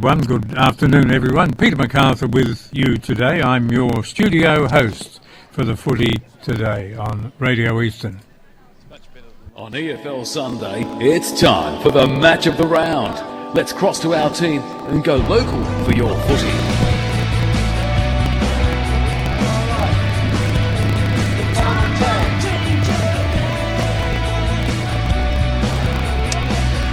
Good afternoon, everyone. Peter MacArthur with you today. I'm your studio host for the footy today on Radio Eastern. On EFL Sunday, it's time for the match of the round. Let's cross to our team and go local for your footy.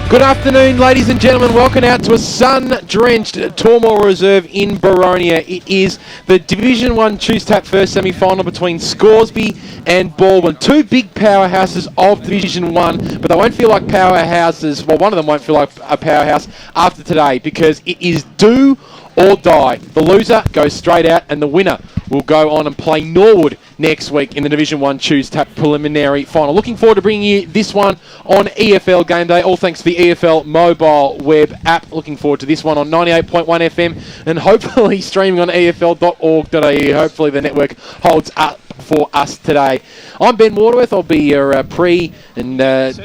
Good afternoon, ladies and gentlemen. Welcome out to a sun-drenched Tormore Reserve in Boronia. It is the Division 1 Choose Tap first semi-final between Scoresby and Balwyn. Two big powerhouses of Division 1, but they won't feel like powerhouses. Well, one of them won't feel like a powerhouse after today because it is do or die. The loser goes straight out and the winner will go on and play Norwood next week in the Division 1 Choose Tap preliminary final. Looking forward to bringing you this one on EFL Gameday, all thanks to the EFL mobile web app. Looking forward to this one on 98.1 FM and hopefully streaming on efl.org.au. Hopefully the network holds up for us today. I'm Ben Waterworth. I'll be your pre and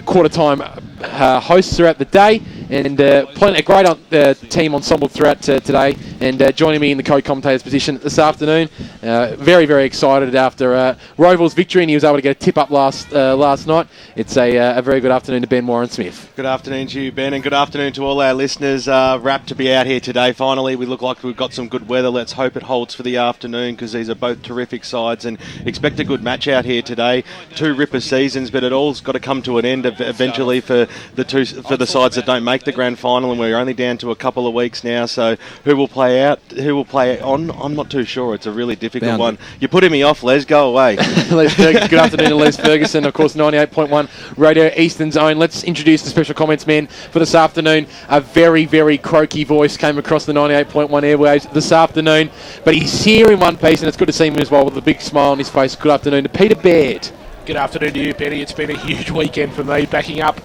quarter time host throughout the day, and playing a great team ensemble throughout today, and joining me in the co-commentator's position this afternoon. Very, very excited after Roval's victory, and he was able to get a tip up last night. It's a very good afternoon to Ben Warren-Smith. Good afternoon to you, Ben, and good afternoon to all our listeners. Wrapped to be out here today. Finally, we look like we've got some good weather. Let's hope it holds for the afternoon because these are both terrific sides, and expect a good match out here today. Two ripper seasons, but it all's got to come to an end eventually for the sides that don't make the grand final, and we're only down to a couple of weeks now. So who will play out? Who will play on? I'm not too sure. It's a really difficult one. You're putting me off, Les. Go away. Good afternoon to Les Ferguson, of course, 98.1 Radio Eastern's own. Let's introduce the special comments man for this afternoon. A very, very croaky voice came across the 98.1 airwaves this afternoon, but he's here in one piece, and it's good to see him as well with a big smile on his face. Good afternoon to Peter Baird. Good afternoon to you, Benny. It's been a huge weekend for me, backing up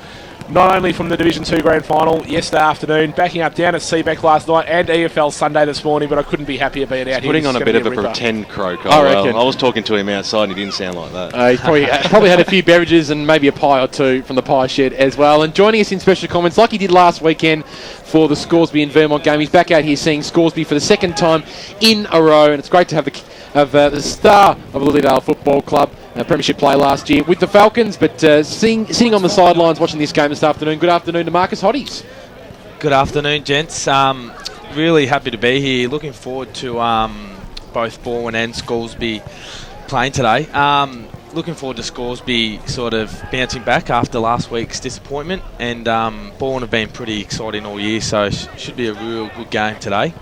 not only from the Division 2 Grand Final yesterday afternoon, backing up down at Seabeck last night and EFL Sunday this morning, but I couldn't be happier being out here. Putting on a bit of a pretend croak. I reckon. I was talking to him outside and he didn't sound like that. He's probably had a few beverages and maybe a pie or two from the pie shed as well. And joining us in special comments, like he did last weekend for the Scoresby and Vermont game, he's back out here seeing Scoresby for the second time in a row, and it's great to have the star of Lilydale Football Club, premiership play last year with the Falcons, but sitting on the sidelines watching this game this afternoon. Good afternoon to Marcus Hoddies. Good afternoon, gents. Really happy to be here. Looking forward to both Balwyn and Scoresby playing today. Looking forward to Scoresby sort of bouncing back after last week's disappointment, and Balwyn have been pretty exciting all year, so should be a real good game today.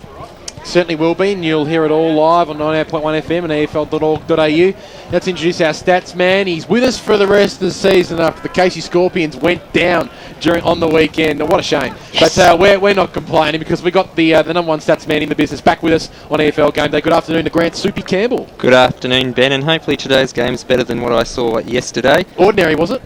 Certainly will be, and you'll hear it all live on 98.1 FM and efl.org.au. Let's introduce our stats man. He's with us for the rest of the season after the Casey Scorpions went down on the weekend. What a shame. Yes. But we're not complaining because we got the number one stats man in the business back with us on EFL Gameday. Good afternoon to Grant Soupy Campbell. Good afternoon, Ben, and hopefully today's game is better than what I saw yesterday. Ordinary, was it?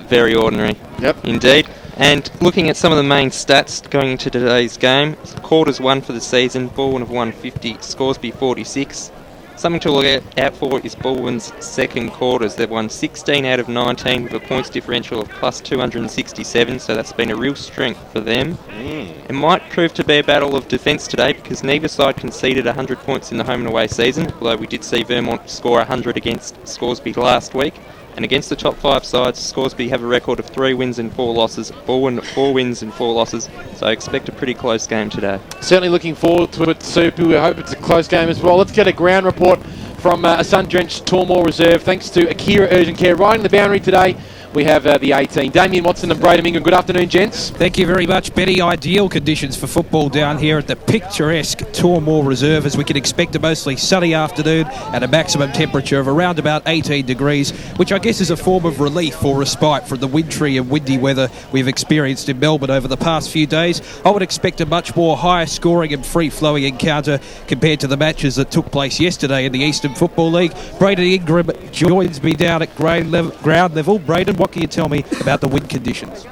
Very ordinary. Yep. Indeed. And looking at some of the main stats going into today's game, quarters won for the season, Balwyn have won 50, Scoresby 46. Something to look out for is Balwyn's second quarters. They've won 16 out of 19 with a points differential of plus 267, so that's been a real strength for them. It might prove to be a battle of defence today because neither side conceded 100 points in the home and away season, although we did see Vermont score 100 against Scoresby last week. And against the top five sides, Scoresby have a record of 3 wins and 4 losses, Balwyn 4 wins and 4 losses, so I expect a pretty close game today. Certainly looking forward to it, Soupy. We hope it's a close game as well. Let's get a ground report from a sun-drenched Tormore Reserve. Thanks to Akira Urgent Care. Riding the boundary today, we have the 18. Damien Watson and Braden Mingham. Good afternoon, gents. Thank you very much, Betty. Ideal conditions for football down here at the picturesque Tormore Reserve, as we can expect a mostly sunny afternoon at a maximum temperature of around about 18 degrees, which I guess is a form of relief or respite from the wintry and windy weather we've experienced in Melbourne over the past few days. I would expect a much more higher scoring and free-flowing encounter compared to the matches that took place yesterday in the Eastern Football League. Braden Ingram joins me down at ground level. Braden, what can you tell me about the wind conditions?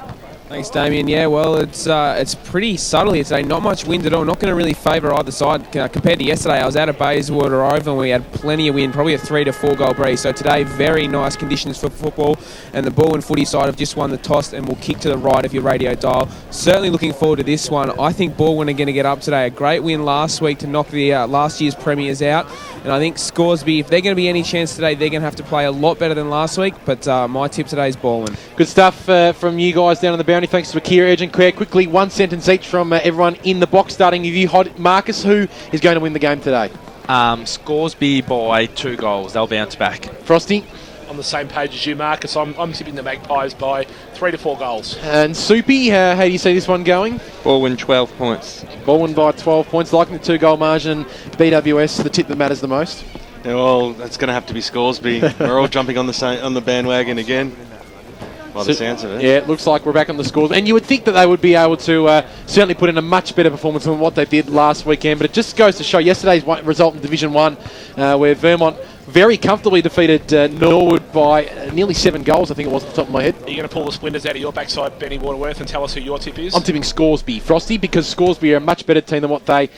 Thanks, Damien. Yeah, well, it's pretty subtle here today. Not much wind at all. Not going to really favour either side. Compared to yesterday, I was out of Bayswater Oval and we had plenty of wind, probably a 3 to 4 goal breeze. So today, very nice conditions for football. And the Balwyn footy side have just won the toss and will kick to the right of your radio dial. Certainly looking forward to this one. I think Balwyn are going to get up today. A great win last week to knock the last year's premiers out. And I think Scoresby, if they're going to be any chance today, they're going to have to play a lot better than last week. But my tip today is Balwyn. Good stuff from you guys down on the boundary. Thanks to Akira, Edge and Claire. Quickly, one sentence each from everyone in the box, starting with you, Marcus. Who is going to win the game today? Scoresby by 2 goals. They'll bounce back. Frosty? On the same page as you, Marcus. I'm tipping the Magpies by 3 to 4 goals. And Soupy, how do you see this one going? Balwyn 12 points. Balwyn by 12 points, liking the 2-goal margin. BWS, the tip that matters the most. Yeah, well, that's going to have to be Scoresby. We're all jumping on the bandwagon again. By the sounds of it. Yeah, it looks like we're back on the scores. And you would think that they would be able to certainly put in a much better performance than what they did last weekend. But it just goes to show yesterday's result in Division 1, where Vermont very comfortably defeated Norwood by nearly 7 goals, I think it was, off the top of my head. Are you going to pull the splinters out of your backside, Benny Waterworth, and tell us who your tip is? I'm tipping Scoresby, Frosty, because Scoresby are a much better team than what they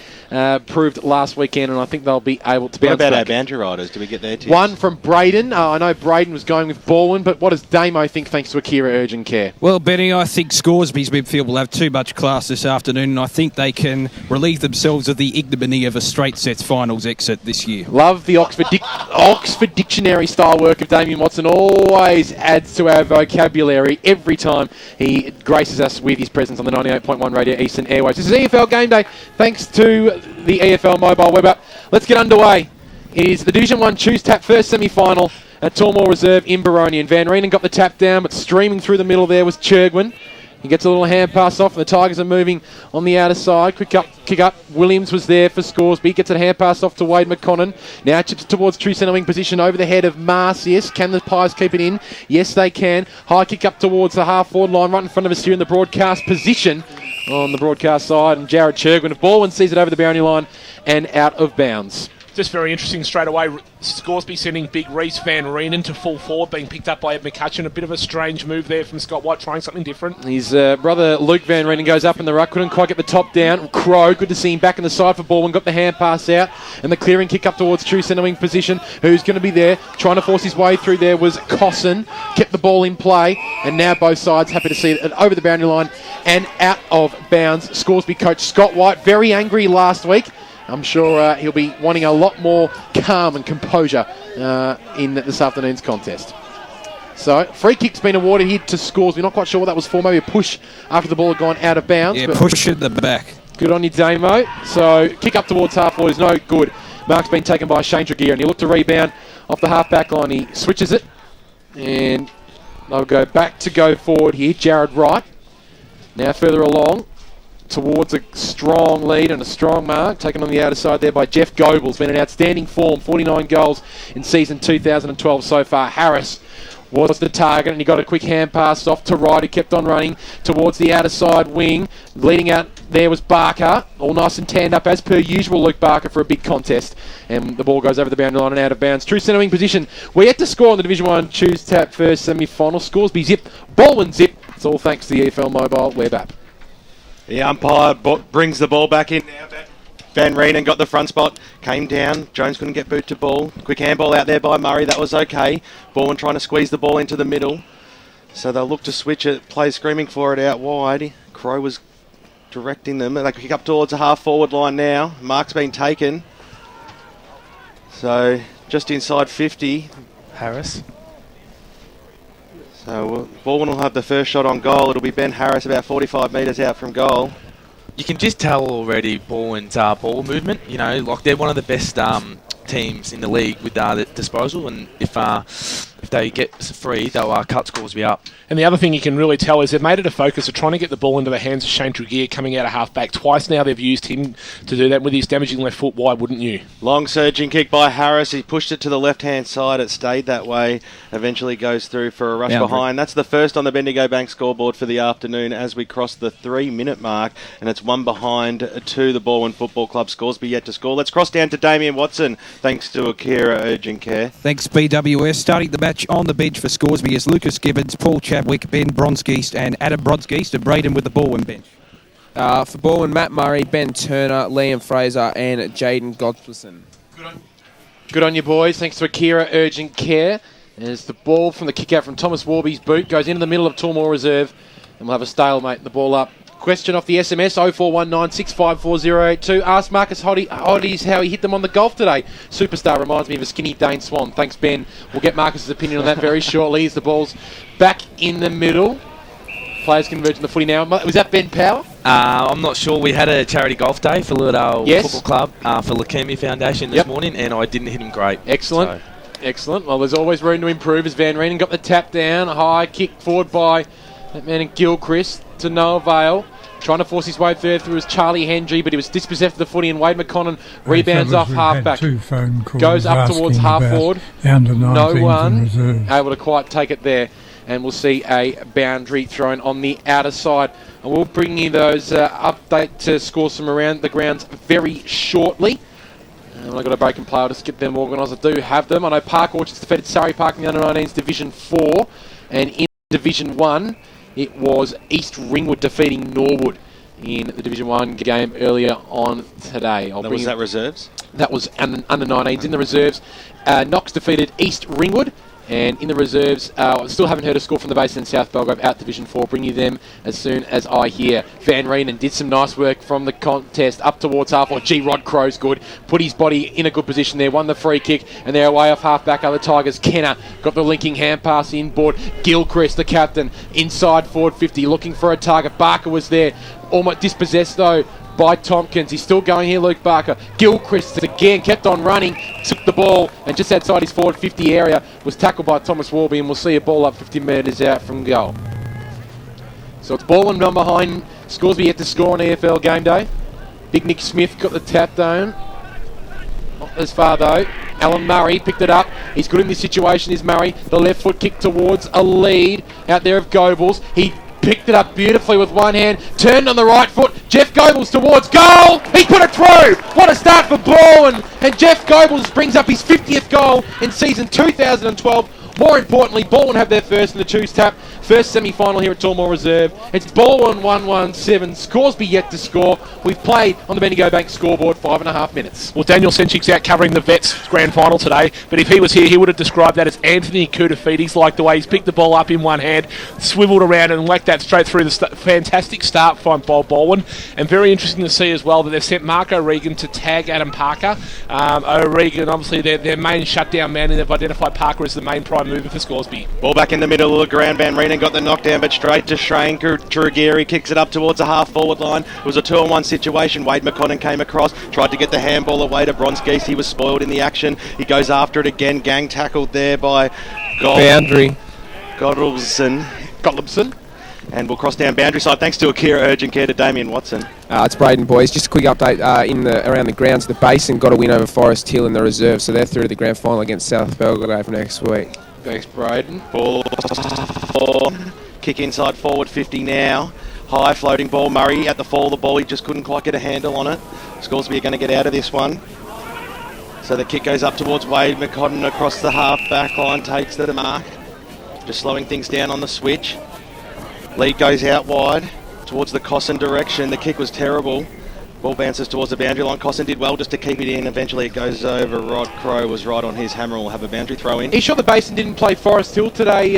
proved last weekend, and I think they'll be able to bounce back. What about our banter riders? Do we get their tips? One from Braden. I know Braden was going with Balwyn, but what does Damo think thanks to Akira Urgent Care? Well, Benny, I think Scoresby's midfield will have too much class this afternoon, and I think they can relieve themselves of the ignominy of a straight sets finals exit this year. Love the Oxford Dictionary style work of Damien Watson. Always adds to our vocabulary every time he graces us with his presence on the 98.1 Radio Eastern Airwaves. This is EFL Game Day, thanks to the EFL mobile web app. Let's get underway. It is the Division 1 Choose Tap first semi-final at Tormore Reserve in Boronia. And Van Reenen got the tap down, but streaming through the middle there was Churgwin. He gets a little hand pass off, and the Tigers are moving on the outer side. Quick up, kick up. Williams was there for Scoresby. Gets a hand pass off to Wade McConnon. Now chips towards true centre wing position over the head of Marcius. Can the Pies keep it in? Yes, they can. High kick up towards the half-forward line right in front of us here in the broadcast position on the broadcast side. And Jared Churgwin of Balwyn sees it over the boundary line and out of bounds. Just very interesting straight away. Scoresby sending big Reece Van Reenen to full forward, being picked up by Ed McCutcheon. A bit of a strange move there from Scott White, trying something different. His brother Luke Van Reenen goes up in the ruck. Couldn't quite get the top down. Crow, good to see him back in the side for Balwyn. Got the hand pass out. And the clearing kick up towards true centre wing position. Who's going to be there? Trying to force his way through there was Cosson. Kept the ball in play. And now both sides happy to see it over the boundary line and out of bounds. Scoresby coach Scott White, very angry last week. I'm sure he'll be wanting a lot more calm and composure in this afternoon's contest. So, free kick's been awarded here to Scoresby. We're not quite sure what that was for. Maybe a push after the ball had gone out of bounds. Yeah, push at the back. Good on you, Damo. So, kick up towards half-forward is no good. Mark's been taken by Shane Tregear, and he looked to rebound off the half-back line. He switches it, and they'll go back to go forward here. Jared Wright. Now further along towards a strong lead and a strong mark, taken on the outer side there by Jeff Goebels. Been in outstanding form, 49 goals in season 2012 so far. Harris was the target, and he got a quick hand pass off to Wright, who kept on running towards the outer side wing. Leading out there was Barker, all nice and tanned up as per usual, Luke Barker, for a big contest. And the ball goes over the boundary line and out of bounds. True centre wing position. We're yet to score on the Division 1 Choose Tap first semi-final. Scoresby zip, Balwyn zip. It's all thanks to the EFL mobile web app. The umpire brings the ball back in now. Van Reenen got the front spot, came down. Jones couldn't get boot to ball. Quick handball out there by Murray. That was okay. Balwyn trying to squeeze the ball into the middle. So they'll look to switch it. Play screaming for it out wide. Crow was directing them. They kick up towards the half-forward line now. Mark's been taken. So just inside 50. Harris. So Balwyn will have the first shot on goal. It'll be Ben Harris about 45 metres out from goal. You can just tell already Balwyn's ball movement. You know, like they're one of the best teams in the league with the disposal, and if they get free, they'll cut Scoresby up. And the other thing you can really tell is they've made it a focus of trying to get the ball into the hands of Shane Tregear coming out of half-back. Twice now they've used him to do that with his damaging left foot. Why wouldn't you? Long surging kick by Harris. He pushed it to the left-hand side. It stayed that way. Eventually goes through for a rush behind. That's the first on the Bendigo Bank scoreboard for the afternoon as we cross the 3-minute mark. And it's one behind to the Balwyn Football Club. Scoresby yet to score. Let's cross down to Damien Watson, thanks to Akira Urgent Care. Thanks, BWS. Starting the match match on the bench for Scoresby is Lucas Gibbons, Paul Chadwick, Ben Bronskiest and Adam Bronskiest, and Braden with the Balwyn bench. For Balwyn, Matt Murray, Ben Turner, Liam Fraser and Jaden Godfreyson. Good on you, boys. Thanks to Akira Urgent Care. As the ball from the kick out from Thomas Warby's boot goes into the middle of Tormore Reserve, and we'll have a stalemate. The ball up. Question off the SMS 0419654082. Ask Marcus Hoddies how he hit them on the golf today. Superstar reminds me of a skinny Dane Swan. Thanks, Ben. We'll get Marcus's opinion on that very shortly as the ball's back in the middle. Players converge on the footy now. Was that Ben Power? I'm not sure. We had a charity golf day for Lillardale Football Club for Leukemia Foundation this morning, and I didn't hit him great. Excellent. Excellent. Well, there's always room to improve as Van Reenen got the tap down. A high kick forward by that man in Gilchrist to no avail. Trying to force his way through was Charlie Hendry, but he was dispossessed of the footy, and Wade McConnell rebounds off half-back. Goes up towards half-forward. No one able to quite take it there. And we'll see a boundary thrown on the outer side. And we'll bring you those update scores from around the grounds very shortly. And I've got a break and play. I'll just get them organised. I do have them. I know Park Orchards defeated Surrey Park in the under-19s Division 4. And in Division 1, it was East Ringwood defeating Norwood in the Division 1 game earlier on today. Was that reserves? That was under-19s. In the reserves, Knox defeated East Ringwood. And in the reserves, still haven't heard a score from the Basin and South Belgrave out Division 4. Bring you them as soon as I hear. Van Reenen did some nice work from the contest up towards half. Rod Crow's good. Put his body in a good position there. Won the free kick. And they're away off half-back are the Tigers. Kenner got the linking hand pass inboard. Gilchrist, the captain, inside forward 50, looking for a target. Barker was there. Almost dispossessed, though, by Tompkins. He's still going here, Luke Barker. Gilchrist again kept on running, took the ball, and just outside his forward 50 area was tackled by Thomas Warby, and we'll see a ball up 50 metres out from goal. So it's ball and run behind. Scoresby yet to score on EFL Gameday. Big Nick Smith got the tap down. Not as far though. Alan Murray picked it up. He's good in this situation, is Murray. The left foot kick towards a lead out there of Goebbels. He picked it up beautifully with one hand, turned on the right foot. Jeff Goebbels towards goal. He put it through. What a start for Balwyn. And Jeff Goebbels brings up his 50th goal in season 2012. More importantly, Balwyn have their first in the Choose Tap. First semi-final here at Tormore Reserve. It's Balwyn 1-1-7. Scoresby yet to score. We've played on the Bendigo Bank scoreboard 5.5 minutes. Well, Daniel Senchik's out covering the Vets Grand Final today, but if he was here, he would have described that as Anthony Koutafidis, like the way he's picked the ball up in one hand, swiveled around and whacked that straight through the fantastic start from Balwyn. And very interesting to see as well that they've sent Mark O'Regan to tag Adam Parker. O'Regan, obviously, their main shutdown man, and they've identified Parker as the main prime mover for Scoresby. Ball back in the middle of the ground. Van Reenen got the knockdown, but straight to Shane Trugeri. Kicks it up towards the half-forward line. It was a 2-on-1 situation. Wade McConnell came across, tried to get the handball away to Bronskiest. He was spoiled in the action. He goes after it again. Gang tackled there by Boundary. Gottliebson. And we'll cross down boundary side. Thanks to Akira Urgent Care to Damien Watson. It's Braden, boys. Just a quick update around the grounds. The Basin got a win over Forest Hill in the reserve, so they're through to the grand final against South Belgrave next week. Thanks, Braden. Ball. Kick inside forward 50 now. High floating ball. Murray at the fall of the ball. He just couldn't quite get a handle on it. Scoresby are going to get out of this one. So the kick goes up towards Wade McConnell across the half-back line. Takes the mark. Just slowing things down on the switch. Lead goes out wide towards the Cosson direction. The kick was terrible. Ball bounces towards the boundary line. Cosson did well just to keep it in. Eventually it goes over. Rod Crow was right on his hammer and will have a boundary throw in. Are you sure the Basin didn't play Forest Hill today,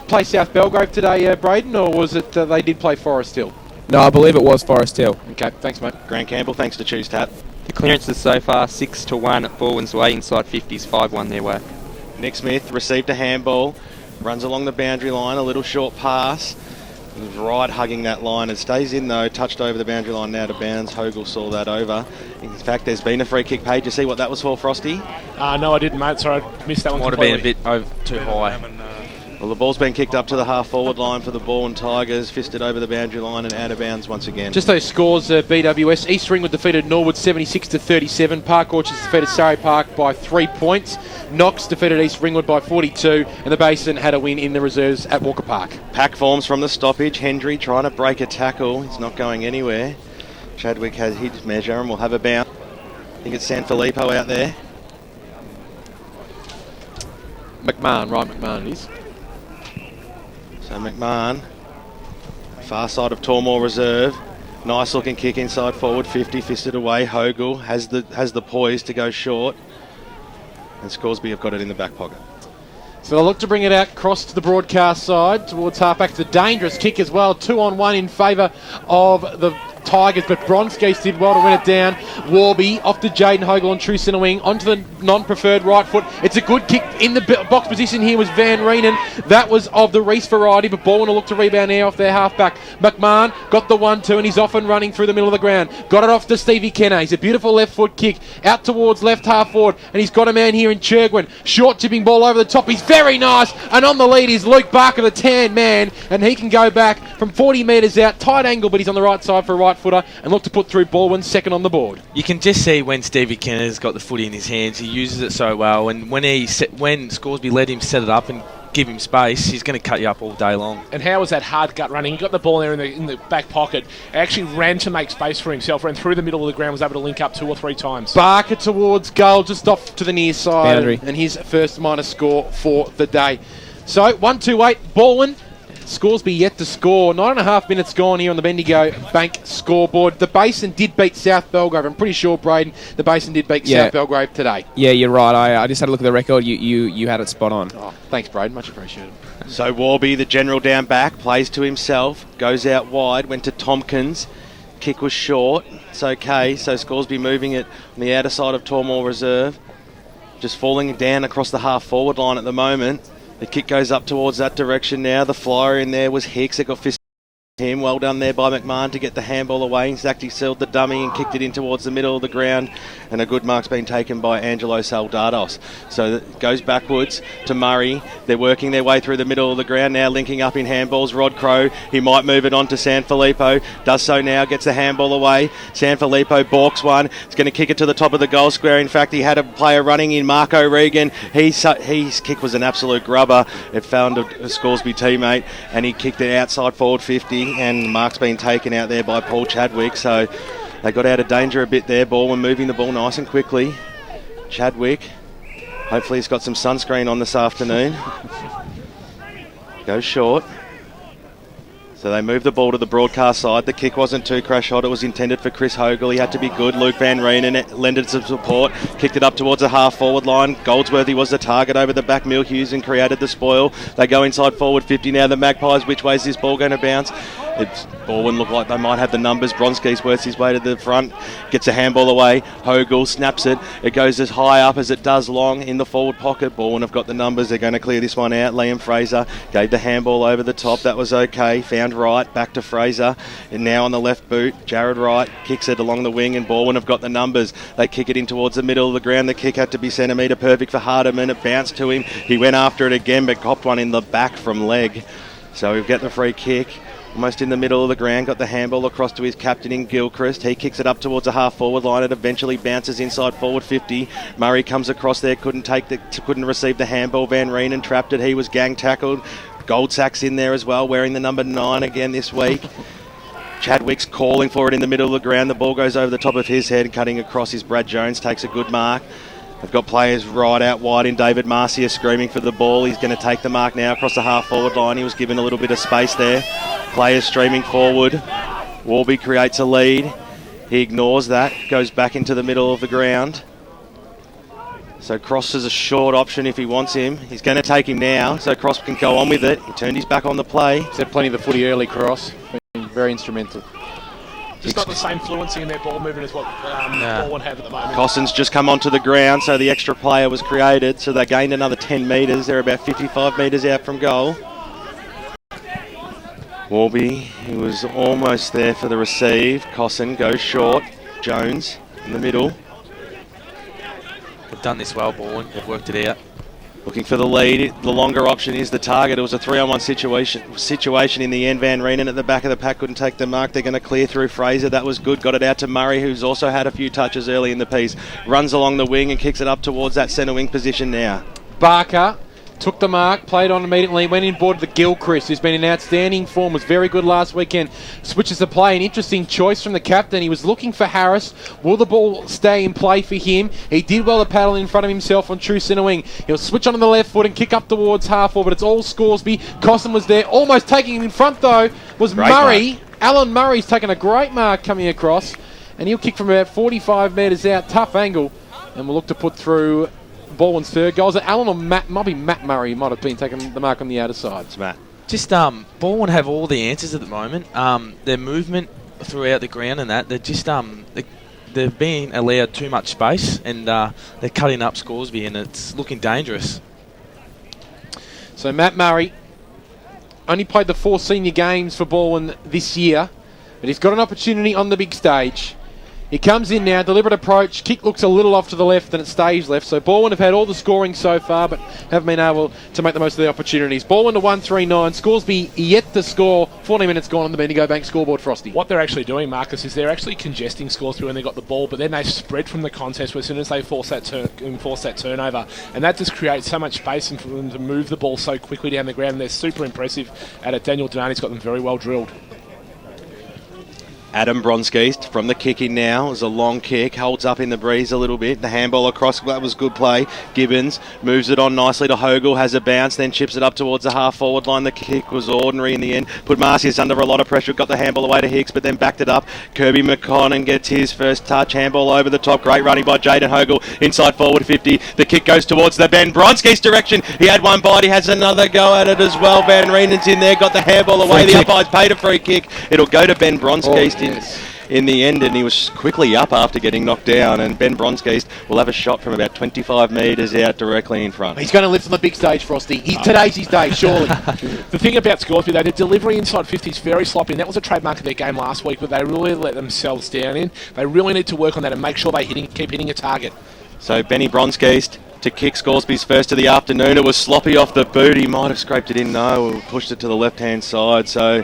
play South Belgrave today, Braden, or was it they did play Forest Hill? No, I believe it was Forest Hill. Okay, thanks, mate. Grant Campbell, thanks to Choose Tap. The clearances so far 6-1 at Balwyn's way, inside 50s 5-1 their way. Nick Smith received a handball, runs along the boundary line, a little short pass. Right hugging that line. It stays in though, touched over the boundary line now to bounds. Hogle saw that over. In fact, there's been a free kick paid. Did you see what that was for, Frosty? No, I didn't, mate. Sorry, I missed that one. Might have been a bit too high. Well, the ball's been kicked up to the half-forward line for the Balwyn Tigers, fisted over the boundary line and out of bounds once again. Just those scores, BWS. East Ringwood defeated Norwood 76-37. Park Orchards defeated Surrey Park by 3 points. Knox defeated East Ringwood by 42. And the Basin had a win in the reserves at Walker Park. Pack forms from the stoppage. Hendry trying to break a tackle. He's not going anywhere. Chadwick has his measure and will have a bounce. I think it's Sanfilippo out there. McMahon, Ryan McMahon it is. So McMahon, far side of Tormore Reserve. Nice looking kick inside forward 50, fisted away. Hogle has the poise to go short. And Scoresby have got it in the back pocket. So they'll look to bring it out across to the broadcast side towards halfback. It's a dangerous kick as well. 2-on-1 in favour of the Tigers, but Bronskis did well to win it down. Warby off to Jaden Hogle on true centre wing, onto the non-preferred right foot. It's a good kick in the box position here was Van Reenen. That was of the Reese variety, but Balwyn will look to rebound now off their halfback. McMahon got the 1-2 and he's off and running through the middle of the ground. Got it off to Stevie Kenner. He's a beautiful left foot kick out towards left half forward, and he's got a man here in Churgwin. Short tipping ball over the top. He's very nice, and on the lead is Luke Barker, the tan man, and he can go back from 40 metres out. Tight angle, but he's on the right side for a right footer and look to put through Balwyn second on the board. You can just see when Stevie Kenner's got the footy in his hands, he uses it so well, and when Scoresby let him set it up and give him space, he's going to cut you up all day long. And how was that hard gut running? He got the ball there in the back pocket, actually ran to make space for himself, ran through the middle of the ground, was able to link up 2 or 3 times. Barker towards goal, just off to the near side, Boundary. and his first minor score for the day. So 1-2-8, Balwyn. Scoresby yet to score. 9.5 minutes gone here on the Bendigo Bank scoreboard. The Basin did beat South Belgrave. I'm pretty sure, Braden, the Basin did beat South Belgrave today. Yeah, you're right. I just had a look at the record. You had it spot on. Oh, thanks, Braden. Much appreciated. So Warby, the general down back, plays to himself, goes out wide, went to Tompkins. Kick was short. It's okay. So Scoresby moving it on the outer side of Tormore Reserve. Just falling down across the half forward line at the moment. The kick goes up towards that direction now. The flyer in there was Hicks. It got fisted him. Well done there by McMahon to get the handball away. He's actually sealed the dummy and kicked it in towards the middle of the ground. And a good mark's been taken by Angelo Saldados. So it goes backwards to Murray. They're working their way through the middle of the ground now, linking up in handballs. Rod Crow, he might move it on to Sanfilippo. Does so now, gets the handball away. Sanfilippo balks one. He's going to kick it to the top of the goal square. In fact, he had a player running in, Marco Regan. His kick was an absolute grubber. It found a Scoresby teammate, and he kicked it outside forward 50. And mark's been taken out there by Paul Chadwick, so they got out of danger a bit there. Balwyn moving the ball nice and quickly. Chadwick, hopefully he's got some sunscreen on this afternoon. Goes short. So they move the ball to the broadcast side. The kick wasn't too crash hot. It was intended for Chris Hogle. He had to be good. Luke Van Reenen lended some support. Kicked it up towards the half forward line. Goldsworthy was the target over the back. Milhughes and created the spoil. They go inside forward 50 now. The Magpies, which way is this ball going to bounce? Balwyn look like they might have the numbers. Bronskis works his way to the front. Gets a handball away. Hogle snaps it. It goes as high up as it does long in the forward pocket. Balwyn have got the numbers. They're going to clear this one out. Liam Fraser gave the handball over the top. That was okay. Found Wright, back to Fraser, and now on the left boot, Jared Wright kicks it along the wing, and Balwyn have got the numbers. They kick it in towards the middle of the ground. The kick had to be centimetre perfect for Hardeman. It bounced to him. He went after it again, but copped one in the back from leg. So we've got the free kick. Almost in the middle of the ground, got the handball across to his captain in Gilchrist. He kicks it up towards the half forward line. It eventually bounces inside forward 50. Murray comes across there, couldn't receive the handball. Van Reenen trapped it. He was gang tackled. Goldsack's in there as well, wearing the number 9 again this week. Chadwick's calling for it in the middle of the ground. The ball goes over the top of his head, cutting across is Brad Jones, takes a good mark. They've got players right out wide in. David Marcia screaming for the ball. He's going to take the mark now across the half-forward line. He was given a little bit of space there. Players streaming forward. Warby creates a lead. He ignores that. Goes back into the middle of the ground. So Cross is a short option if he wants him. He's going to take him now, so Cross can go on with it. He turned his back on the play. He's had plenty of the footy early, Cross. Been very instrumental. Just not the same fluency in their ball movement as what Balwyn have at the moment. Cosson's just come onto the ground, so the extra player was created. So they gained another 10 metres. They're about 55 metres out from goal. Warby, he was almost there for the receive. Cosson goes short. Jones in the middle. They've done this well, Balwyn. They've worked it out. Looking for the lead. The longer option is the target. It was a 3-on-1 situation in the end. Van Reenen at the back of the pack couldn't take the mark. They're going to clear through Fraser. That was good. Got it out to Murray, who's also had a few touches early in the piece. Runs along the wing and kicks it up towards that centre wing position now. Barker took the mark, played on immediately, went in board the Gilchrist, who's been in outstanding form, was very good last weekend. Switches the play, an interesting choice from the captain. He was looking for Harris. Will the ball stay in play for him? He did well to paddle in front of himself on true centre wing. He'll switch onto the left foot and kick up towards half forward, but it's all Scoresby. Cosson was there, almost taking him in front though, was great Murray. Mark. Alan Murray's taken a great mark coming across, and he'll kick from about 45 metres out, tough angle, and we'll look to put through Balwyn's third goal. Is it Alan or Matt? Might be Matt Murray. Might have been taking the mark on the outer side. It's Matt. Just Balwyn have all the answers at the moment. Their movement throughout the ground and that, they're just they've been allowed too much space, and they're cutting up Scoresby, and it's looking dangerous. So Matt Murray only played the 4 senior games for Balwyn this year, but he's got an opportunity on the big stage. He comes in now, deliberate approach, kick looks a little off to the left and it stays left. So Balwyn have had all the scoring so far, but haven't been able to make the most of the opportunities. Balwyn to 139, Scoresby yet to score. 14 minutes gone on the Bendigo Bank scoreboard, Frosty. What they're actually doing, Marcus, is they're actually congesting Scoresby when they got the ball, but then they spread from the contest as soon as they force that turnover. And that just creates so much space for them to move the ball so quickly down the ground. And they're super impressive at it. Daniel Donati's got them very well drilled. Adam Bronskiest from the kick in now. It was a long kick, holds up in the breeze a little bit. The handball across, that was good play. Gibbons moves it on nicely to Hogle, has a bounce, then chips it up towards the half-forward line. The kick was ordinary in the end. Put Marcius under a lot of pressure, got the handball away to Hicks, but then backed it up. Kirby McConnon gets his first touch. Handball over the top. Great running by Jaden Hogle. Inside forward 50. The kick goes towards the Ben Bronskiest direction. He had one bite. He has another go at it as well. Van Reenen's in there, got the handball away. The umpire's paid a free kick. It'll go to Ben Bronskiest in the end, and he was quickly up after getting knocked down, and Ben Bronskiest will have a shot from about 25 metres out directly in front. He's going to lift on the big stage, Frosty. Today's his day, surely. The thing about Scoresby, though, the delivery inside 50 is very sloppy, and that was a trademark of their game last week, but they really let themselves down in. They really need to work on that and make sure they keep hitting a target. So Benny Bronskiest to kick Scoresby's first of the afternoon. It was sloppy off the boot. He might have scraped it in, no, or pushed it to the left-hand side. So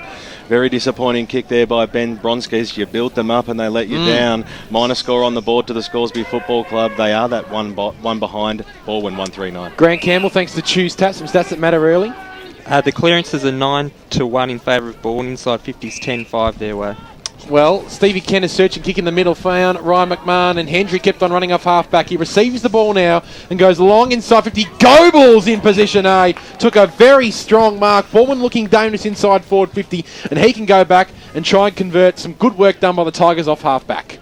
very disappointing kick there by Ben Bronskiest. You build them up and they let you down. Minor score on the board to the Scoresby Football Club. They are that one behind. Balwyn 139. Grant Campbell, thanks to Choose Stats. Some stats that matter early. The clearances are 9-1 in favour of Balwyn. Inside 50s 10-5 their way. Well, Stevie Kent is searching, kick in the middle, found Ryan McMahon, and Hendry kept on running off half-back. He receives the ball now and goes long inside 50. Goebbels in position A. Took a very strong mark. Balwyn looking dangerous inside forward 50, and he can go back and try and convert. Some good work done by the Tigers off half-back.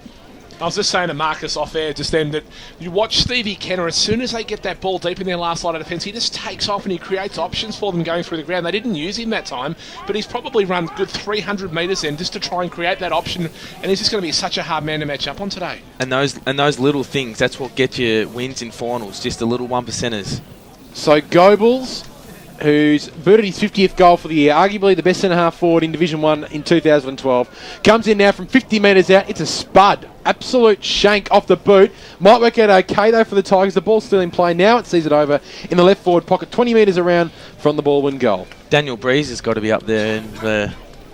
I was just saying to Marcus off air just then that you watch Stevie Kenner, as soon as they get that ball deep in their last line of defence, he just takes off and he creates options for them going through the ground. They didn't use him that time, but he's probably run good 300 metres in just to try and create that option, and he's just going to be such a hard man to match up on today. And those little things, that's what gets you wins in finals, just the little 1%ers. So Goebbels, who's booted his 50th goal for the year, arguably the best centre-half forward in Division 1 in 2012. Comes in now from 50 metres out. It's a spud. Absolute shank off the boot. Might work out okay, though, for the Tigers. The ball's still in play. Now it sees it over in the left forward pocket, 20 metres around from the Balwyn goal. Daniel Breeze has got to be up there in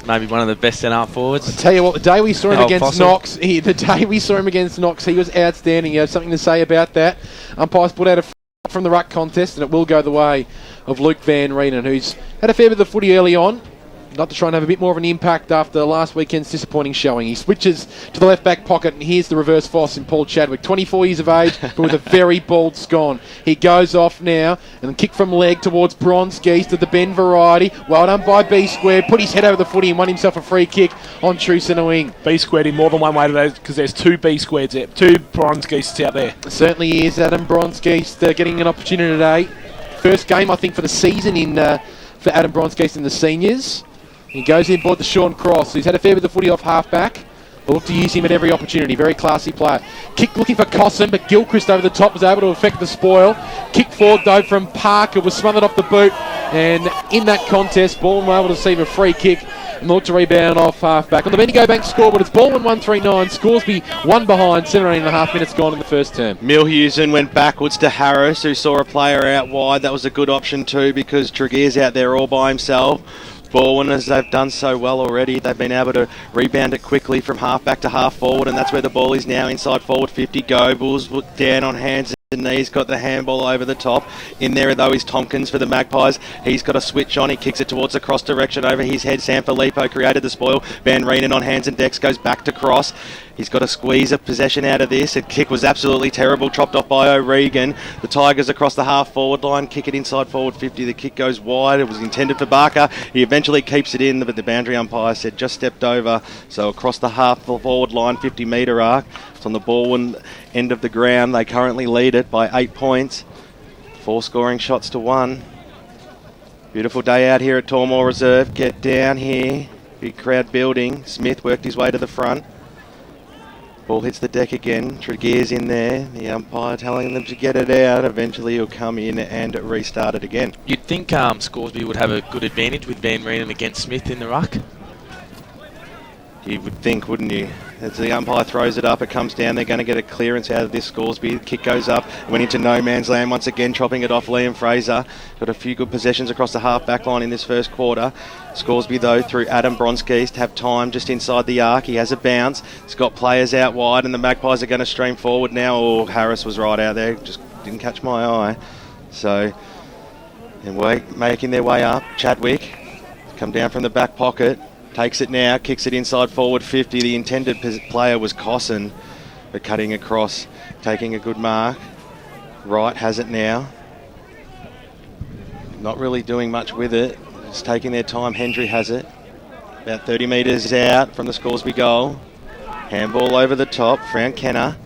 maybe one of the best centre-half forwards. I tell you what, the day we saw him against Knox, he was outstanding. You have something to say about that? Umpires put out a from the ruck contest, and it will go the way of Luke Van Reenen, who's had a fair bit of the footy early on. Not to try and have a bit more of an impact after last weekend's disappointing showing. He switches to the left back pocket, and here's the reverse Foss in Paul Chadwick. 24 years of age, but with a very bald scone. He goes off now, and kick from leg towards Bronskiest to the Ben variety. Well done by B Squared. Put his head over the footy and won himself a free kick on true centre wing. B Squared in more than one way today, because there's two B Squareds there, two Bronskiests out there. Certainly is. Adam Bronskiest getting an opportunity today. First game, I think, for the season for Adam Bronskiest in the seniors. He goes in board to Sean Cross, who's had a fair bit of footy off half-back. We'll look to use him at every opportunity. Very classy player. Kick looking for Cosson, but Gilchrist over the top was able to affect the spoil. Kick forward, though, from Parker, was smothered off the boot. And in that contest, Balwyn were able to receive a free kick and look to rebound off half-back. On the Bendigo Bank scoreboard, it's Balwyn 139, Scoresby 1 behind, 17.5 minutes gone in the first term. Milhusen went backwards to Harris, who saw a player out wide. That was a good option too, because Tregear's out there all by himself. Balwyn, as they've done so well already, they've been able to rebound it quickly from half back to half forward, and that's where the ball is now, inside forward 50. Goebbels down on hands and he's got the handball over the top. In there, though, is Tompkins for the Magpies. He's got a switch on. He kicks it towards the cross direction over his head. Sanfilippo created the spoil. Van Reenen on hands and decks goes back to cross. He's got to squeeze a possession out of this. The kick was absolutely terrible, chopped off by O'Regan. The Tigers across the half-forward line, kick it inside forward 50. The kick goes wide. It was intended for Barker. He eventually keeps it in, but the boundary umpire said just stepped over. So across the half-forward line, 50-metre arc. It's on the Balwyn end of the ground. They currently lead it by 8 points. 4 scoring shots to 1. Beautiful day out here at Tormore Reserve. Get down here. Big crowd building. Smith worked his way to the front. Ball hits the deck again. Tregear's in there. The umpire telling them to get it out. Eventually he'll come in and restart it again. You'd think Scoresby would have a good advantage with Van Reenen against Smith in the ruck. You would think, wouldn't you? As the umpire throws it up, it comes down. They're going to get a clearance out of this Scoresby. Kick goes up, went into no man's land once again, chopping it off Liam Fraser. Got a few good possessions across the half-back line in this first quarter. Scoresby, though, through Adam Bronskis to have time just inside the arc. He has a bounce. He's got players out wide, and the Magpies are going to stream forward now. Oh, Harris was right out there. Just didn't catch my eye. So, and making their way up. Chadwick, come down from the back pocket. Takes it now, kicks it inside forward 50. The intended player was Cosson, but cutting across, taking a good mark. Wright has it now. Not really doing much with it. Just taking their time. Hendry has it. About 30 metres out from the Scoresby goal. Handball over the top. Fran Kenner.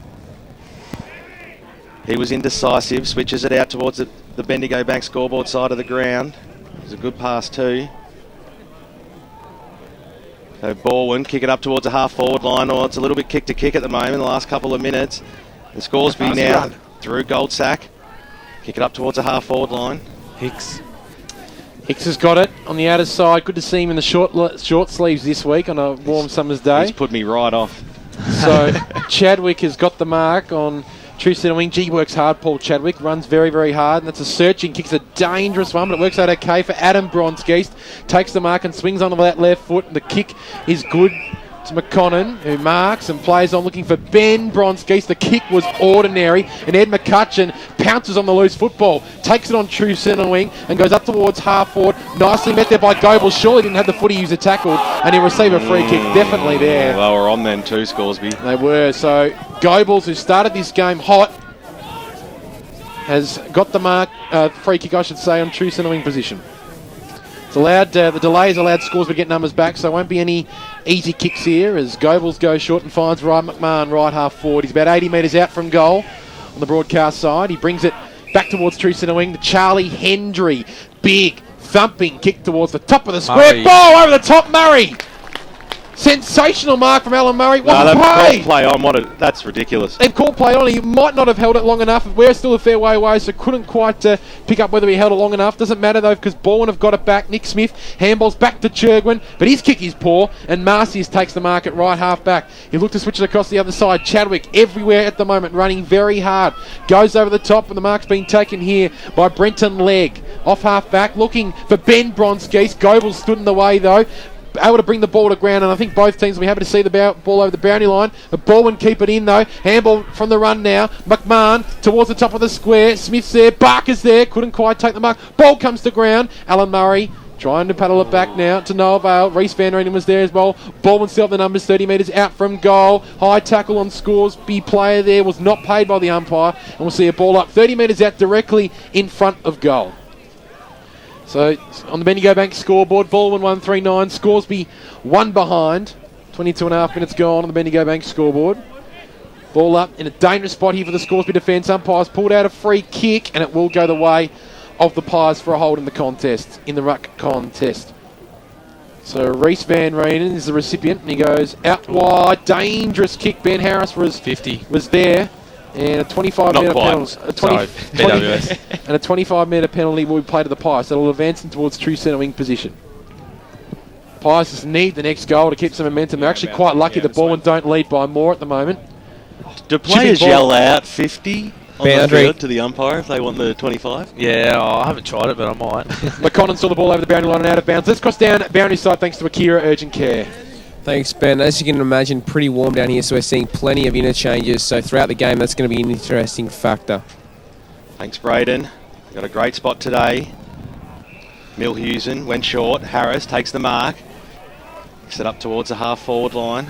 He was indecisive. Switches it out towards the Bendigo Bank scoreboard side of the ground. It was a good pass too. So Balwyn kick it up towards the half-forward line. It's a little bit kick-to-kick at the moment, the last couple of minutes. And Scoresby now through Goldsack. Kick it up towards the half-forward line. Hicks has got it on the outer side. Good to see him in the short sleeves this week on a warm summer's day. He's put me right off. So Chadwick has got the mark on true centre wing. He works hard, Paul Chadwick. Runs very, very hard. And that's a searching kick's a dangerous one, but it works out okay for Adam Bronskis. Takes the mark and swings onto that left foot. And the kick is good to McConnon, who marks and plays on looking for Ben Bronskis. The kick was ordinary. And Ed McCutcheon pounces on the loose football. Takes it on true centre wing and goes up towards half forward. Nicely met there by Goebel. Surely didn't have the footy user tackled. And he received a free kick. Definitely there. They were on then too, Scoresby. They were. So Goebels, who started this game hot, has got the mark, free kick I should say, on true centre wing position. It's allowed, the delay has allowed Scoresby to get numbers back, so there won't be any easy kicks here as Goebels goes short and finds Ryan McMahon right half forward. He's about 80 metres out from goal on the broadcast side. He brings it back towards true centre wing. The Charlie Hendry, big thumping kick towards the top of the square. Murray. Ball over the top, Murray. Sensational mark from Alan Murray. What play on. That's ridiculous. They've called play on. He might not have held it long enough. We're still a fair way away, so couldn't quite pick up whether he held it long enough. Doesn't matter though, because Balwyn have got it back. Nick Smith handballs back to Churgwin, but his kick is poor, and Marcius takes the mark at right half back. He looked to switch it across the other side. Chadwick everywhere at the moment, running very hard. Goes over the top, and the mark's being taken here by Brenton Legg. Off half back, looking for Ben Bronskis. Goebel stood in the way though. Able to bring the ball to ground, and I think both teams will be happy to see the ball over the boundary line. But Balwyn keep it in though. Handball from the run now. McMahon towards the top of the square. Smith's there. Barker's there. Couldn't quite take the mark. Ball comes to ground. Alan Murray trying to paddle it back now to Noah Vale. Reece Van Reenen was there as well. Balwyn still have the numbers, 30 metres out from goal. High tackle on Scoresby. Player there was not paid by the umpire, and we'll see a ball up 30 metres out directly in front of goal. So on the Bendigo Bank scoreboard, Balwyn 139, Scoresby 1 behind. 22.5 minutes gone on the Bendigo Bank scoreboard. Ball up in a dangerous spot here for the Scoresby defence. Umpires pulled out a free kick, and it will go the way of the Pies for a hold in the contest, in the ruck contest. So Reece Van Reenen is the recipient, and he goes out wide. Dangerous kick. Ben Harris was 50. Was there. And a 25-metre penalty. And a 25-metre penalty will be played to the Pies. So it'll advance them towards true centre wing position. Pies just need the next goal to keep some momentum. They're actually quite lucky the Balwyn don't lead by more at the moment. Do players yell out 50 on the field to the umpire if they want the 25? Yeah, I haven't tried it, but I might. McConnon saw the ball over the boundary line and out of bounds. Let's cross down boundary side thanks to Akira Urgent Care. Thanks, Ben. As you can imagine, pretty warm down here, so we're seeing plenty of interchanges. So throughout the game, that's going to be an interesting factor. Thanks, Braden. Got a great spot today. Milhusen went short. Harris takes the mark. Set up towards the half-forward line.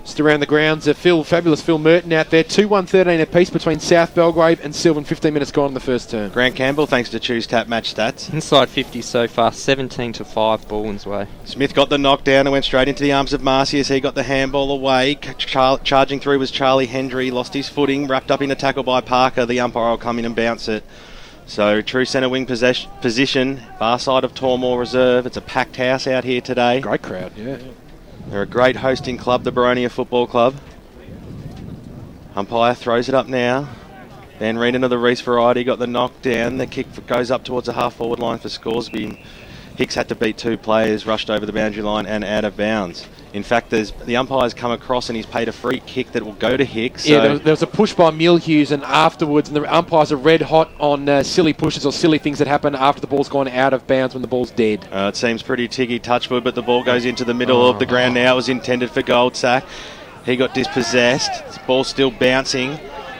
Just around the grounds, fabulous Phil Merton out there. 2-1-13 apiece between South Belgrave and Silvan. 15 minutes gone in the first term. Grant Campbell, thanks to Choose Tap Match Stats. Inside 50 so far, 17-5 Balwyn's way. Smith got the knockdown and went straight into the arms of Marcy as he got the handball away. Charging through was Charlie Hendry. Lost his footing, wrapped up in a tackle by Parker. The umpire will come in and bounce it. So true centre wing position, far side of Tormore Reserve. It's a packed house out here today. Great crowd, yeah. They're a great hosting club, the Boronia Football Club. Umpire throws it up now. Van Reenen of the Reese variety got the knockdown. The kick goes up towards the half-forward line for Scoresby. Hicks had to beat two players, rushed over the boundary line and out of bounds. In fact, the umpire's come across and he's paid a free kick that will go to Hicks. So yeah, there was a push by Milhusen and afterwards, and the umpires are red hot on silly pushes or silly things that happen after the ball's gone out of bounds when the ball's dead. It seems pretty tiggy touchwood, but the ball goes into the middle of the ground now. It was intended for Goldsack. He got dispossessed. The ball's still bouncing.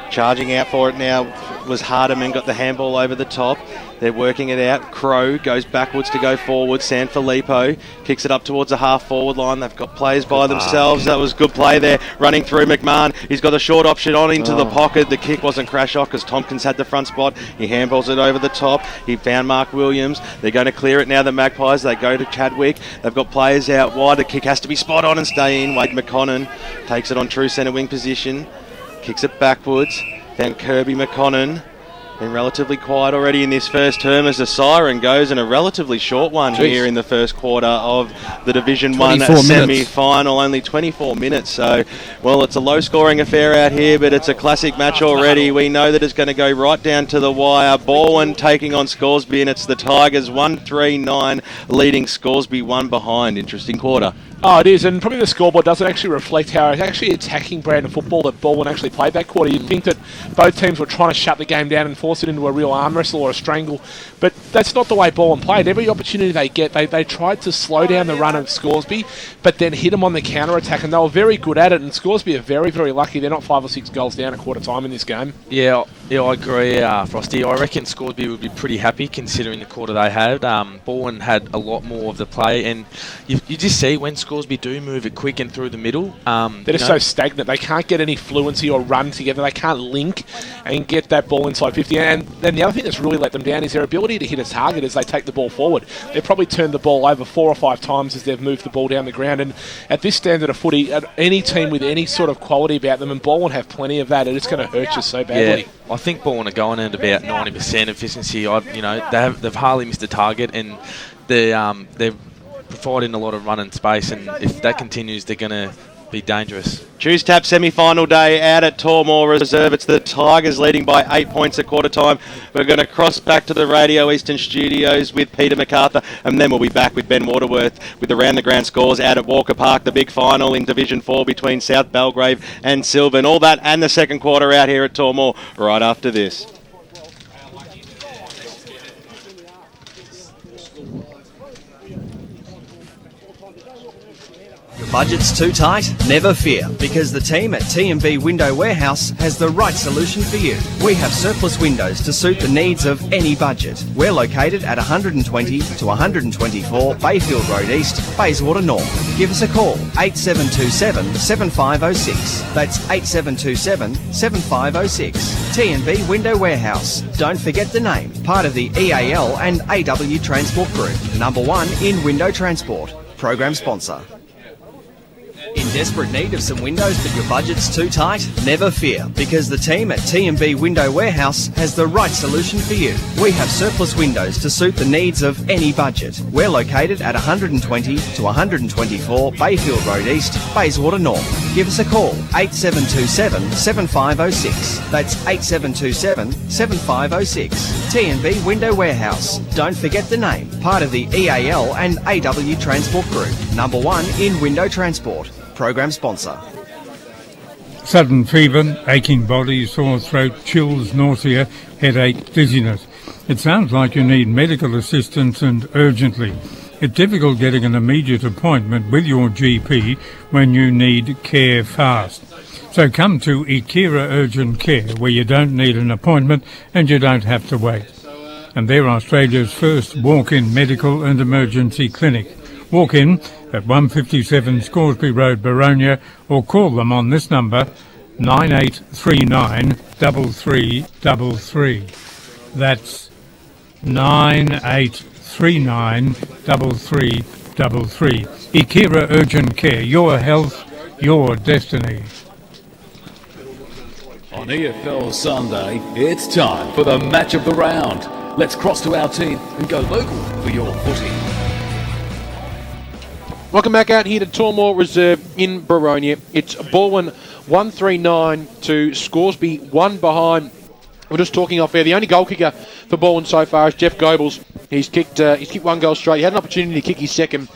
Charging out for it now was Hardeman, got the handball over the top. They're working it out. Crow goes backwards to go forward. Sanfilippo kicks it up towards the half-forward line. They've got players by themselves. That was good play there. Running through McMahon. He's got a short option on into the pocket. The kick wasn't crash off because Tompkins had the front spot. He handballs it over the top. He found Mark Williams. They're going to clear it now, the Magpies. They go to Chadwick. They've got players out wide. The kick has to be spot on and stay in. Wade McConnon takes it on true centre wing position. Kicks it backwards. Then Kirby McConnon. Been relatively quiet already in this first term as the siren goes, and a relatively short one here in the first quarter of the Division 1 semi-final. Only 24 minutes. So, well, it's a low-scoring affair out here, but it's a classic match already. We know that it's going to go right down to the wire. Balwyn taking on Scoresby, and it's the Tigers 1-3-9 leading Scoresby 1 behind. Interesting quarter. Oh, it is, and probably the scoreboard doesn't actually reflect how it's actually attacking brand of football that Balwyn actually played that quarter. You'd think that both teams were trying to shut the game down and force it into a real arm wrestle or a strangle, but that's not the way Balwyn played. Every opportunity they get, they tried to slow down the run of Scoresby, but then hit them on the counter-attack, and they were very good at it, and Scoresby are very, very lucky they're not 5 or 6 goals down at quarter time in this game. Yeah, I agree, Frosty. I reckon Scoresby would be pretty happy considering the quarter they had. Balwyn had a lot more of the play, and you just see when Scoresby do move it quick and through the middle. They're just so stagnant. They can't get any fluency or run together. They can't link and get that ball inside 50. And then the other thing that's really let them down is their ability to hit a target as they take the ball forward. They've probably turned the ball over 4 or 5 times as they've moved the ball down the ground. And at this standard of footy, at any team with any sort of quality about them, and Balwyn have plenty of that, and it's going to hurt you so badly. Yeah, I think Balwyn are going at about 90% efficiency. They've hardly missed a target, and they're providing a lot of run and space, and if that continues, they're going to be dangerous. Choose Tap semi-final day out at Tormore Reserve. It's the Tigers leading by 8 points at quarter time. We're going to cross back to the Radio Eastern studios with Peter MacArthur, and then we'll be back with Ben Waterworth with the round-the-ground scores out at Walker Park, the big final in Division 4 between South Belgrave and Silvan. All that and the second quarter out here at Tormore right after this. Your budget's too tight? Never fear, because the team at T&B Window Warehouse has the right solution for you. We have surplus windows to suit the needs of any budget. We're located at 120 to 124 Bayfield Road East, Bayswater North. Give us a call, 8727 7506. That's 8727 7506. T&B Window Warehouse. Don't forget the name, part of the EAL and AW Transport Group. Number 1 in window transport. Program sponsor. In desperate need of some windows but your budget's too tight? Never fear, because the team at T&B Window Warehouse has the right solution for you. We have surplus windows to suit the needs of any budget. We're located at 120 to 124 Bayfield Road East, Bayswater North. Give us a call, 8727 7506. That's 8727 7506. T&B Window Warehouse. Don't forget the name, part of the EAL and AW Transport Group. Number 1 in window transport. Program sponsor. Sudden fever, aching body, sore throat, chills, nausea, headache, dizziness. It sounds like you need medical assistance and urgently. It's difficult getting an immediate appointment with your GP when you need care fast. So come to Ikira Urgent Care, where you don't need an appointment and you don't have to wait. And they're Australia's first walk-in medical and emergency clinic. Walk in at 157 Scoresby Road, Boronia, or call them on this number, 9839 3333. That's 9839 3333. Ikira Urgent Care, your health, your destiny. On EFL Sunday, it's time for the match of the round. Let's cross to our team and go local for your footy. Welcome back out here to Tormore Reserve in Boronia. It's Balwyn 139 to Scoresby 1 behind. We're just talking off air. The only goal kicker for Balwyn so far is Jeff Goebbels. He's kicked 1 goal straight. He had an opportunity to kick his second,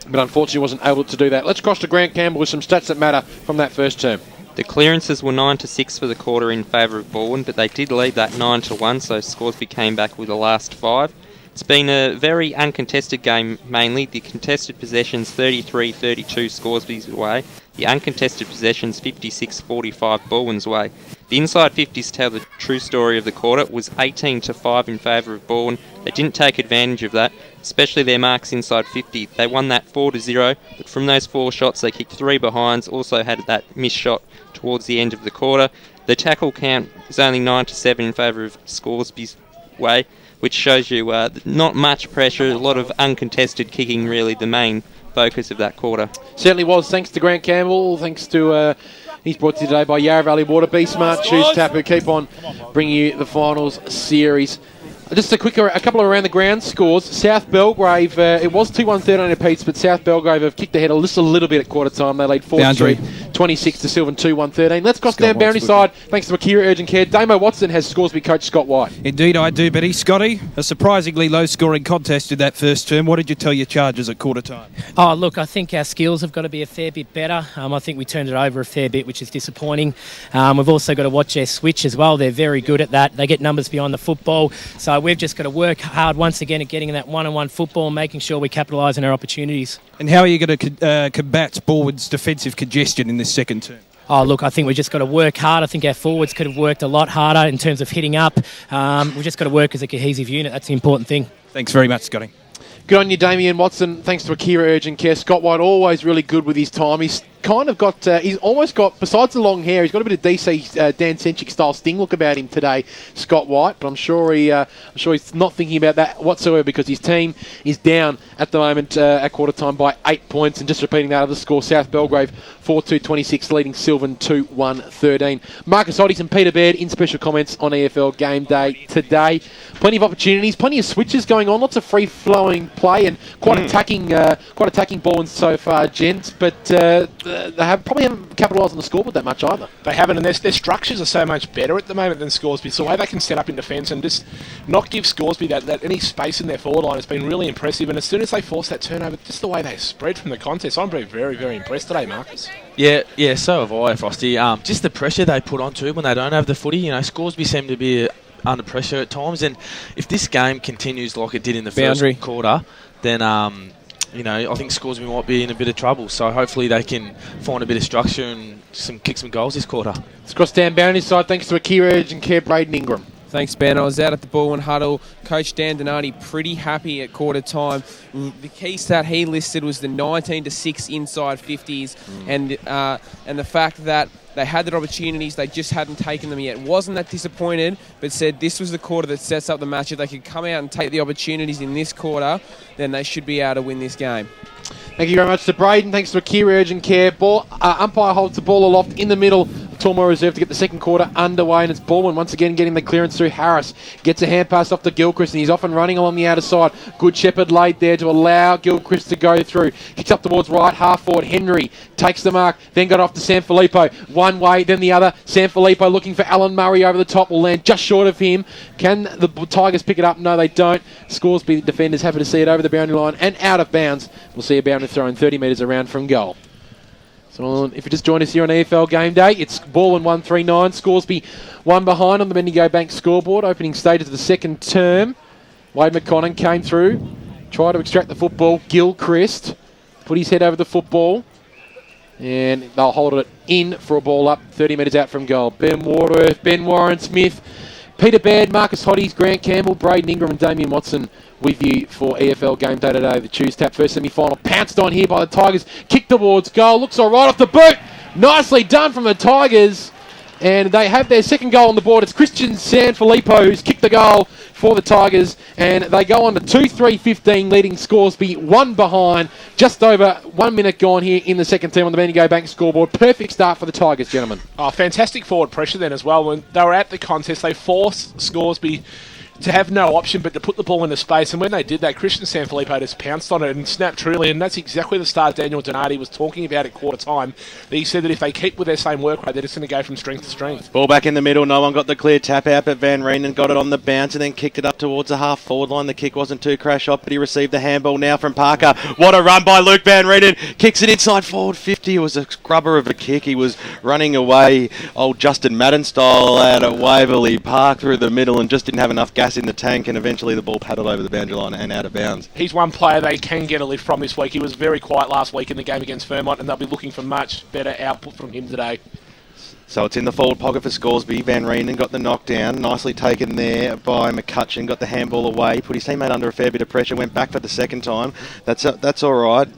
but unfortunately wasn't able to do that. Let's cross to Grant Campbell with some stats that matter from that first term. The clearances were 9-6 for the quarter in favour of Balwyn, but they did lead that 9-1, so Scoresby came back with the last 5. It's been a very uncontested game mainly. The contested possessions 33-32 Scoresby's way. The uncontested possessions 56-45 Balwyn's way. The inside 50s tell the true story of the quarter. It was 18-5 in favour of Balwyn. They didn't take advantage of that, especially their marks inside 50. They won that 4-0, but from those 4 shots they kicked 3 behinds, also had that missed shot towards the end of the quarter. The tackle count is only 9-7 in favour of Scoresby's way, which shows you not much pressure, a lot of uncontested kicking, really the main focus of that quarter. Certainly was. Thanks to Grant Campbell. Thanks to he's brought to you today by Yarra Valley Water. Be smart, choose Tapper. Keep on bringing you the finals series. Just a couple of around the ground scores. South Belgrave, it was 2-1-13 apiece, but South Belgrave have kicked ahead just a little bit at quarter time. They lead 4-3, 26 to Silvan 2-1-13. Let's cross down boundary side. Thanks to Akira Urgent Care. Damo Watson has Scoresby coach Scott White. Indeed I do, Betty. Scotty, a surprisingly low-scoring contest in that first term. What did you tell your Chargers at quarter time? Oh, look, I think our skills have got to be a fair bit better. I think we turned it over a fair bit, which is disappointing. We've also got to watch their switch as well. They're very good at that. They get numbers behind the football. So we've just got to work hard once again at getting that one-on-one football and making sure we capitalise on our opportunities. And how are you going to combat Balwyn's defensive congestion in this second term? Oh, look, I think we've just got to work hard. I think our forwards could have worked a lot harder in terms of hitting up. We've just got to work as a cohesive unit. That's the important thing. Thanks very much, Scotty. Good on you, Damien Watson. Thanks to Akira Urgent Care. Scott White, always really good with his time. He's kind of got, he's almost got, besides the long hair, he's got a bit of DC Dan Senchik style sting look about him today, Scott White. But I'm sure he's not thinking about that whatsoever, because his team is down at the moment at quarter time by 8 points. And just repeating that other score, South Belgrave 4-2-26 leading Silvan 2-1-13. Marcus Oddis and Peter Baird in special comments on EFL Game Day today. Plenty of opportunities, plenty of switches going on, lots of free flowing play, and quite attacking Balwyn so far, gents. But they probably haven't capitalised on the scoreboard that much either. They haven't, and their structures are so much better at the moment than Scoresby. So the way they can set up in defence and just not give Scoresby that any space in their forward line has been really impressive. And as soon as they force that turnover, just the way they spread from the contest, I'm very, very impressed today, Marcus. Yeah, so have I, Frosty. Just the pressure they put on too when they don't have the footy. You know, Scoresby seem to be under pressure at times, and if this game continues like it did in the first quarter, then I think Scoresby might be in a bit of trouble. So hopefully they can find a bit of structure and kick some goals this quarter. It's cross down boundary side thanks to Akira Urgent Care, Braden Ingram. Thanks, Ben. I was out at the Balwyn huddle. Coach Dan Donati pretty happy at quarter time. The key stat he listed was the 19-6 inside 50s, and the fact that they had their opportunities, they just hadn't taken them yet. Wasn't that disappointed, but said this was the quarter that sets up the match. If they could come out and take the opportunities in this quarter, then they should be able to win this game. Thank you very much to Braden. Thanks to Akira Urgent Care. Umpire holds the ball aloft in the middle of Tormore Reserve to get the second quarter underway, and it's Balwyn once again getting the clearance through Harris. Gets a hand pass off to Gilchrist, and he's off and running along the outer side. Good Shepherd laid there to allow Gilchrist to go through. Kicks up towards right, half forward. Henry takes the mark, then got off to Sanfilippo. One way, then the other. Sanfilippo looking for Alan Murray over the top. Will land just short of him. Can the Tigers pick it up? No, they don't. Scoresby defenders happy to see it over the boundary line and out of bounds. We'll see a boundary throw in 30 metres around from goal. So if you just joined us here on EFL Game Day, it's Balwyn 139, Scoresby 1 behind on the Bendigo Bank scoreboard. Opening stages of the second term. Wade McConnon came through, tried to extract the football. Gilchrist put his head over the football. And they'll hold it in for a ball up 30 metres out from goal. Ben Waterworth, Ben Warren Smith, Peter Baird, Marcus Hoddies, Grant Campbell, Braden Ingram and Damien Watson with you for EFL Gameday today. The Choose Tap first semi-final pounced on here by the Tigers. Kick towards goal. Looks all right off the boot. Nicely done from the Tigers. And they have their second goal on the board. It's Christian Sanfilippo who's kicked the goal for the Tigers. And they go on to 2-3-15, leading Scoresby one behind. Just over 1 minute gone here in the second term on the Bendigo Bank scoreboard. Perfect start for the Tigers, gentlemen. Oh, fantastic forward pressure then as well. When they were at the contest, they forced Scoresby to have no option but to put the ball into space, and when they did that, Christian Sanfilippo just pounced on it and snapped truly, and that's exactly the start Daniel Donati was talking about at quarter time. He said that if they keep with their same work rate, they're just going to go from strength to strength. Ball back in the middle, no one got the clear tap out, but Van Reenen got it on the bounce and then kicked it up towards the half forward line. The kick wasn't too crash off, but he received the handball now from Parker. What a run by Luke Van Reenen, kicks it inside forward 50. It was a scrubber of a kick. He was running away old Justin Madden style out at Waverley Park through the middle and just didn't have enough gas in the tank, and eventually the ball paddled over the boundary line and out of bounds. He's one player they can get a lift from this week. He was very quiet last week in the game against Fairmont, and they'll be looking for much better output from him today. So it's in the forward pocket for Scoresby. Van Reenen got the knockdown. Nicely taken there by McCutcheon. Got the handball away. Put his teammate under a fair bit of pressure. Went back for the second time. That's all right.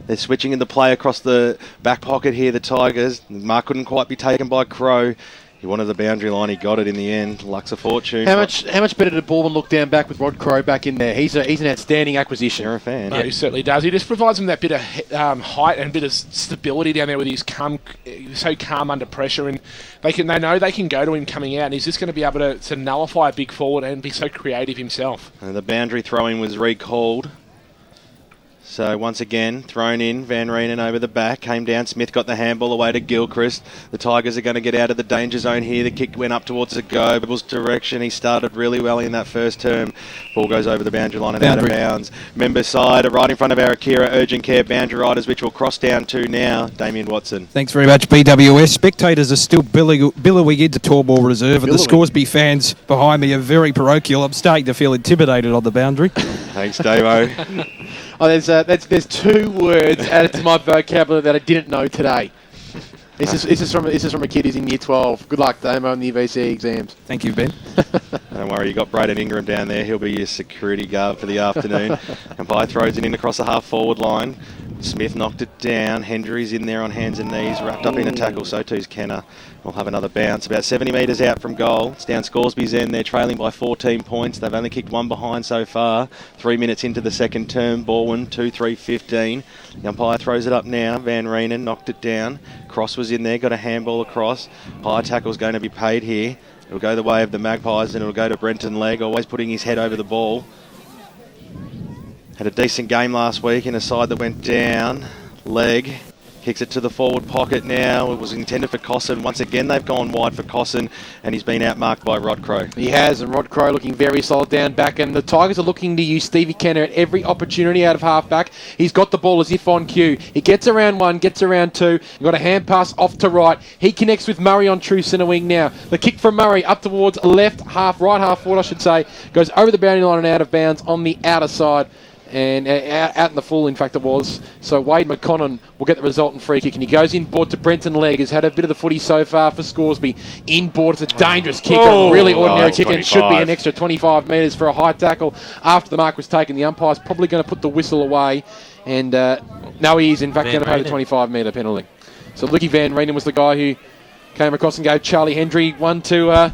They're switching in the play across the back pocket here, the Tigers. Mark couldn't quite be taken by Crow. He wanted the boundary line. He got it in the end. Luck's of fortune. How much better did Balwyn look down back with Rod Crow back in there? He's an outstanding acquisition. You're a fan. No, he certainly does. He just provides them that bit of height and a bit of stability down there with his so calm under pressure, and they know they can go to him coming out, and he's just going to be able to nullify a big forward and be so creative himself. And the boundary throwing was recalled. So once again, thrown in, Van Reenen over the back, came down, Smith got the handball away to Gilchrist. The Tigers are going to get out of the danger zone here. The kick went up towards the go, Bibble's direction. He started really well in that first term. Ball goes over the boundary line and out of bounds. Member side, right in front of our Akira Urgent Care boundary riders, which will cross down to now, Damien Watson. Thanks very much, BWS. Spectators are still billowing into Tormore Reserve, and the Scoresby fans behind me are very parochial. I'm starting to feel intimidated on the boundary. Thanks, Davo. Oh, there's two words added to my vocabulary that I didn't know today. This is from a kid who's in year 12. Good luck, Damo, on the VC exams. Thank you, Ben. Don't worry, you got Braden Ingram down there. He'll be your security guard for the afternoon. And Pi throws it in across the half forward line. Smith knocked it down. Hendry's in there on hands and knees, wrapped up in a tackle. So too's Kenner. We'll have another bounce. About 70 metres out from goal. It's down Scoresby's end. They're trailing by 14 points. They've only kicked one behind so far. 3 minutes into the second term. Balwyn 2-3-15. The umpire throws it up now. Van Reenen knocked it down. Cross was in there. Got a handball across. High tackle's going to be paid here. It'll go the way of the Magpies and it'll go to Brenton Legg, always putting his head over the ball. Had a decent game last week in a side that went down. Legg kicks it to the forward pocket now. It was intended for Cosson. Once again, they've gone wide for Cosson, and he's been outmarked by Rod Crow. He has, and Rod Crow looking very solid down back, and the Tigers are looking to use Stevie Kenner at every opportunity out of half-back. He's got the ball as if on cue. He gets around one, gets around two, got a hand pass off to right. He connects with Murray on true centre wing now. The kick from Murray up towards right half forward, I should say, goes over the boundary line and out of bounds on the outer side. And out in the full, in fact, it was. So Wade McConnon will get the resultant free kick. And he goes inboard to Brenton Legg. Has had a bit of the footy so far for Scoresby. Inboard, it's a dangerous kick. A really ordinary kick. And it should be an extra 25 metres for a high tackle. After the mark was taken, the umpire's probably going to put the whistle away. And no, he is, in fact, going to pay the 25 metre penalty. So Lucky Van Reenen was the guy who came across and gave Charlie Hendry one to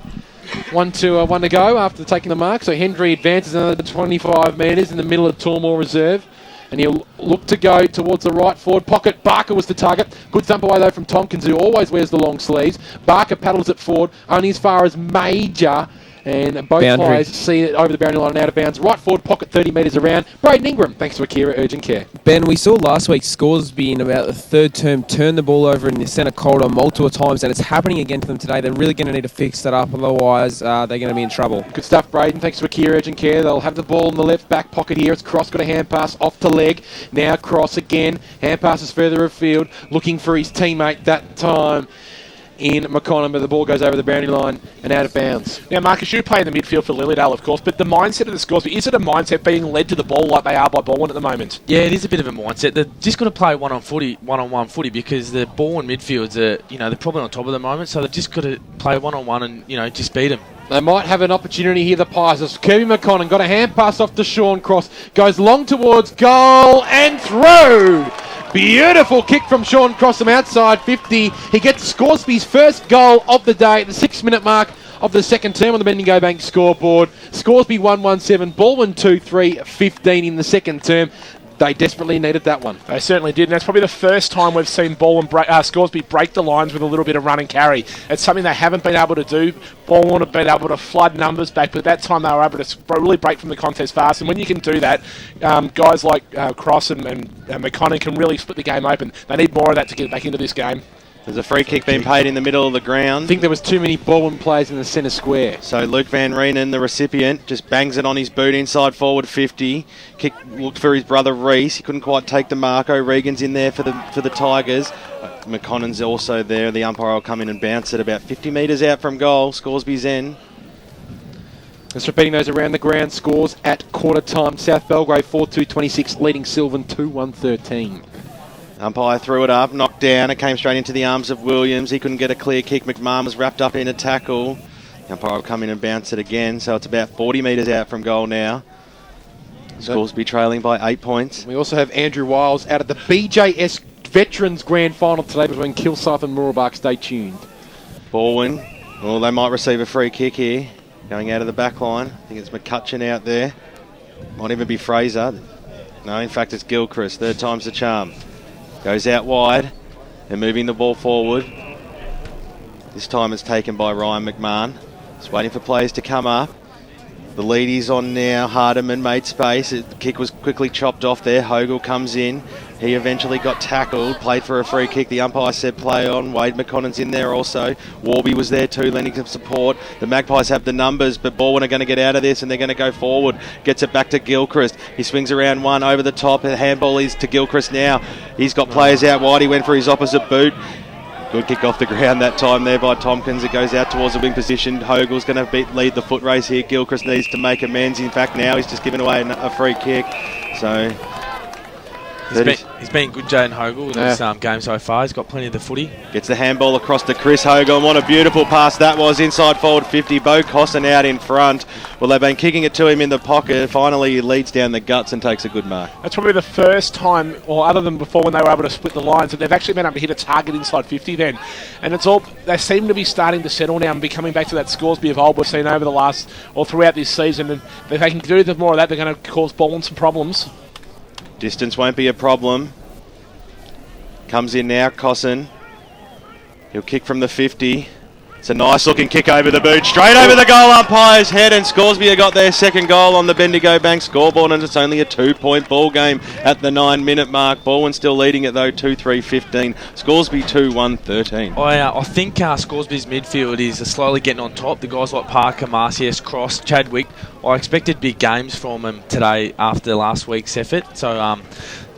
go after taking the mark. So Hendry advances another 25 metres in the middle of Tormore Reserve, and he'll look to go towards the right forward pocket. Barker was the target. Good thump away though from Tompkins, who always wears the long sleeves. Barker paddles it forward only as far as Major, and both players see it over the boundary line and out of bounds. Right forward pocket, 30 metres around. Braden Ingram, thanks to Akira Urgent Care. Ben, we saw last week Scoresby in about the third term turn the ball over in the centre corridor multiple times, and it's happening again to them today. They're really going to need to fix that up, otherwise they're going to be in trouble. Good stuff, Braden. Thanks to Akira Urgent Care. They'll have the ball in the left back pocket here. It's Cross, got a hand pass off to Legg. Now Cross again. Hand passes further afield, looking for his teammate that time. in McConnell, but the ball goes over the boundary line and out of bounds. Now, Marcus, you play in the midfield for Lilydale, of course, but the mindset of the Scoresby, is it a mindset being led to the ball like they are by Balwyn at the moment? Yeah, it is a bit of a mindset. They've just got to play one-on-one footy because the Balwyn midfields are, they're probably on top at the moment, so they've just got to play one-on-one and, just beat them. They might have an opportunity here, the Pies. As Kirby McConnell got a hand pass off to Sean Cross. Goes long towards goal and through. Beautiful kick from Sean Cross from outside 50. He gets Scoresby's first goal of the day at the 6-minute mark of the second term on the Bendigo Bank scoreboard. Scoresby 1-1-7, Balwyn 2-3, 15 in the second term. They desperately needed that one. They certainly did, and that's probably the first time we've seen Scoresby break the lines with a little bit of run and carry. It's something they haven't been able to do. Balwyn have been able to flood numbers back, but that time they were able to really break from the contest fast. And when you can do that, guys like Cross and McConnell can really split the game open. They need more of that to get back into this game. There's a free kick being paid in the middle of the ground. I think there was too many Balwyn players in the centre square. So Luke Van Reenen, the recipient, just bangs it on his boot inside forward 50. Kick looked for his brother Reese. He couldn't quite take the mark. O'Regan's in there for the Tigers. McConnell's also there. The umpire will come in and bounce it about 50 metres out from goal. Scoresby's end. Just repeating those around the ground scores at quarter time. South Belgrave 4-2-26, leading Silvan 2-1-13. Umpire threw it up, knocked down. It came straight into the arms of Williams. He couldn't get a clear kick. McMahon was wrapped up in a tackle. The umpire will come in and bounce it again. So it's about 40 metres out from goal now. Scoresby trailing by 8 points. We also have Andrew Wiles out at the BJS Veterans Grand Final today between Kilsyth-Mooroolbark. Stay tuned. Balwyn. Well, they might receive a free kick here. Going out of the back line. I think it's McCutcheon out there. Might even be Fraser. No, in fact, it's Gilchrist. Third time's the charm. Goes out wide and moving the ball forward. This time it's taken by Ryan McMahon. Just waiting for players to come up. The lead is on now. Hardiman made space. The kick was quickly chopped off there. Hogle comes in. He eventually got tackled. Played for a free kick. The umpire said play on. Wade McConnell's in there also. Warby was there too, lending some support. The Magpies have the numbers, but Balwyn are going to get out of this and they're going to go forward. Gets it back to Gilchrist. He swings around one over the top. The handball is to Gilchrist now. He's got players out wide. He went for his opposite boot. Good kick off the ground that time there by Tompkins. It goes out towards the wing position. Hogle's going to lead the foot race here. Gilchrist needs to make amends. In fact, now he's just given away a free kick. So He's been good, Jaden Hogle, in this game so far. He's got plenty of the footy. Gets the handball across to Chris Hogle, and what a beautiful pass that was. Inside forward 50, Bo Costin out in front. Well, they've been kicking it to him in the pocket. Finally, he leads down the guts and takes a good mark. That's probably the first time, or other than before when they were able to split the lines, that they've actually been able to hit a target inside 50 then. And they seem to be starting to settle now and be coming back to that Scoresby of old we've seen over the last, or throughout this season. And if they can do more of that, they're going to cause Balwyn some problems. Distance won't be a problem. Comes in now, Cossin. He'll kick from the 50. It's a nice looking kick over the boot. Straight over the goal umpire's head, and Scoresby have got their second goal on the Bendigo Bank scoreboard, and it's only a 2-point ball game at the 9-minute mark. Balwyn still leading it though, 2-3-15. Scoresby 2-1-13. I think Scoresby's midfield is slowly getting on top. The guys like Parker, Marcius, Cross, Chadwick. I expected big games from them today after last week's effort, so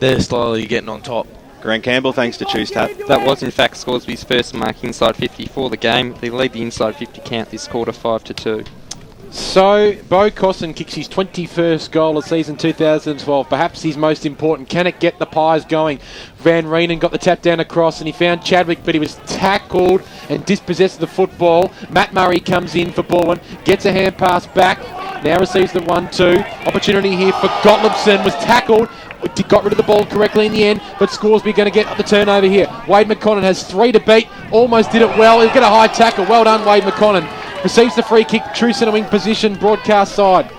they're slowly getting on top. Grant Campbell, thanks to Choose Tap. That was in fact Scoresby's first mark inside 50 for the game. They lead the inside 50 count this quarter 5-2. So, Bo Costin kicks his 21st goal of season 2012, perhaps his most important. Can it get the Pies going? Van Reenen got the tap down across and he found Chadwick, but he was tackled and dispossessed of the football. Matt Murray comes in for Balwyn, gets a hand pass back, now receives the 1-2. Opportunity here for Gottliebson, was tackled. Got rid of the ball correctly in the end, but Scoresby going to get the turnover here. Wade McConnell has 3 to beat, almost did it well. He'll get a high tackle. Well done, Wade McConnell. Receives the free kick, true centre wing position, broadcast side.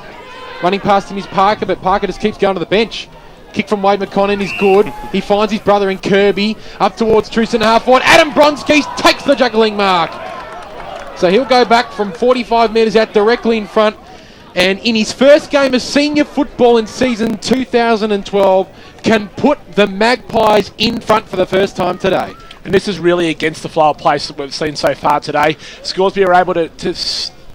Running past him is Parker, but Parker just keeps going to the bench. Kick from Wade McConnell is good. He finds his brother in Kirby, up towards true centre half forward. Adam Bronski takes the juggling mark. So he'll go back from 45 metres out directly in front. And in his first game of senior football in season 2012, can put the Magpies in front for the first time today. And this is really against the flow of play that we've seen so far today. Scoresby are able to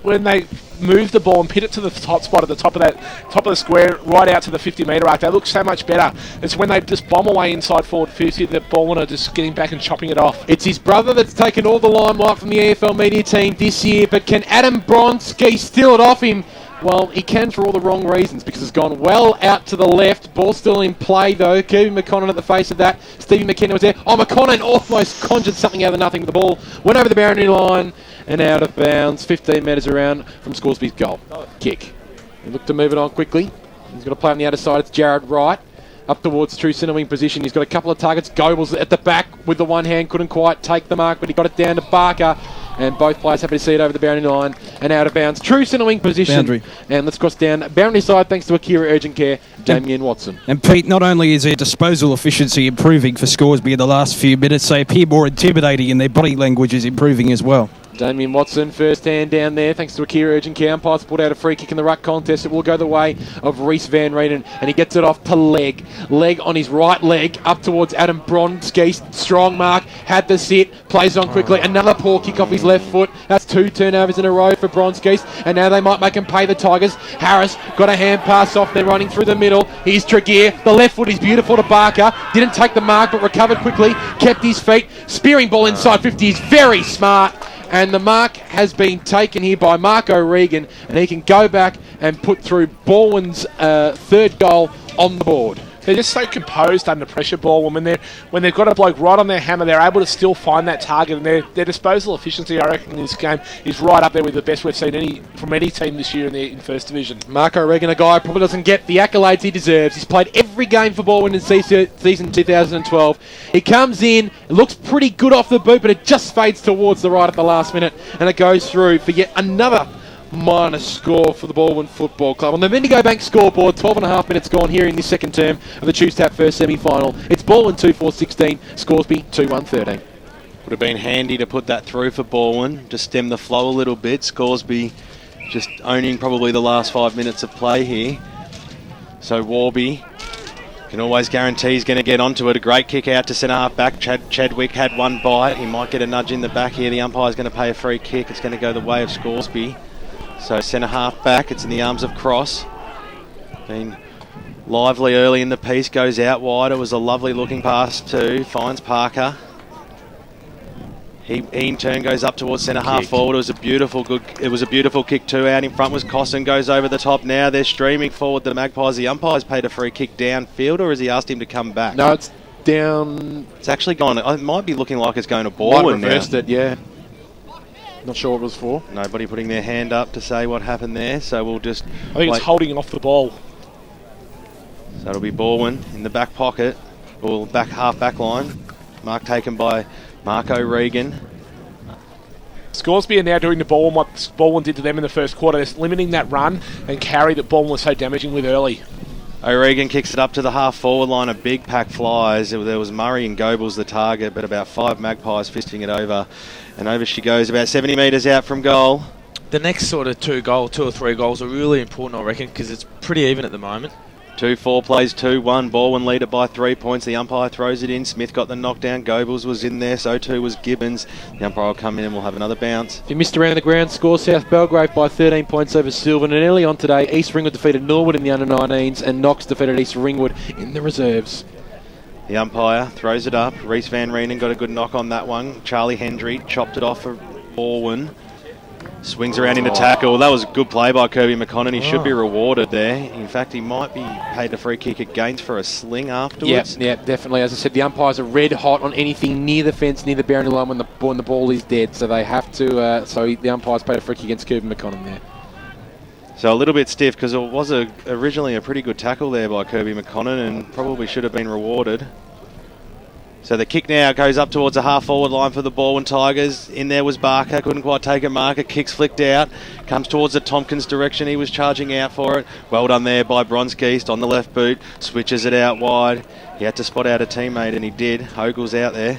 when they move the ball and pit it to the top spot at the top of the square, right out to the 50-metre arc. They look so much better. It's when they just bomb away inside forward 50 that Balwyn are just getting back and chopping it off. It's his brother that's taken all the limelight from the EFL Media Team this year, but can Adam Bronski steal it off him? Well, he can for all the wrong reasons, because it's gone well out to the left. Ball still in play, though. Kirby McConnon at the face of that. Stevie McKenna was there. Oh, McConnon almost conjured something out of nothing with the ball. Went over the boundary line and out of bounds. 15 metres around from Scoresby's goal. Kick. He looked to move it on quickly. He's got to play on the outer side. It's Jared Wright. Up towards true centre wing position. He's got a couple of targets. Goebbels at the back with the one hand. Couldn't quite take the mark, but he got it down to Barker. And both players happy to see it over the boundary line and out of bounds. True centre wing position. Boundary. And let's cross down boundary side thanks to Akira Urgent Care, Damien Watson. And Pete, not only is their disposal efficiency improving for Scoresby in the last few minutes, they appear more intimidating and their body language is improving as well. Damien Watson, first hand down there, thanks to Akira Urgent Care. Umpires pulled out a free kick in the ruck contest. It will go the way of Reese Van Rieden, and he gets it off to Leg. Leg on his right leg, up towards Adam Bronski. Strong mark, had the sit, plays on quickly. Another poor kick off his left foot. That's 2 turnovers in a row for Bronski, and now they might make him pay the Tigers. Harris got a hand pass off there, running through the middle. Here's Tregear. The left foot is beautiful to Barker. Didn't take the mark, but recovered quickly. Kept his feet. Spearing ball inside 50 is very smart. And the mark has been taken here by Mark O'Regan, and he can go back and put through Balwyn's third goal on the board. They're just so composed under pressure, Balwyn. When they've got a bloke right on their hammer, they're able to still find that target. And their disposal efficiency, I reckon, in this game is right up there with the best we've seen from any team this year in First Division. Mark O'Regan, a guy who probably doesn't get the accolades he deserves. He's played every game for Balwyn in season 2012. He comes in, it looks pretty good off the boot, but it just fades towards the right at the last minute, and it goes through for yet another minus score for the Balwyn Football Club. On the Bendigo Bank scoreboard, 12.5 minutes gone here in this second term of the Choose Tap first semi-final. It's Balwyn 2-4-16, Scoresby 2-1-13. Would have been handy to put that through for Balwyn, just stem the flow a little bit. Scoresby just owning probably the last 5 minutes of play here. So Warby can always guarantee he's going to get onto it. A great kick out to centre half back. Chadwick had one bite. He might get a nudge in the back here. The umpire's going to pay a free kick. It's going to go the way of Scoresby. So centre half back, it's in the arms of Cross. Been lively early in the piece, goes out wide. It was a lovely looking pass too. Finds Parker. He in turn goes up towards centre half forward. It was a beautiful kick too. Out in front was Costin, goes over the top now. They're streaming forward the Magpies. The umpire's paid a free kick downfield, or has he asked him to come back? No, it's down. It's actually gone. It might be looking like it's going to Balwyn now. Reversed it, yeah. Not sure what it was for. Nobody putting their hand up to say what happened there, so we'll just... I think it's holding off the ball. So it'll be Balwyn in the back pocket, or half back line. Mark taken by Mark O'Regan. Scoresby are now doing to Balwyn what Balwyn did to them in the first quarter. They're limiting that run and carry that Balwyn was so damaging with early. O'Regan kicks it up to the half-forward line. A big pack flies. There was Murray and Goebbels the target, but about 5 Magpies fisting it over. And over she goes, about 70 metres out from goal. The next sort of 2 or 3 goals are really important, I reckon, because it's pretty even at the moment. 2-4 plays 2-1. Balwyn lead it by 3 points. The umpire throws it in. Smith got the knockdown. Goebbels was in there. So too was Gibbons. The umpire will come in and we'll have another bounce. If you missed around the ground, score South Belgrave by 13 points over Silvan. And early on today, East Ringwood defeated Norwood in the under-19s and Knox defeated East Ringwood in the reserves. The umpire throws it up. Reese Van Rienen got a good knock on that one. Charlie Hendry chopped it off for Balwyn. Swings around into tackle. That was a good play by Kirby McConnon. He should be rewarded there. In fact, he might be paid a free kick against for a sling afterwards. Yeah, definitely. As I said, the umpires are red hot on anything near the fence, near the boundary line when the ball is dead. So they have to. So the umpires paid a free kick against Kirby McConnon there. So a little bit stiff because it was originally a pretty good tackle there by Kirby McConnon and probably should have been rewarded. So the kick now goes up towards the half-forward line for the Balwyn Tigers. In there was Barker, couldn't quite take a marker. Kicks flicked out, comes towards the Tompkins direction. He was charging out for it. Well done there by Bronski on the left boot. Switches it out wide. He had to spot out a teammate, and he did. Hogel's out there.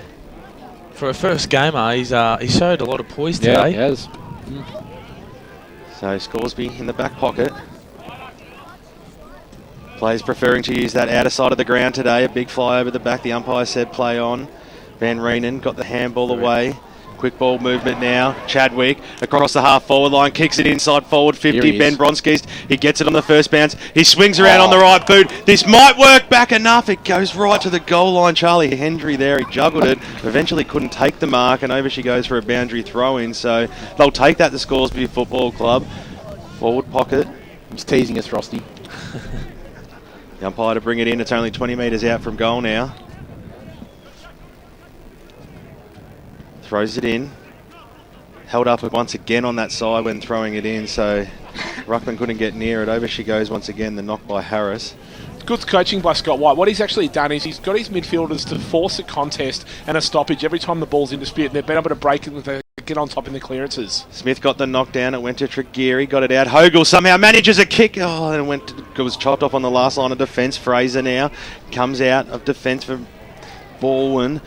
For a first gamer, he showed a lot of poise today. Yeah, he has. So Scoresby in the back pocket. Players preferring to use that outer side of the ground today. A big fly over the back. The umpire said play on. Van Rienen got the handball away. Quick ball movement now. Chadwick across the half-forward line. Kicks it inside forward 50. Ben Bronskis. He gets it on the first bounce. He swings around on the right boot. This might work back enough. It goes right to the goal line. Charlie Hendry there. He juggled it. Eventually couldn't take the mark, and over she goes for a boundary throw-in. So they'll take that to Scoresby Football Club. Forward pocket. He's teasing us, Frosty. The umpire to bring it in. It's only 20 metres out from goal now. Throws it in. Held up once again on that side when throwing it in, so Ruckman couldn't get near it. Over she goes once again, the knock by Harris. Good coaching by Scott White. What he's actually done is he's got his midfielders to force a contest and a stoppage every time the ball's in dispute, and they've been able to break it and get on top in the clearances. Smith got the knockdown. It went to Tregiri, got it out. Hogle somehow manages a kick. Oh, and it was chopped off on the last line of defence. Fraser now comes out of defence for Balwyn.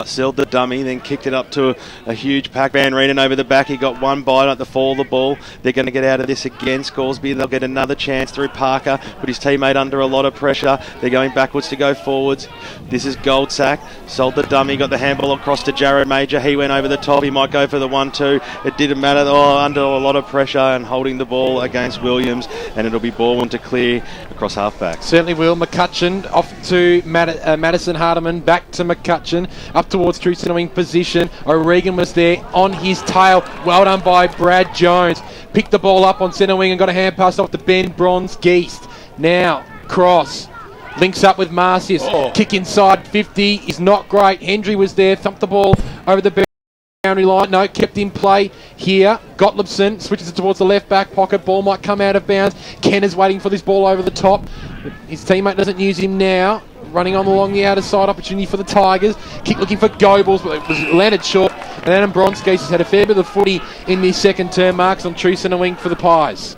Sealed the dummy, then kicked it up to a huge pack. Van Reenen over the back. He got one bite at the fall of the ball. They're going to get out of this again. Scoresby, they'll get another chance through Parker. Put his teammate under a lot of pressure. They're going backwards to go forwards. This is Goldsack. Sold the dummy. Got the handball across to Jared Major. He went over the top. He might go for the 1-2. It didn't matter. Under a lot of pressure and holding the ball against Williams. And it'll be Balwyn to clear across halfback. Certainly will. McCutcheon off to Madison Hardiman. Back to McCutcheon. Up towards true centre wing position. O'Regan was there on his tail. Well done by Brad Jones. Picked the ball up on centre wing and got a hand pass off to Ben Bronze-Geest. Now, cross. Links up with Marcius. Kick inside 50 is not great. Hendry was there. Thumped the ball over the boundary line. No, kept in play here. Gottliebson switches it towards the left back pocket. Ball might come out of bounds. Ken is waiting for this ball over the top. His teammate doesn't use him now. Running on along the outer side, opportunity for the Tigers. Kick looking for Goebbels, but it was landed short. And Adam Bronskis has had a fair bit of footy in this second term. Marks on true centre wing for the Pies.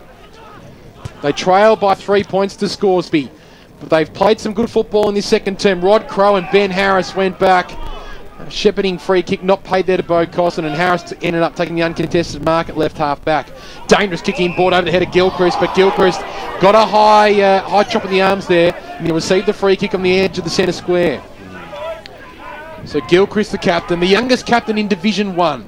They trail by 3 points to Scoresby, but they've played some good football in this second term. Rod Crow and Ben Harris went back. A shepherding free kick not paid there to Bo Cosson, and Harris ended up taking the uncontested mark at left half back. Dangerous kick in, brought over the head of Gilchrist, but Gilchrist got a high chop in the arms there, and he received the free kick on the edge of the centre square. So Gilchrist, the captain, the youngest captain in Division 1,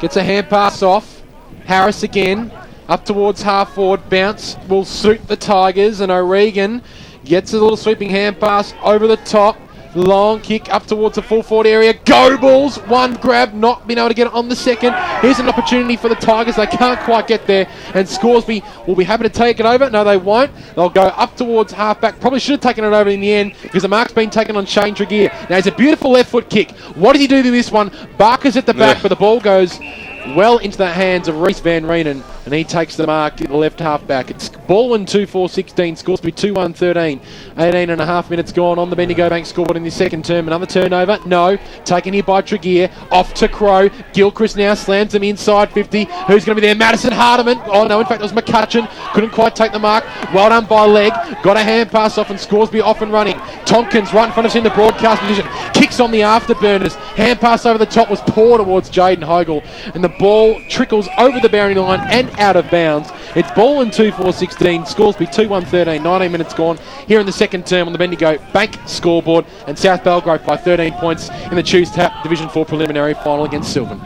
gets a hand pass off. Harris again, up towards half forward, bounce will suit the Tigers, and O'Regan gets a little sweeping hand pass over the top. Long kick up towards the full forward area. Goebbels, one grab, not being able to get it on the second. Here's an opportunity for the Tigers. They can't quite get there, and Scoresby will be happy to take it over. No, they won't. They'll go up towards halfback. Probably should have taken it over in the end because the mark's been taken on Shane Tregear. Now, it's a beautiful left foot kick. What does he do to this one? Barker's at the back, but the ball goes well into the hands of Reece Van Reenen, and he takes the mark in the left half back. It's Balwyn 2-4-16, Scoresby 2-1-13. 18 and a half minutes gone on the Bendigo Bank scoreboard in the second term. Another turnover, no. Taken here by Tregear, off to Crow. Gilchrist now slams him inside 50. Who's going to be there? Madison Hardiman. Oh no, in fact it was McCutcheon. Couldn't quite take the mark. Well done by Leg. Got a hand pass off, and Scoresby off and running. Tompkins right in front of us in the broadcast position. Kicks on the afterburners. Hand pass over the top was poor towards Jaden Hogle, and the ball trickles over the boundary line and out of bounds. It's Balwyn 2-4-16, Scoresby 2-1-13, 19 minutes gone here in the second term on the Bendigo Bank scoreboard, and South Belgrave by 13 points in the Choose Tap Division 4 preliminary final against Sylvan.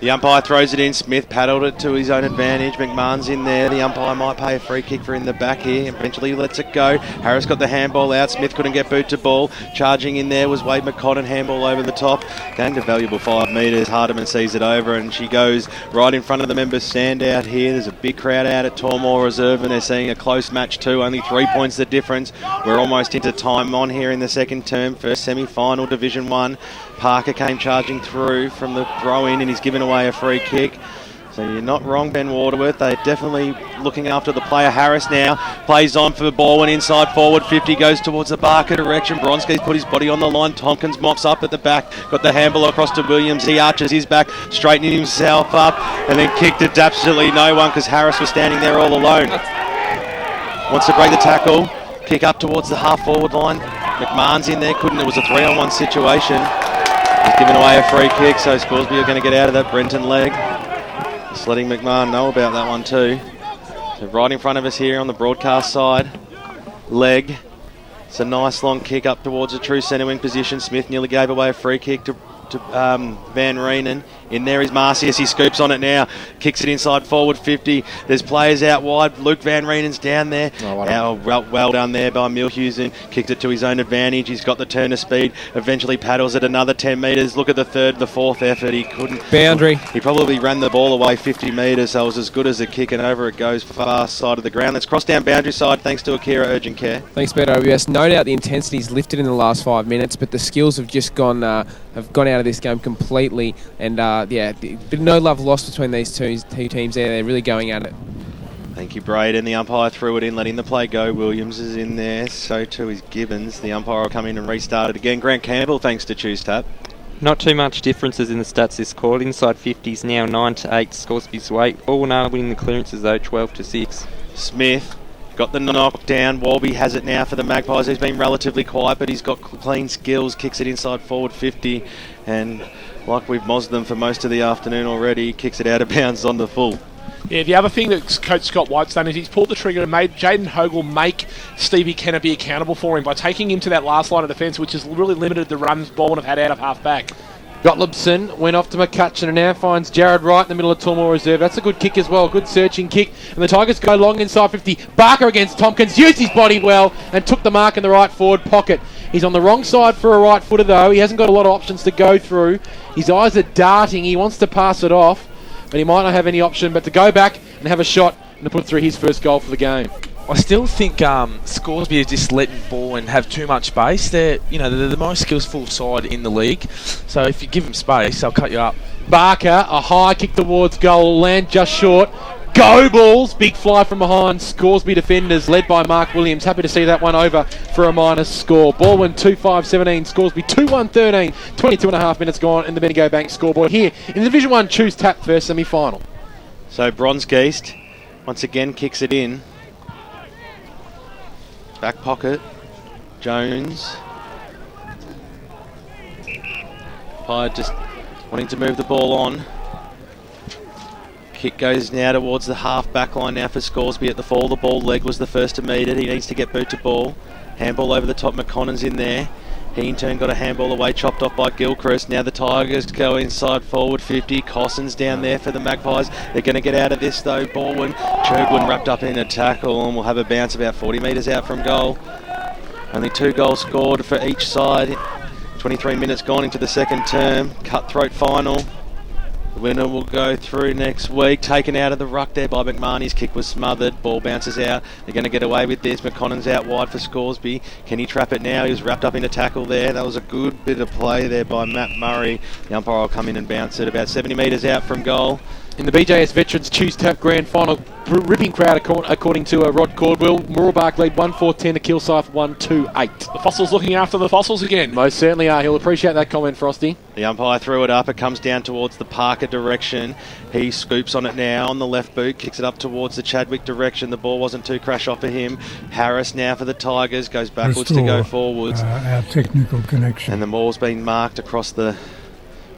The umpire throws it in. Smith paddled it to his own advantage. McMahon's in there. The umpire might pay a free kick for in the back here. Eventually lets it go. Harris got the handball out. Smith couldn't get boot to ball. Charging in there was Wade McConnell. Handball over the top. Gained a valuable 5 metres. Hardiman sees it over, and she goes right in front of the members' stand out here. There's a big crowd out at Tormore Reserve, and they're seeing a close match too. Only 3 points the difference. We're almost into time on here in the second term. First semi-final, Division 1. Parker came charging through from the throw-in, and he's given away a free kick. So you're not wrong, Ben Waterworth. They're definitely looking after the player. Harris now plays on for Balwyn inside forward 50, goes towards the Barker direction. Bronski's put his body on the line. Tompkins mops up at the back. Got the handball across to Williams. He arches his back, straightening himself up, and then kicked it to absolutely no one because Harris was standing there all alone. Wants to break the tackle. Kick up towards the half forward line. McMahon's in there. Couldn't. It was a 3-on-1 situation. He's given away a free kick, so Scoresby are going to get out of that. Brenton Legg just letting McMahon know about that one too. So right in front of us here on the broadcast side, Legg. It's a nice long kick up towards the true centre wing position. Smith nearly gave away a free kick to to Van Reenen. In there is Marcius. He scoops on it now. Kicks it inside forward 50. There's players out wide. Luke Van Reenen's down there. Well done there by Milhusen. Kicked it to his own advantage. He's got the turn of speed. Eventually paddles it another 10 metres. Look at the fourth effort. He couldn't. Boundary. He probably ran the ball away 50 metres. So it was as good as a kick, and over it goes far side of the ground. Let's cross down boundary side thanks to Akira Urgent Care. Thanks, Beto. Yes, no doubt the intensity's lifted in the last 5 minutes, but the skills have just gone out of this game completely. And but no love lost between these two teams there. They're really going at it. Thank you, Braden. The umpire threw it in, letting the play go. Williams is in there. So too is Gibbons. The umpire will come in and restart it again. Grant Campbell, thanks to Choose Tap. Not too much differences in the stats this quarter. Inside 50s now 9-8 Scoresby's weight. Balwyn winning the clearances though 12-6. Smith got the knock down. Walby has it now for the Magpies. He's been relatively quiet, but he's got clean skills. Kicks it inside forward 50, and like we've mozzed them for most of the afternoon already, kicks it out of bounds on the full. Yeah, the other thing that Coach Scott White's done is he's pulled the trigger and made Jaden Hogle make Stevie Kenner be accountable for him by taking him to that last line of defence, which has really limited the runs Balwyn have had out of half-back. Gottliebson went off to McCutcheon and now finds Jared Wright in the middle of Tormore Reserve. That's a good kick as well, good searching kick. And the Tigers go long inside 50. Barker against Tompkins, used his body well and took the mark in the right forward pocket. He's on the wrong side for a right footer though. He hasn't got a lot of options to go through. His eyes are darting. He wants to pass it off, but he might not have any option but to go back and have a shot and to put through his first goal for the game. I still think Scoresby is just letting Balwyn have too much space. They're the most skillful side in the league. So if you give them space, they'll cut you up. Barker, a high kick towards goal, land just short. Go Bulls! Big fly from behind. Scoresby defenders led by Mark Williams. Happy to see that one over for a minus score. Balwyn 2-5-17. Scoresby 2-1-13. 22 and a half minutes gone in the Bendigo Bank scoreboard here in the Division 1 Choose Tap first semi-final. So Bronzegeist once again kicks it in. Back pocket. Jones. Pye just wanting to move the ball on. Kick goes now towards the half-back line now for Scoresby at the fall. The ball leg was the first to meet it. He needs to get boot to ball. Handball over the top. McConnon's in there. He in turn got a handball away, chopped off by Gilchrist. Now the Tigers go inside forward 50. Cosson's down there for the Magpies. They're going to get out of this though. Balwyn. Churgwin wrapped up in a tackle and will have a bounce about 40 metres out from goal. Only 2 goals scored for each side. 23 minutes gone into the second term. Cutthroat final. The winner will go through next week. Taken out of the ruck there by McMahon. His kick was smothered. Ball bounces out. They're going to get away with this. McConnon's out wide for Scoresby. Can he trap it now? He was wrapped up in a tackle there. That was a good bit of play there by Matt Murray. The umpire will come in and bounce it about 70 metres out from goal. In the BJS Veterans Choose Tap Grand Final, ripping crowd according to Rod Cordwell. Mooroolbark lead 1-4-10 to Kilsyth 1-2-8. The Fossils looking after the Fossils again. Most certainly are. He'll appreciate that comment, Frosty. The umpire threw it up. It comes down towards the Parker direction. He scoops on it now on the left boot. Kicks it up towards the Chadwick direction. The ball wasn't too crash off of him. Harris now for the Tigers. Goes backwards to go forwards. Our technical connection. And the ball's been marked across the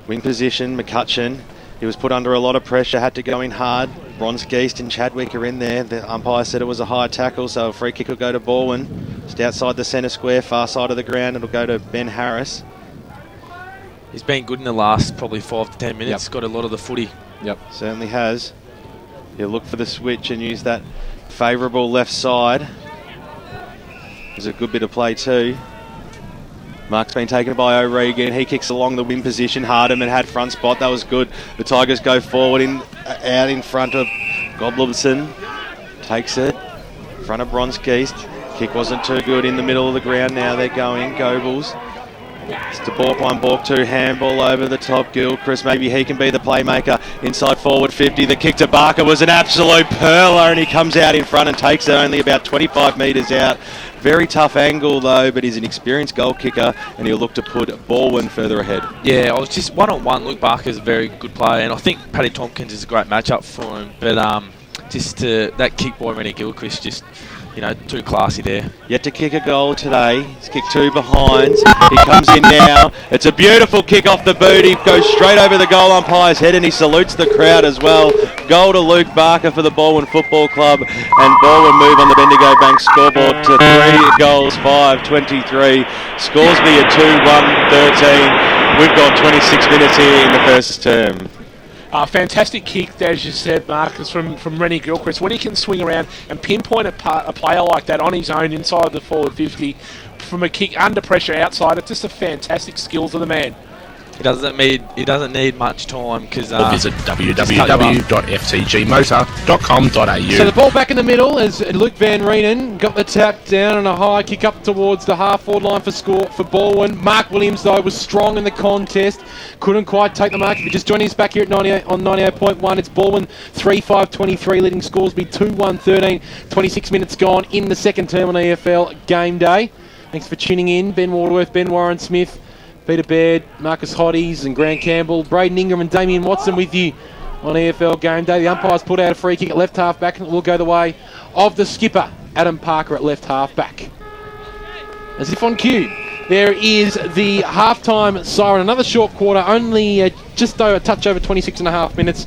wing position. McCutcheon. He was put under a lot of pressure, had to go in hard. Bronzegeist and Chadwick are in there. The umpire said it was a high tackle, so a free kick will go to Balwyn. Just outside the centre square, far side of the ground, it'll go to Ben Harris. He's been good in the last probably 5 to 10 minutes. Yep. Got a lot of the footy. Yep, certainly has. He'll look for the switch and use that favourable left side. It was a good bit of play too. Mark's been taken by O'Regan. He kicks along the wing position. Hardeman had front spot. That was good. The Tigers go forward out in front of Goblibson. Takes it. In front of Bronzegeist. Kick wasn't too good in the middle of the ground. Now they're going. Goebbels. It's to Bork 1, Bork 2. Handball over the top. Gilchrist. Maybe he can be the playmaker. Inside forward 50. The kick to Barker was an absolute pearler, and he comes out in front and takes it only about 25 metres out. Very tough angle though, but he's an experienced goal kicker and he'll look to put Balwyn further ahead. Yeah, I was just one-on-one. Luke Barker's a very good player, and I think Paddy Tompkins is a great matchup for him. But that kick by Rennie Gilchrist just too classy there. Yet to kick a goal today. He's kicked 2 behinds. He comes in now. It's a beautiful kick off the boot. He goes straight over the goal umpire's head and he salutes the crowd as well. Goal to Luke Barker for the Balwyn Football Club, and Balwyn move on the Bendigo Bank scoreboard to 3 goals, 5-23. Scoresby at 2-1-13. We've gone 26 minutes here in the first term. Fantastic kick, as you said, Marcus, from Rennie Gilchrist. When he can swing around and pinpoint a player like that on his own inside the forward 50 from a kick under pressure outside, it's just a fantastic skills of the man. He doesn't need much time because visit www.ftgmotor.com.au. So the ball back in the middle as Luke Van Reenen got the tap down and a high kick up towards the half-forward line for Balwyn. Mark Williams, though, was strong in the contest. Couldn't quite take the mark. If you're just joining us back here at 98 on 98.1, it's Balwyn 3-5-23 leading Scoresby 2-1-13. 26 minutes gone in the second term on EFL Gameday. Thanks for tuning in. Ben Waterworth, Ben Warren Smith, Peter Baird, Marcus Hoddies and Grant Campbell, Braden Ingram and Damien Watson with you on EFL Gameday. The umpires put out a free kick at left half back and it will go the way of the skipper, Adam Parker, at left half back. As if on cue, there is the half-time siren. Another short quarter, only just a touch over 26 and a half minutes.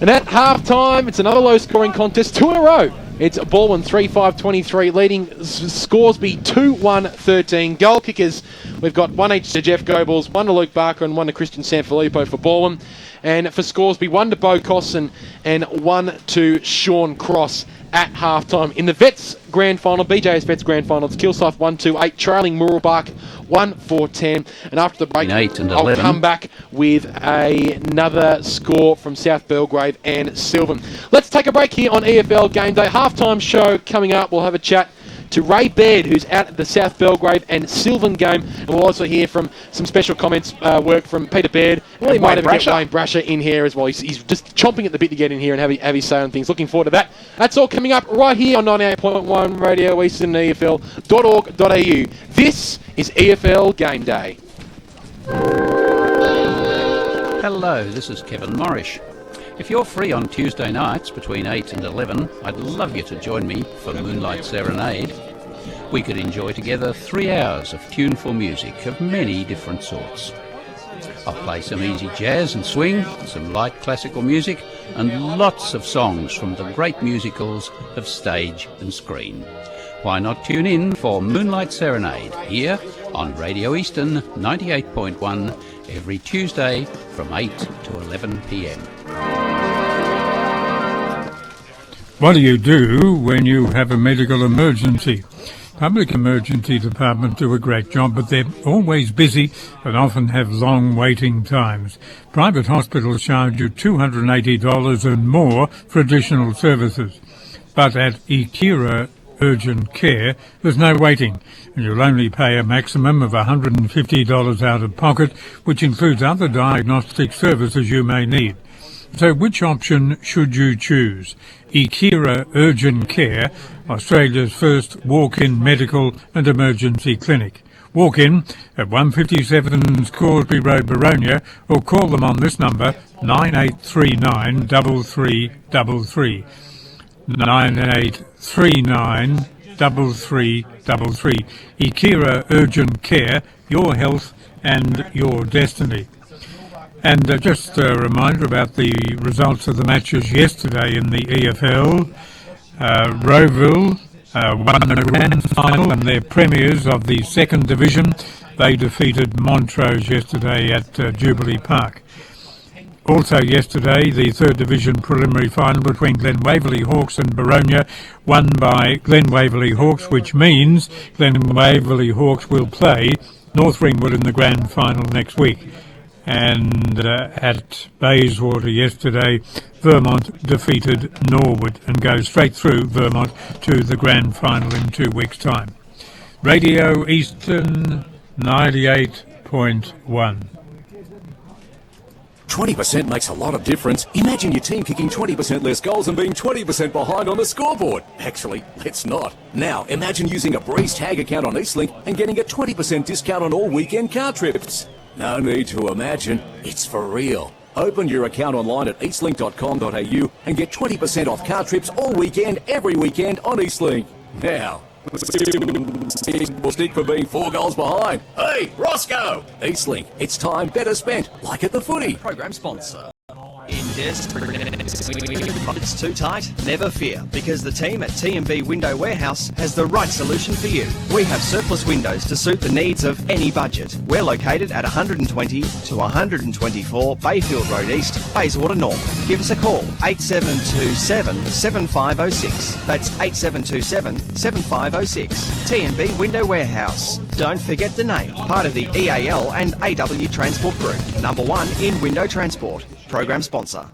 And at half-time, it's another low-scoring contest, 2 in a row. It's Balwyn 3-5-23 leading Scoresby 2-1-13. Goal kickers, we've got 1 each to Jeff Goebbels, 1 to Luke Barker and 1 to Christian Sanfilippo for Balwyn. And for Scoresby, 1 to Bo Cosson and 1 to Sean Cross at halftime. In the Vets Grand Final, BJS Vets Grand Final, it's Kilsyth 1-2-8, trailing Mooroolbark 1-4-10. And after the break, I'll come back with another score from South Belgrave and Silvan. Let's take a break here on EFL Gameday. Halftime show coming up. We'll have a chat to Ray Baird, who's out at the South Belgrave and Silvan game. And we'll also hear from some special comments work from Peter Baird. And we might even get Wayne Brasher in here as well. He's just chomping at the bit to get in here and have his say on things. Looking forward to that. That's all coming up right here on 98.1 Radio Eastern EFL.org.au. This is EFL Game Day. Hello, this is Kevin Morrish. If you're free on Tuesday nights between 8 and 11, I'd love you to join me for Moonlight Serenade. We could enjoy together 3 hours of tuneful music of many different sorts. I'll play some easy jazz and swing, some light classical music, and lots of songs from the great musicals of stage and screen. Why not tune in for Moonlight Serenade here on Radio Eastern 98.1 every Tuesday from 8 to 11 p.m. What do you do when you have a medical emergency? Public emergency departments do a great job, but they're always busy and often have long waiting times. Private hospitals charge you $280 and more for additional services. But at Ikira Urgent Care, there's no waiting, and you'll only pay a maximum of $150 out of pocket, which includes other diagnostic services you may need. So which option should you choose? Ikira Urgent Care, Australia's first walk-in medical and emergency clinic. Walk in at 157 Scoresby Road, Boronia, or call them on this number, 9839 3333. 9839 3333. Ikira Urgent Care, your health and your destiny. And just a reminder about the results of the matches yesterday in the EFL. Rowville won the grand final and they're premiers of the second division. They defeated Montrose yesterday at Jubilee Park. Also yesterday, the third division preliminary final between Glen Waverley Hawks and Boronia, won by Glen Waverley Hawks, which means Glen Waverley Hawks will play North Ringwood in the grand final next week. And at Bayswater yesterday, Vermont defeated Norwood and goes straight through Vermont to the grand final in 2 weeks' time. Radio Eastern 98.1. 20% makes a lot of difference. Imagine your team kicking 20% less goals and being 20% behind on the scoreboard. Actually, let's not. Now, imagine using a Breeze Tag account on Eastlink and getting a 20% discount on all weekend car trips. No need to imagine, it's for real. Open your account online at eastlink.com.au and get 20% off car trips all weekend, every weekend on Eastlink. Now, will stick for being 4 goals behind. Hey, Roscoe! Eastlink, it's time better spent, like at the footy. Program sponsor. In it's too tight? Never fear, because the team at T&B Window Warehouse has the right solution for you. We have surplus windows to suit the needs of any budget. We're located at 120 to 124 Bayfield Road East, Bayswater North. Give us a call, 8727 7506. That's 8727 7506. T&B Window Warehouse. Don't forget the name, part of the EAL and AW Transport Group. Number 1 in window transport. Program sponsor.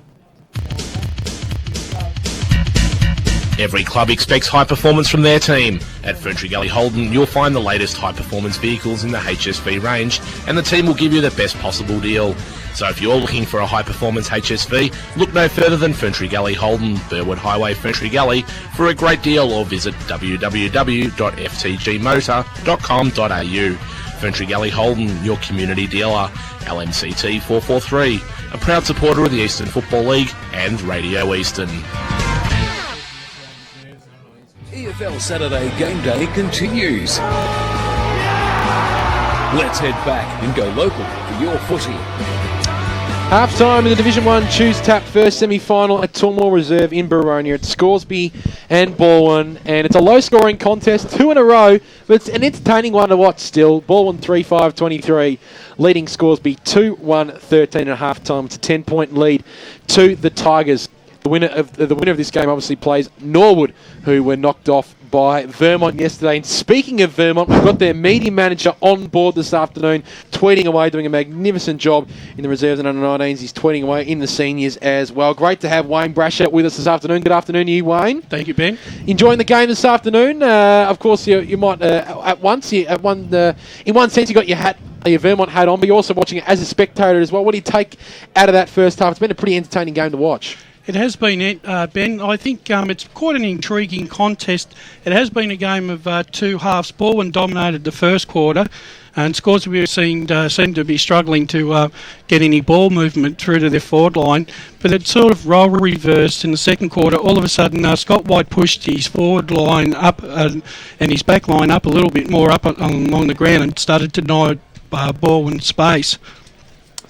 Every club expects high performance from their team. At Ferntree Gully Holden, you'll find the latest high-performance vehicles in the HSV range, and the team will give you the best possible deal. So if you're looking for a high-performance HSV, look no further than Ferntree Gully Holden, Burwood Highway, Ferntree Gully, for a great deal, or visit www.ftgmotor.com.au. Ferntree Gully Holden, your community dealer. LMCT 443, a proud supporter of the Eastern Football League and Radio Eastern. EFL Saturday Game Day continues. Let's head back and go local for your footy. Half-time in the Division 1 Choose Tap first semi-final at Tormore Reserve in Boronia at Scoresby and Balwyn. And it's a low-scoring contest, 2 in a row, but it's an entertaining one to watch still. Balwyn 3-5-23, leading Scoresby 2-1-13 at half-time. It's a 10-point lead to the Tigers. The winner of this game obviously plays Norwood, who were knocked off by Vermont yesterday. And speaking of Vermont, we've got their media manager on board this afternoon, tweeting away, doing a magnificent job in the reserves and under-19s. He's tweeting away in the seniors as well. Great to have Wayne Brasher with us this afternoon. Good afternoon to you, Wayne. Thank you, Ben. Enjoying the game this afternoon. Of course, you might in one sense you got your Vermont hat on, but you're also watching it as a spectator as well. What do you take out of that first half? It's been a pretty entertaining game to watch. It has been, Ben. I think it's quite an intriguing contest. It has been a game of 2 halves. Balwyn dominated the first quarter, and Scoresby seemed to be struggling to get any ball movement through to their forward line. But it sort of role reversed in the second quarter. All of a sudden, Scott White pushed his forward line up and his back line up a little bit more up along the ground and started to deny Balwyn space.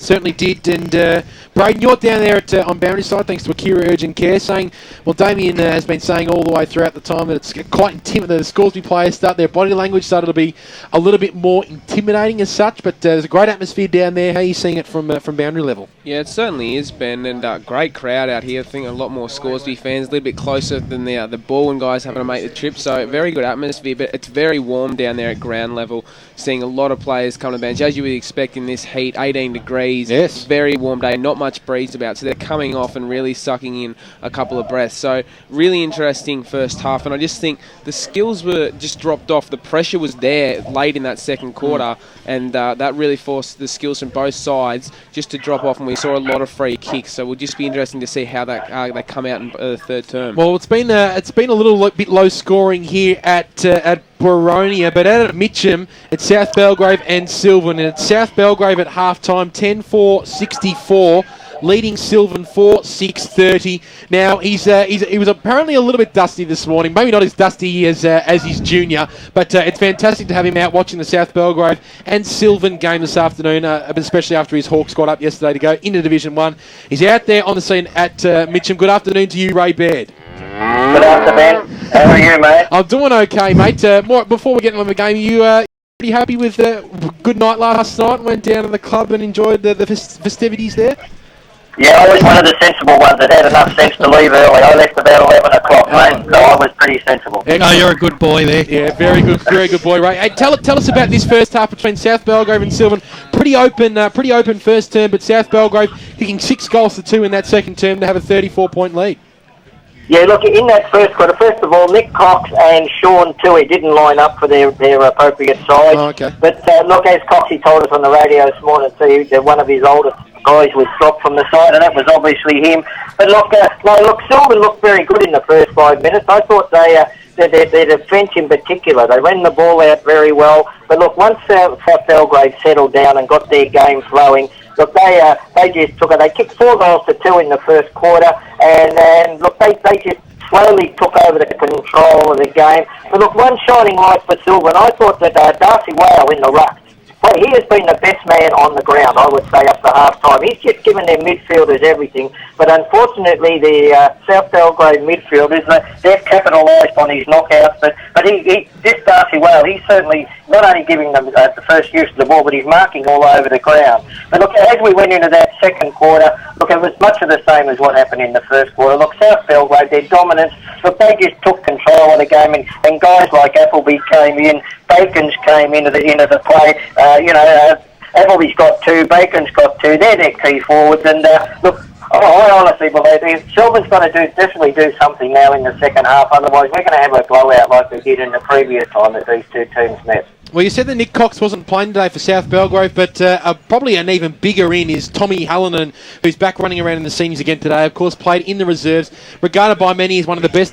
Certainly did. And Braden, you're down there on boundary side thanks to Akira Urgent Care, saying, well, Damien has been saying all the way throughout the time that it's quite intimidating. The Scoresby players their body language started to be a little bit more intimidating as such, but there's a great atmosphere down there. How are you seeing it from boundary level? Yeah, it certainly is, Ben, and great crowd out here. I think a lot more Scoresby fans, a little bit closer than the Balwyn guys having to make the trip, so very good atmosphere, but it's very warm down there at ground level, seeing a lot of players come to the bench, as you would expect in this heat, 18 degrees. Yes. Very warm day, not much breeze about, so they're coming off and really sucking in a couple of breaths. So really interesting first half, and I just think the skills were just dropped off. The pressure was there late in that second quarter, and that really forced the skills from both sides just to drop off, and we saw a lot of free kicks. So it will just be interesting to see how they come out in the third term. Well, it's been a little bit low scoring here at Boronia, but out at Mitcham, it's South Belgrave and Silvan, and it's South Belgrave at half-time, 10-4-64, leading Silvan 4-6-30. Now, he was apparently a little bit dusty this morning, maybe not as dusty as his junior, but it's fantastic to have him out watching the South Belgrave and Silvan game this afternoon, especially after his Hawks got up yesterday to go into Division 1. He's out there on the scene at Mitcham. Good afternoon to you, Ray Baird. Good afternoon. How are you, mate? I'm doing okay, mate. Before we get into the game, you pretty happy with good night last night? Went down to the club and enjoyed the festivities there? Yeah, I was one of the sensible ones that had enough sense to leave early. I left about 11 o'clock, mate, so I was pretty sensible. Oh, you're a good boy there. Yeah, very good boy, Ray. Hey, tell us about this first half between South Belgrave and Silvan. Pretty open first term, but South Belgrave kicking 6 goals to 2 in that second term to have a 34-point lead. Yeah, look, in that first quarter, first of all, Nick Cox and Sean Tui didn't line up for their appropriate sides. Oh, okay. But look, as Coxie told us on the radio this morning too, that one of his oldest guys was dropped from the side, and that was obviously him. But look, Silvan looked very good in the first 5 minutes. I thought their defence in particular, they ran the ball out very well. But look, once South Belgrave settled down and got their game flowing, look, they just took it. They kicked 4 goals to 2 in the first quarter, and look, they just slowly took over the control of the game. But look, one shining light for Silvan, I thought that Darcy Whale in the ruck, well, he has been the best man on the ground, I would say, up to half-time. He's just given their midfielders everything, but unfortunately the South Belgrave midfielders, they've capitalised on his knockouts, but this Darcy Whale, he's certainly not only giving them the first use of the ball, but he's marking all over the ground. But look, as we went into that second quarter, look, it was much of the same as what happened in the first quarter. Look, South Belgrave, their dominance, look, they just took control of the game, and guys like Appleby came in, Bacon's came into the play. Appleby's got 2, Bacon's got 2. They're their key forwards, and look, I honestly believe Silvan's going to definitely do something now in the second half. Otherwise, we're going to have a blowout like we did in the previous time that these two teams met. Well, you said that Nick Cox wasn't playing today for South Belgrave, but probably an even bigger in is Tommy Hallinan, who's back running around in the seniors again today. Of course, played in the reserves, regarded by many as one of the best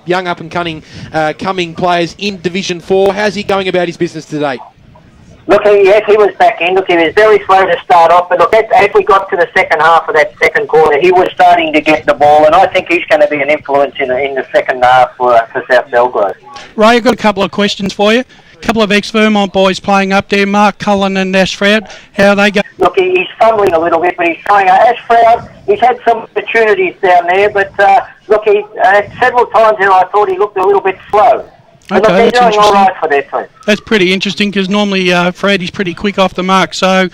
young up-and-coming players in Division 4. How's he going about his business today? Look, yes, he was back in. Look, he was very slow to start off, but look, as we got to the second half of that second quarter, he was starting to get the ball, and I think he's going to be an influence in the second half for South Belgrave. Ray, I've got a couple of questions for you. A couple of ex-Vermont boys playing up there, Mark Cullen and Ash Froud. How are they going? Look, he's fumbling a little bit, but he's trying. Ash Froud, he's had some opportunities down there, but look, several times there I thought he looked a little bit slow. Okay, they're doing all right for their team. That's pretty interesting because normally Fred is pretty quick off the mark. So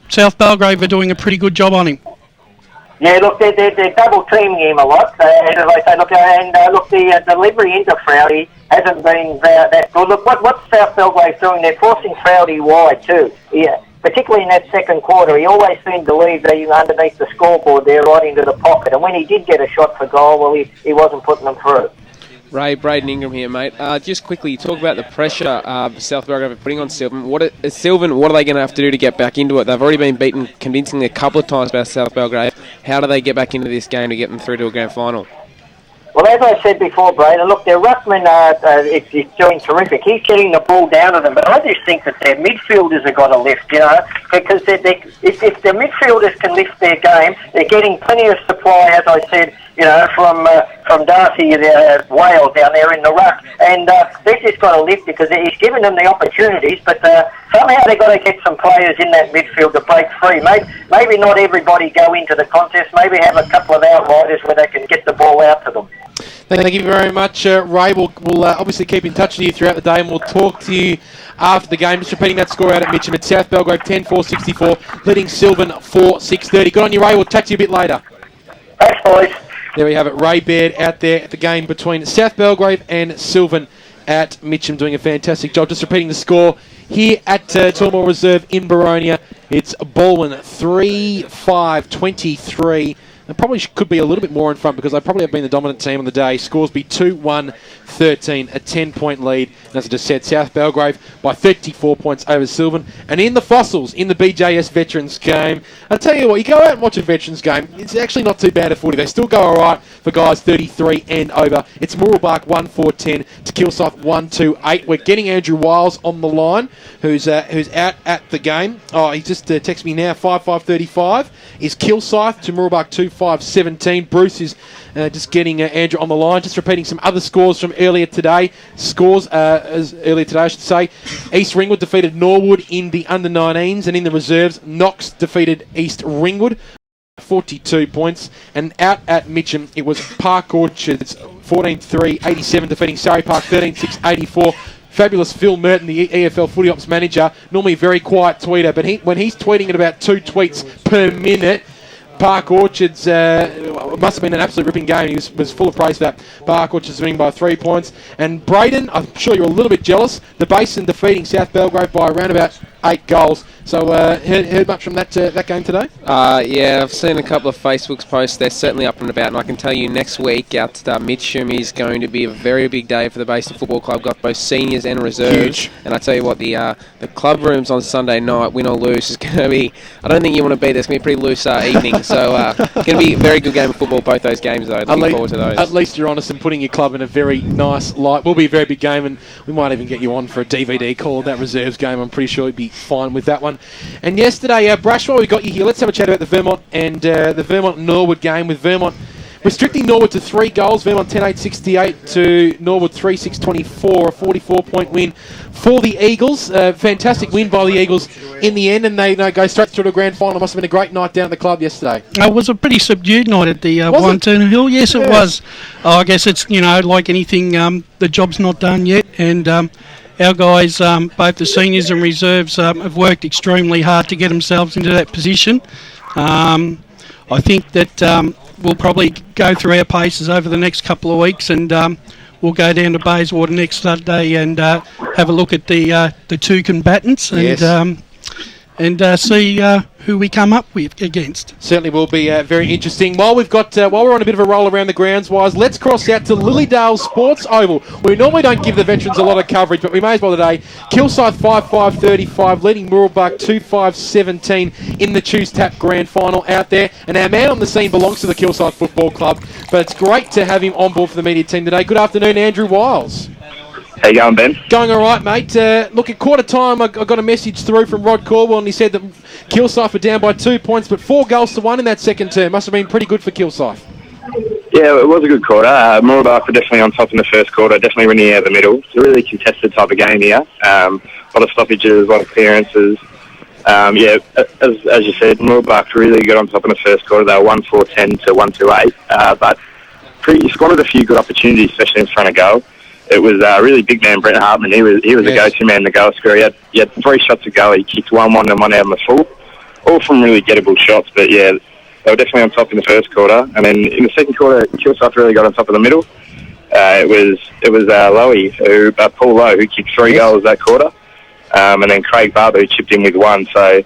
South Belgrave are doing a pretty good job on him. Yeah, look, they're double teaming him a lot. As I say, look, the delivery into Frowdy hasn't been that good. Look, what South Belgrave doing? They're forcing Frowdy wide too. Yeah, particularly in that second quarter, he always seemed to leave underneath the scoreboard there, right into the pocket. And when he did get a shot for goal, well, he wasn't putting them through. Ray, Braden Ingram here, mate. Just quickly, talk about the pressure South Belgrave are putting on Silvan. What are they going to have to do to get back into it? They've already been beaten convincingly a couple of times by South Belgrave. How do they get back into this game to get them through to a grand final? Well, as I said before, Braden, look, their ruckman is doing terrific. He's getting the ball down to them, but I just think that their midfielders have got to lift, because if the midfielders can lift their game, they're getting plenty of supply, as I said, from Darcy Whale down there in the ruck, and they've just got to lift because he's given them the opportunities, but somehow they've got to get some players in that midfield to break free. Maybe not everybody go into the contest, maybe have a couple of outriders where they can get the ball out to them. Thank you very much, Ray. We'll obviously keep in touch with you throughout the day, and we'll talk to you after the game. Just repeating that score out at Mitcham. It's South Belgrave 10-4-64, leading Silvan 4-6-30. Good on you, Ray. We'll chat to you a bit later. Thanks, boys. There we have it. Ray Baird out there at the game between South Belgrave and Silvan at Mitcham, doing a fantastic job. Just repeating the score here at Tormore Reserve in Boronia. It's Balwyn 3-5-23. They probably could be a little bit more in front because they probably have been the dominant team on the day. Scoresby 2-1-13, a 10-point lead. And as I just said, South Belgrave by 34 points over Silvan. And in the Fossils, in the BJS Veterans game, I'll tell you what, you go out and watch a Veterans game, it's actually not too bad at footy. They still go all right for guys 33 and over. It's Mooroolbark 1-4-10 to Kilsyth 1-2-8. We're getting Andrew Wiles on the line, who's out at the game. Oh, he just texted me now, 5-5-35 is Kilsyth to Mooroolbark 2-5-17. Bruce is just getting Andrew on the line. Just repeating some other scores from earlier today. I should say. East Ringwood defeated Norwood in the under-19s, and in the reserves, Knox defeated East Ringwood 42 points. And out at Mitcham, it was Park Orchards 14-3-87 defeating Surrey Park 13-6-84. Fabulous Phil Merton, the EFL Footy Ops manager, normally a very quiet tweeter, but when he's tweeting at about 2 tweets per minute, Park Orchards must have been an absolute ripping game. He was full of praise for that. Park Orchards winning by 3 points. And Braden, I'm sure you're a little bit jealous. The Basin defeating South Belgrave by around about 8 goals. So heard much from that game today? Yeah, I've seen a couple of Facebook posts. They're certainly up and about, and I can tell you next week out at Mitcham is going to be a very big day for the Basin Football Club. Got both seniors and reserves. Huge. And I tell you what, the club rooms on Sunday night, win or lose, is going to be, I don't think you want to be there. It's going to be a pretty loose evening. So it's going to be a very good game of football, both those games, though. Looking forward to those. At least you're honest and putting your club in a very nice light. Will be a very big game, and we might even get you on for a DVD call of that reserves game. I'm pretty sure you'd be fine with that one. And yesterday, Brash, while we got you here, let's have a chat about the Vermont and the Vermont-Norwood game, with Vermont restricting Norwood to 3 goals. Vermont 10-8-68 to Norwood 3-6-24, a 44-point win for the Eagles. Fantastic win by the Eagles in the end, and they go straight through to the grand final. Must have been a great night down at the club yesterday. It was a pretty subdued night at the Wine Hill. Yes, it was. I guess it's, like anything, the job's not done yet, and our guys, both the seniors and reserves, have worked extremely hard to get themselves into that position. I think that we'll probably go through our paces over the next couple of weeks, and we'll go down to Bayswater next Saturday and have a look at the two combatants and see who we come up with against. Certainly will be very interesting. While we're on a bit of a roll around the grounds, let's cross out to Lilydale Sports Oval. We normally don't give the veterans a lot of coverage, but we may as well today. Kilsyth 5-5-35, leading Mooroolbark 2-5-17 in the Choose Tap Grand Final out there. And our man on the scene belongs to the Kilsyth Football Club, but it's great to have him on board for the media team today. Good afternoon, Andrew Wiles. How you going, Ben? Going all right, mate. Look, at quarter time, I got a message through from Rod Corwell, and he said that Kilsyth were down by 2 points, but 4 goals to 1 in that second term. Must have been pretty good for Kilsyth. Yeah, it was a good quarter. Mooroolbark were definitely on top in the first quarter, definitely winning out of the middle. It's a really contested type of game here. A lot of stoppages, a lot of clearances. As you said, Mooroolbark really got on top in the first quarter. They were 1-4-10 to 1-2-8, but squandered a few good opportunities, especially in front of goal. It was really big man Brent Hartman. He was a go-to man, the goal scorer. He had 3 shots to go. He kicked 1-1 and 1 out on the full. All from really gettable shots, but yeah, they were definitely on top in the first quarter. And then in the second quarter, Kilsyth really got on top of the middle. It was Paul Lowe, who kicked 3 goals that quarter. And then Craig Barber, who chipped in with 1. So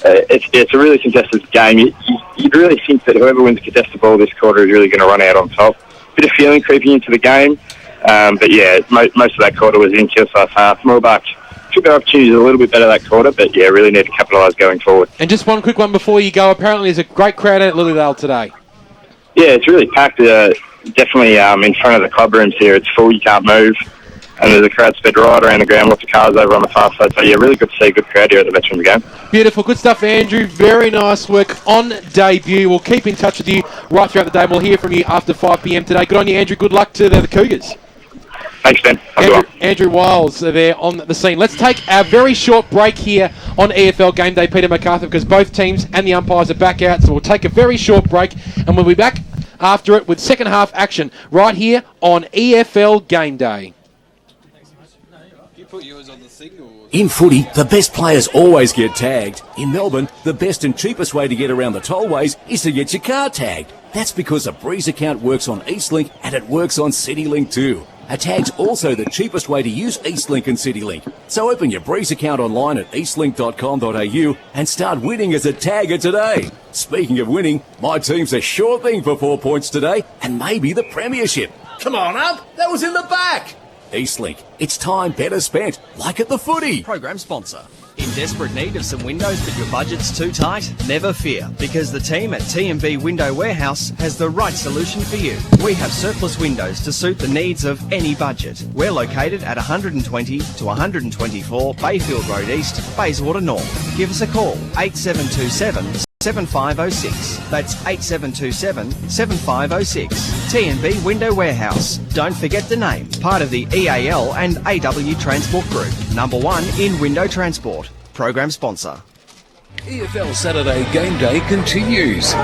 it's a really contested game. You'd really think that whoever wins the contested ball this quarter is really going to run out on top. Bit of feeling creeping into the game. But yeah, most of that quarter was in Kilsyth's half. Mooroolbark took their opportunities a little bit better that quarter, but yeah, really need to capitalise going forward. And just one quick one before you go. Apparently there's a great crowd out at Lilydale today. Yeah, it's really packed. Definitely in front of the club rooms here. It's full, you can't move. And there's a crowd spread right around the ground, lots of cars over on the far side. So yeah, really good to see a good crowd here at the Veterans game. Beautiful, good stuff, Andrew. Very nice work on debut. We'll keep in touch with you right throughout the day. We'll hear from you after 5 p.m. today. Good on you, Andrew. Good luck to the Cougars. Thanks, Ben. Andrew Wiles there on the scene. Let's take our very short break here on EFL Gameday, Peter MacArthur, because both teams and the umpires are back out. So we'll take a very short break, and we'll be back after it with second half action right here on EFL Gameday. In footy, the best players always get tagged. In Melbourne, the best and cheapest way to get around the tollways is to get your car tagged. That's because a Breeze account works on Eastlink and it works on CityLink too. A tag's also the cheapest way to use Eastlink and CityLink. So open your Breeze account online at eastlink.com.au and start winning as a tagger today. Speaking of winning, my team's a sure thing for 4 points today and maybe the premiership. Come on up, that was in the back. Eastlink, it's time better spent, like at the footy. Program sponsor. In desperate need of some windows but your budget's too tight? Never fear, because the team at T&B Window Warehouse has the right solution for you. We have surplus windows to suit the needs of any budget. We're located at 120 to 124 Bayfield Road East, Bayswater North. Give us a call, 8727 7506. That's 8727 7506. T&B Window Warehouse. Don't forget the name. Part of the EAL and AW Transport Group. Number 1 in window transport. Program sponsor. EFL Saturday Game Day continues.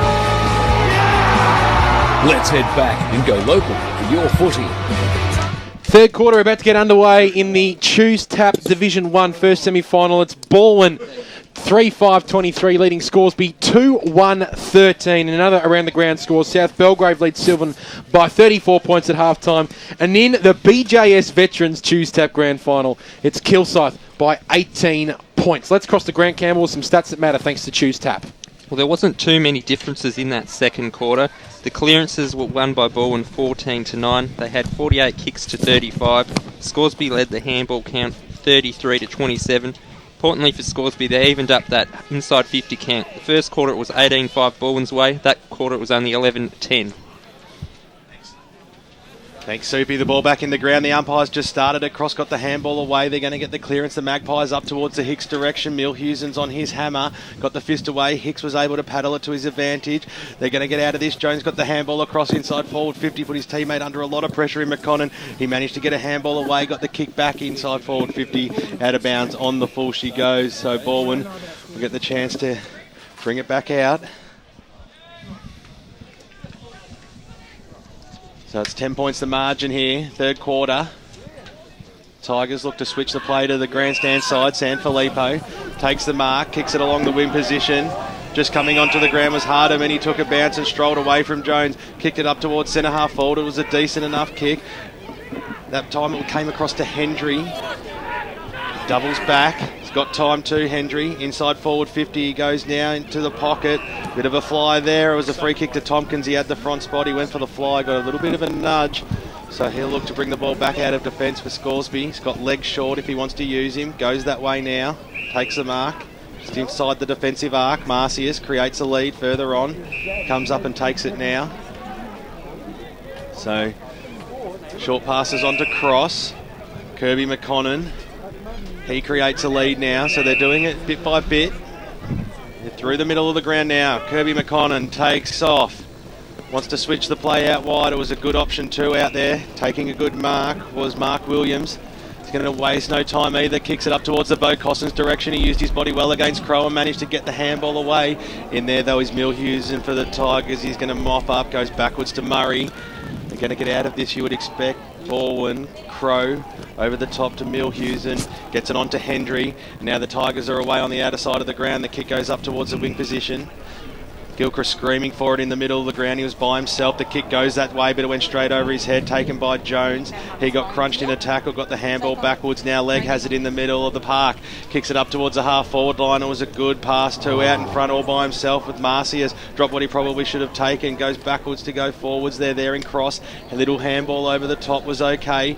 Let's head back and go local for your footy. Third quarter about to get underway in the Choose Tap Division 1 first semi-final. It's Balwyn 3-5-23 leading Scoresby 2-1-13. Another around the ground score. South Belgrave-Silvan by 34 points at halftime. And in the BJS Veterans Choose Tap Grand Final, it's Kilsyth by 18 points. Let's cross to Grant Campbell with some stats that matter thanks to Choose Tap. Well, there wasn't too many differences in that second quarter. The clearances were won by Balwyn 14-9. They had 48 kicks to 35. Scoresby led the handball count 33-27. Importantly for Scoresby, they evened up that inside 50 count. The first quarter it was 18-5 Balwyn's way. That quarter it was only 11-10. Thanks, Soupy. The ball back in the ground. The umpires just started it. Cross got the handball away. They're going to get the clearance. The Magpies up towards the Hicks direction. Milhusen's on his hammer. Got the fist away. Hicks was able to paddle it to his advantage. They're going to get out of this. Jones got the handball across inside forward 50. Put his teammate under a lot of pressure in McConnon. He managed to get a handball away. Got the kick back inside forward 50. Out of bounds. On the full she goes. So Balwyn will get the chance to bring it back out. So it's 10 points the margin here, third quarter. Tigers look to switch the play to the grandstand side. Sanfilippo takes the mark, kicks it along the wing position. Just coming onto the ground was Hardham, and he took a bounce and strolled away from Jones. Kicked it up towards centre half forward. It was a decent enough kick. That time it came across to Hendry. Doubles back. He's got time too, Hendry. Inside forward 50. He goes now into the pocket. Bit of a fly there. It was a free kick to Tompkins. He had the front spot. He went for the fly. Got a little bit of a nudge. So he'll look to bring the ball back out of defence for Scoresby. He's got legs short if he wants to use him. Goes that way now. Takes the mark. Just inside the defensive arc. Marcius creates a lead further on. Comes up and takes it now. So short passes onto Cross. Kirby McConnon. He creates a lead now, so they're doing it bit by bit. They're through the middle of the ground now. Kirby McConnon takes off. Wants to switch the play out wide. It was a good option too out there. Taking a good mark was Mark Williams. He's going to waste no time either. Kicks it up towards the Bo Cossins direction. He used his body well against Crow and managed to get the handball away. In there though is Milhusen, and for the Tigers he's going to mop up. Goes backwards to Murray. They're going to get out of this, you would expect. Balwyn, Crow, over the top to Milhusen, gets it on to Hendry. Now the Tigers are away on the outer side of the ground. The kick goes up towards the wing position. Gilchrist screaming for it in the middle of the ground. He was by himself. The kick goes that way, but it went straight over his head, taken by Jones. He got crunched in a tackle, got the handball backwards. Now Legg has it in the middle of the park. Kicks it up towards the half-forward line. It was a good pass, two out in front all by himself with Marcius. Dropped what he probably should have taken. Goes backwards to go forwards. They're there in cross. A little handball over the top was okay.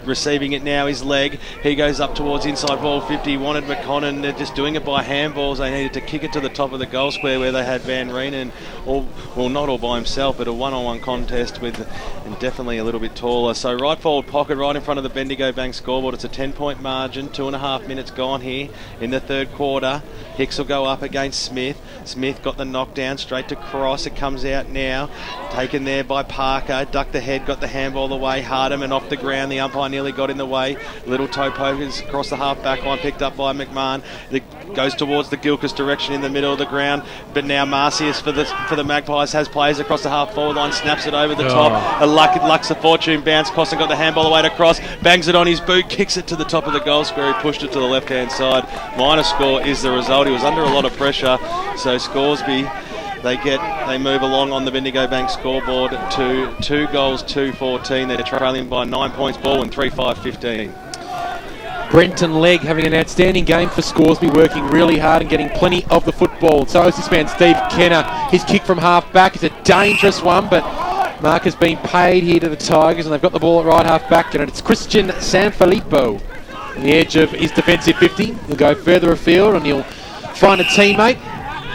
Receiving it now is Legg. He goes up towards inside ball 50. He wanted McConnon. They're just doing it by handballs. They needed to kick it to the top of the goal square where they had Van Reenen, not all by himself, but a one-on-one contest with, and definitely a little bit taller. So right forward pocket, right in front of the Bendigo Bank scoreboard. It's a 10-point margin. 2.5 minutes gone here in the third quarter. Hicks will go up against Smith. Smith got the knockdown straight to Cross. It comes out now. Taken there by Parker. Ducked the head, got the handball away. Hardham and off the ground. The umpire nearly got in the way. Little toe pokers across the half back line, picked up by McMahon. It goes towards the Gilchrist direction in the middle of the ground. But now Marcius for the Magpies has players across the half forward line, snaps it over the top. A Lux of Fortune bounce. Costin got the handball away to Cross. Bangs it on his boot, kicks it to the top of the goal square. He pushed it to the left hand side. Minor score is the result. He was under a lot of pressure. So Scoresby, they move along on the Bendigo Bank scoreboard to 2 goals, 2-14. They're trailing by 9 points. Balwyn 3-5-15. Brenton Legg having an outstanding game for Scoresby, working really hard and getting plenty of the football. So is this man Steve Kenner. His kick from half back is a dangerous one, but mark has been paid here to the Tigers, and they've got the ball at right half back, and it's Christian Sanfilippo on the edge of his defensive 50. He'll go further afield and he'll find a teammate.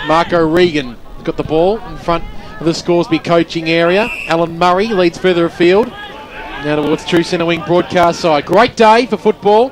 Marco Regan got the ball in front of the Scoresby coaching area. Alan Murray leads further afield. Now towards true centre wing broadcast side. Great day for football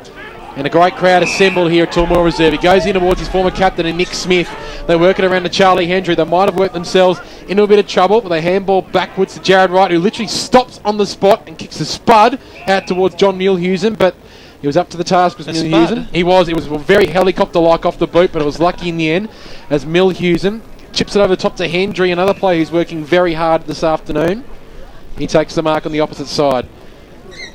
and a great crowd assembled here at Tormore Reserve. He goes in towards his former captain and Nick Smith. They work it around to Charlie Hendry. They might have worked themselves into a bit of trouble, but they handball backwards to Jared Wright, who literally stops on the spot and kicks the spud out towards John Milhusen, but he was up to the task with Milhusen. It was very helicopter-like off the boot, but it was lucky in the end as Milhusen chips it over the top to Hendry, another player who's working very hard this afternoon. He takes the mark on the opposite side.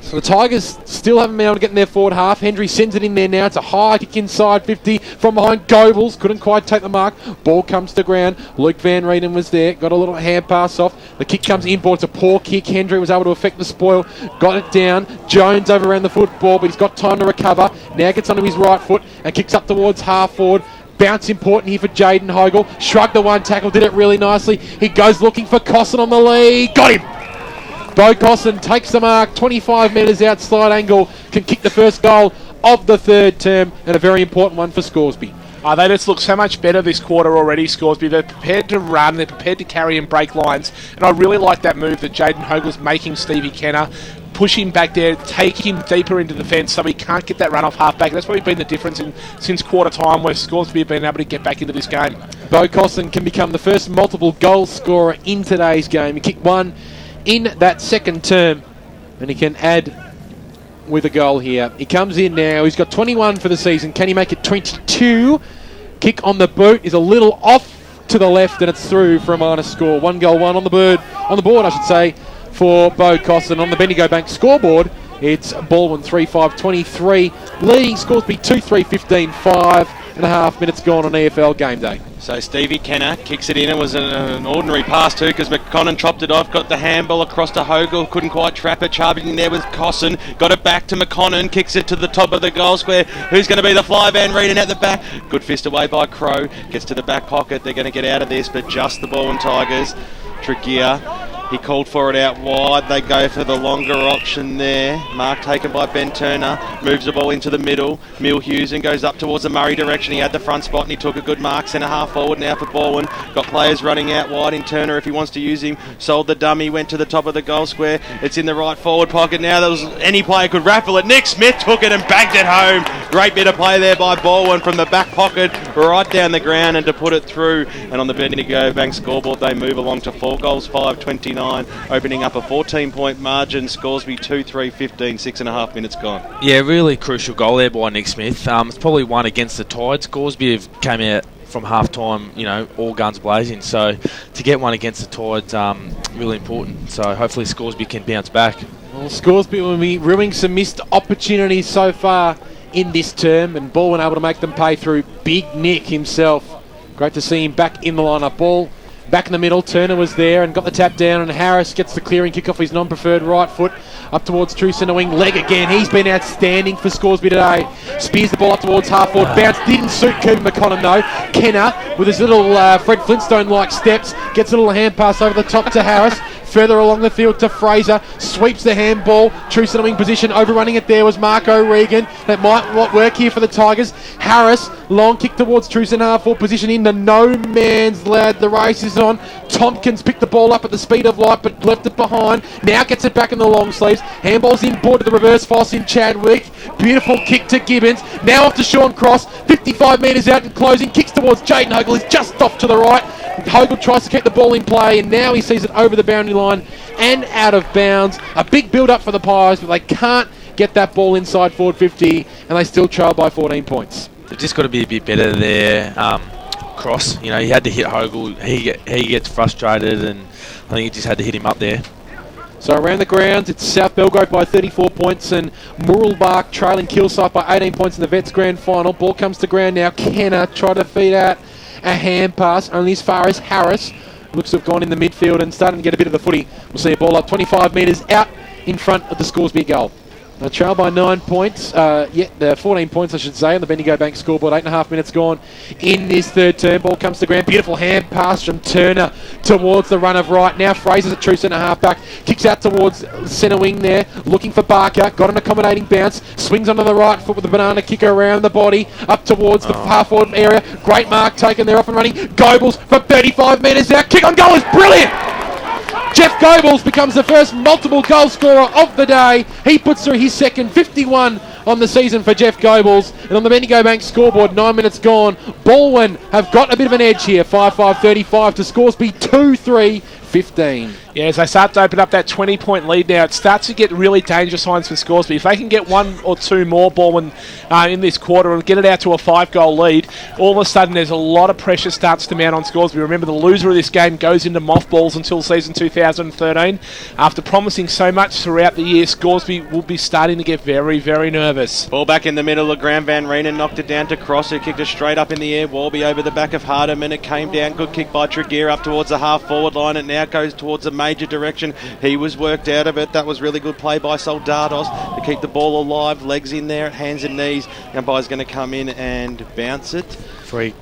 So the Tigers still haven't been able to get in their forward half. Hendry sends it in there now. It's a high kick inside 50 from behind Goebbels. Couldn't quite take the mark. Ball comes to ground. Luke Van Reenen was there. Got a little hand pass off. The kick comes inboard. It's a poor kick. Hendry was able to affect the spoil. Got it down. Jones overran the football, but he's got time to recover. Now gets onto his right foot and kicks up towards half forward. Bounce important here for Jaden Hogel. Shrugged the one tackle. Did it really nicely. He goes looking for Costin on the lead. Got him! Bo Costin takes the mark, 25 metres out, slide angle, can kick the first goal of the third term, and a very important one for Scoresby. They just look so much better this quarter already, Scoresby. They're prepared to run, they're prepared to carry and break lines, and I really like that move that Jaden Hogue was making Stevie Kenner. push him back there, take him deeper into the fence so he can't get that run off half back. That's probably been the difference since quarter time where Scoresby have been able to get back into this game. Bo Costin can become the first multiple goal scorer in today's game. He kicked one in that second term, and he can add with a goal here. He comes in now. He's got 21 for the season. Can he make it 22? Kick on the boot is a little off to the left, and it's through for a minus score. 1 goal, 1 on the board, I should say, for Bo Costin. On the Bendigo Bank scoreboard, it's Balwyn 3-5-23, leading Scoresby 2-3, 15, 5.5 minutes gone on EFL Game Day. So Stevie Kenner kicks it in. It was an ordinary pass too, because McConnell chopped it off, got the handball across to Hogle, couldn't quite trap it, charging there with Costin, got it back to McConnell, kicks it to the top of the goal square. Who's going to be the fly? Van Reeden at the back. Good fist away by Crow, gets to the back pocket. They're going to get out of this, but just the Balwyn Tigers. Tregear, he called for it out wide. They go for the longer option there. Mark taken by Ben Turner, moves the ball into the middle. Mill Hughes and goes up towards the Murray direction. He had the front spot and he took a good mark. Centre half forward now for Balwyn. Got players running out wide in Turner if he wants to use him. Sold the dummy, went to the top of the goal square. It's in the right forward pocket now. There was any player could raffle it. Nick Smith took it and bagged it home. Great bit of play there by Balwyn from the back pocket right down the ground and to put it through. And on the Bendigo Bank scoreboard, they move along to 4 goals, 5-29, opening up a 14-point margin. Scoresby 2-3, 15, 6.5 minutes gone. Yeah, really crucial goal there by Nick Smith. It's probably one against the tide. Scoresby have came out from half-time, all guns blazing. So to get one against the tide's really important. So hopefully Scoresby can bounce back. Well, Scoresby will be ruining some missed opportunities so far in this term, and Balwyn able to make them pay through Big Nick himself. Great to see him back in the lineup. Ball back in the middle. Turner was there and got the tap down, and Harris gets the clearing kick off his non-preferred right foot up towards true centre wing. Leg again. He's been outstanding for Scoresby today. Spears the ball up towards half forward. Bounce didn't suit Cooper McConnell though. Kenner with his little Fred Flintstone-like steps gets a little hand pass over the top to Harris. Further along the field to Fraser, sweeps the handball, true centre wing position, overrunning it there was Marco Regan. That might work here for the Tigers. Harris, long kick towards true centre half forward position into no man's land. The race is on. Tompkins picked the ball up at the speed of light but left it behind. Now gets it back in the long sleeves. Handball's in board to the reverse false in Chadwick. Beautiful kick to Gibbons. Now off to Sean Cross. 55 metres out and closing. Kicks towards Jaden Hogle. He's just off to the right. Hogle tries to keep the ball in play, and now he sees it over the boundary line and out of bounds. A big build-up for the Pies, but they can't get that ball inside forward 50, and they still trail by 14 points. They've just got to be a bit better there. Cross, he had to hit Hogle. He gets frustrated, and I think he just had to hit him up there. So around the grounds, it's South Belgrave by 34 points and Mooroolbark trailing Kilsyth by 18 points in the Vets Grand Final. Ball comes to ground now. Kenner try to feed out a hand pass only as far as Harris. Looks to have gone in the midfield and starting to get a bit of the footy. We'll see a ball up 25 metres out in front of the Scoresby goal. They trail by 9 points. 14 points, I should say, on the Bendigo Bank scoreboard. 8.5 minutes gone in this third term. Ball comes to ground. Beautiful hand pass from Turner towards the run of right. Now Fraser's a true centre half back. Kicks out towards centre wing there. Looking for Barker. Got an accommodating bounce. Swings onto the right foot with a banana kicker around the body. Up towards the half forward area. Great mark taken. They're off and running. Goebbels from 35 metres out. Kick on goal is brilliant. Jeff Goebbels becomes the first multiple goal scorer of the day. He puts through his second, 51 on the season for Jeff Goebbels. And on the Bendigo Bank scoreboard, 9 minutes gone. Balwyn have got a bit of an edge here. 5-5-35 to Scoresby 2-3-15. Yeah, as they start to open up that 20-point lead now, it starts to get really dangerous signs for Scoresby. If they can get one or two more Balwyn in this quarter and get it out to a 5-goal lead, all of a sudden there's a lot of pressure starts to mount on Scoresby. Remember, the loser of this game goes into mothballs until season 2013. After promising so much throughout the year, Scoresby will be starting to get very, very nervous. Ball back in the middle of ground. Van Reenen knocked it down to Cross, who kicked it straight up in the air. Warby over the back of Hardeman. It came down. Good kick by Tregear up towards the half-forward line. It now goes towards the major direction. He was worked out of it. That was really good play by Soldados to keep the ball alive. Legs in there, hands and knees. Umpire's going to come in and bounce it. Free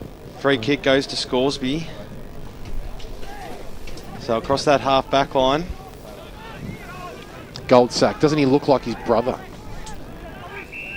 kick goes to Scoresby. So across that half back line. Goldsack. Doesn't he look like his brother?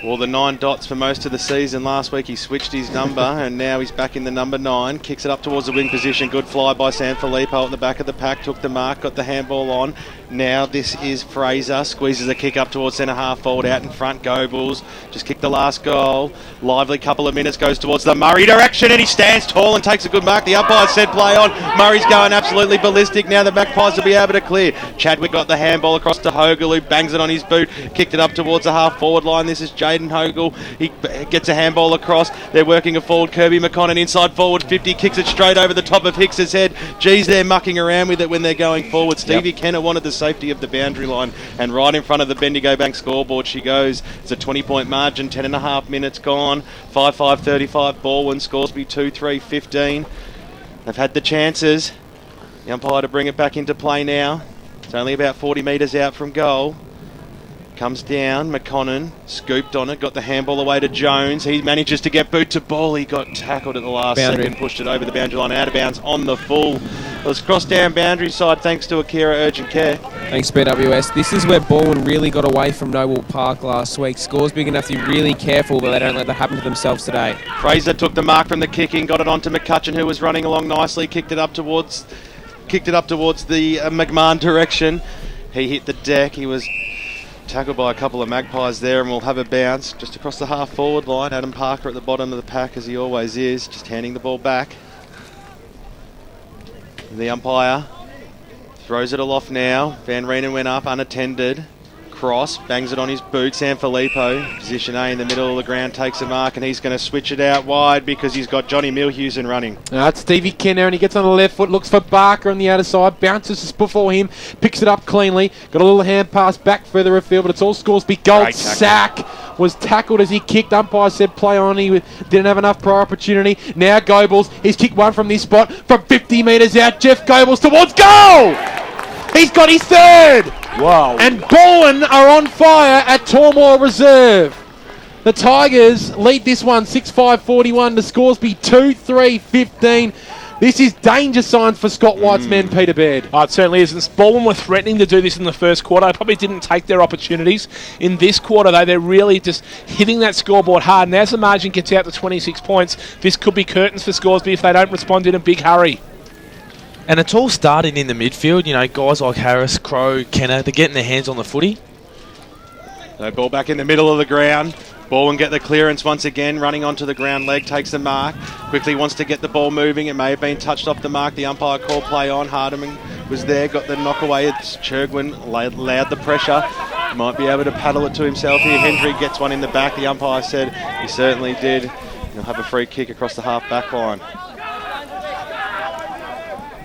Well, the 9 dots for most of the season. Last week he switched his number and now he's back in the number 9. Kicks it up towards the wing position. Good fly by Sanfilippo at the back of the pack. Took the mark, got the handball on. Now this is Fraser. Squeezes a kick up towards centre half forward. Out in front, Go Bulls. Just kicked the last goal. Lively couple of minutes. Goes towards the Murray direction and he stands tall and takes a good mark. The umpire said play on. Murray's going absolutely ballistic. Now the Magpies will be able to clear. Chadwick got the handball across to Hogle, who bangs it on his boot. Kicked it up towards the half forward line. This is Jaden Hogle. He gets a handball across. They're working a forward. Kirby McConnon inside forward 50. Kicks it straight over the top of Hicks's head. Geez, they're mucking around with it when they're going forward. Stevie Kenner wanted the safety of the boundary line, and right in front of the Bendigo Bank scoreboard she goes. It's a 20-point margin, 10.5 minutes gone. 5-5-35 Balwyn. Scoresby 2-3-15. They've had the chances. The umpire to bring it back into play now. It's only about 40 metres out from goal. Comes down, McConnon scooped on it, got the handball away to Jones. He manages to get boot to ball. He got tackled at the last second, pushed it over the boundary line, out of bounds on the full. It was crossed down boundary side thanks to Akira Urgent Care. Thanks, BWS. This is where Balwyn really got away from Norwood Park last week. Scoresby going to have to be really careful that they don't let that happen to themselves today. Fraser took the mark from the kicking, got it onto McCutcheon, who was running along nicely, kicked it up towards the McMahon direction. He hit the deck. He was tackled by a couple of Magpies there, and we'll have a bounce just across the half forward line. Adam Parker at the bottom of the pack, as he always is, just handing the ball back. The umpire throws it aloft now. Van Reenen went up unattended. Cross, bangs it on his boot. Sanfilippo, position A in the middle of the ground, takes a mark, and he's going to switch it out wide because he's got Johnny Milhusen running. That's Stevie Kenner, and he gets on the left foot, looks for Barker on the outer side, bounces before him, picks it up cleanly, got a little hand pass back further afield, but it's all Scoresby. Gold sack was tackled as he kicked. Umpire said play on. He didn't have enough prior opportunity. Now Goebbels, he's kicked one from this spot from 50 metres out. Jeff Goebbels towards goal! He's got his third! Wow. And Balwyn are on fire at Tormore Reserve. The Tigers lead this one 6-5-41 to Scoresby 2-3-15. This is danger signs for Scott White's men, Peter Baird. Oh, it certainly is. And Balwyn were threatening to do this in the first quarter. They probably didn't take their opportunities. In this quarter, though, they're really just hitting that scoreboard hard. And as the margin gets out to 26 points, this could be curtains for Scoresby if they don't respond in a big hurry. And it's all starting in the midfield. You know, guys like Harris, Crow, Kenner, they're getting their hands on the footy. So ball back in the middle of the ground. Balwyn get the clearance once again, running onto the ground leg, takes the mark. Quickly wants to get the ball moving. It may have been touched off the mark. The umpire called play on. Hardiman was there, got the knock away. It's Churgwin, allowed the pressure. Might be able to paddle it to himself here. Hendry gets one in the back. The umpire said he certainly did. He'll have a free kick across the half back line.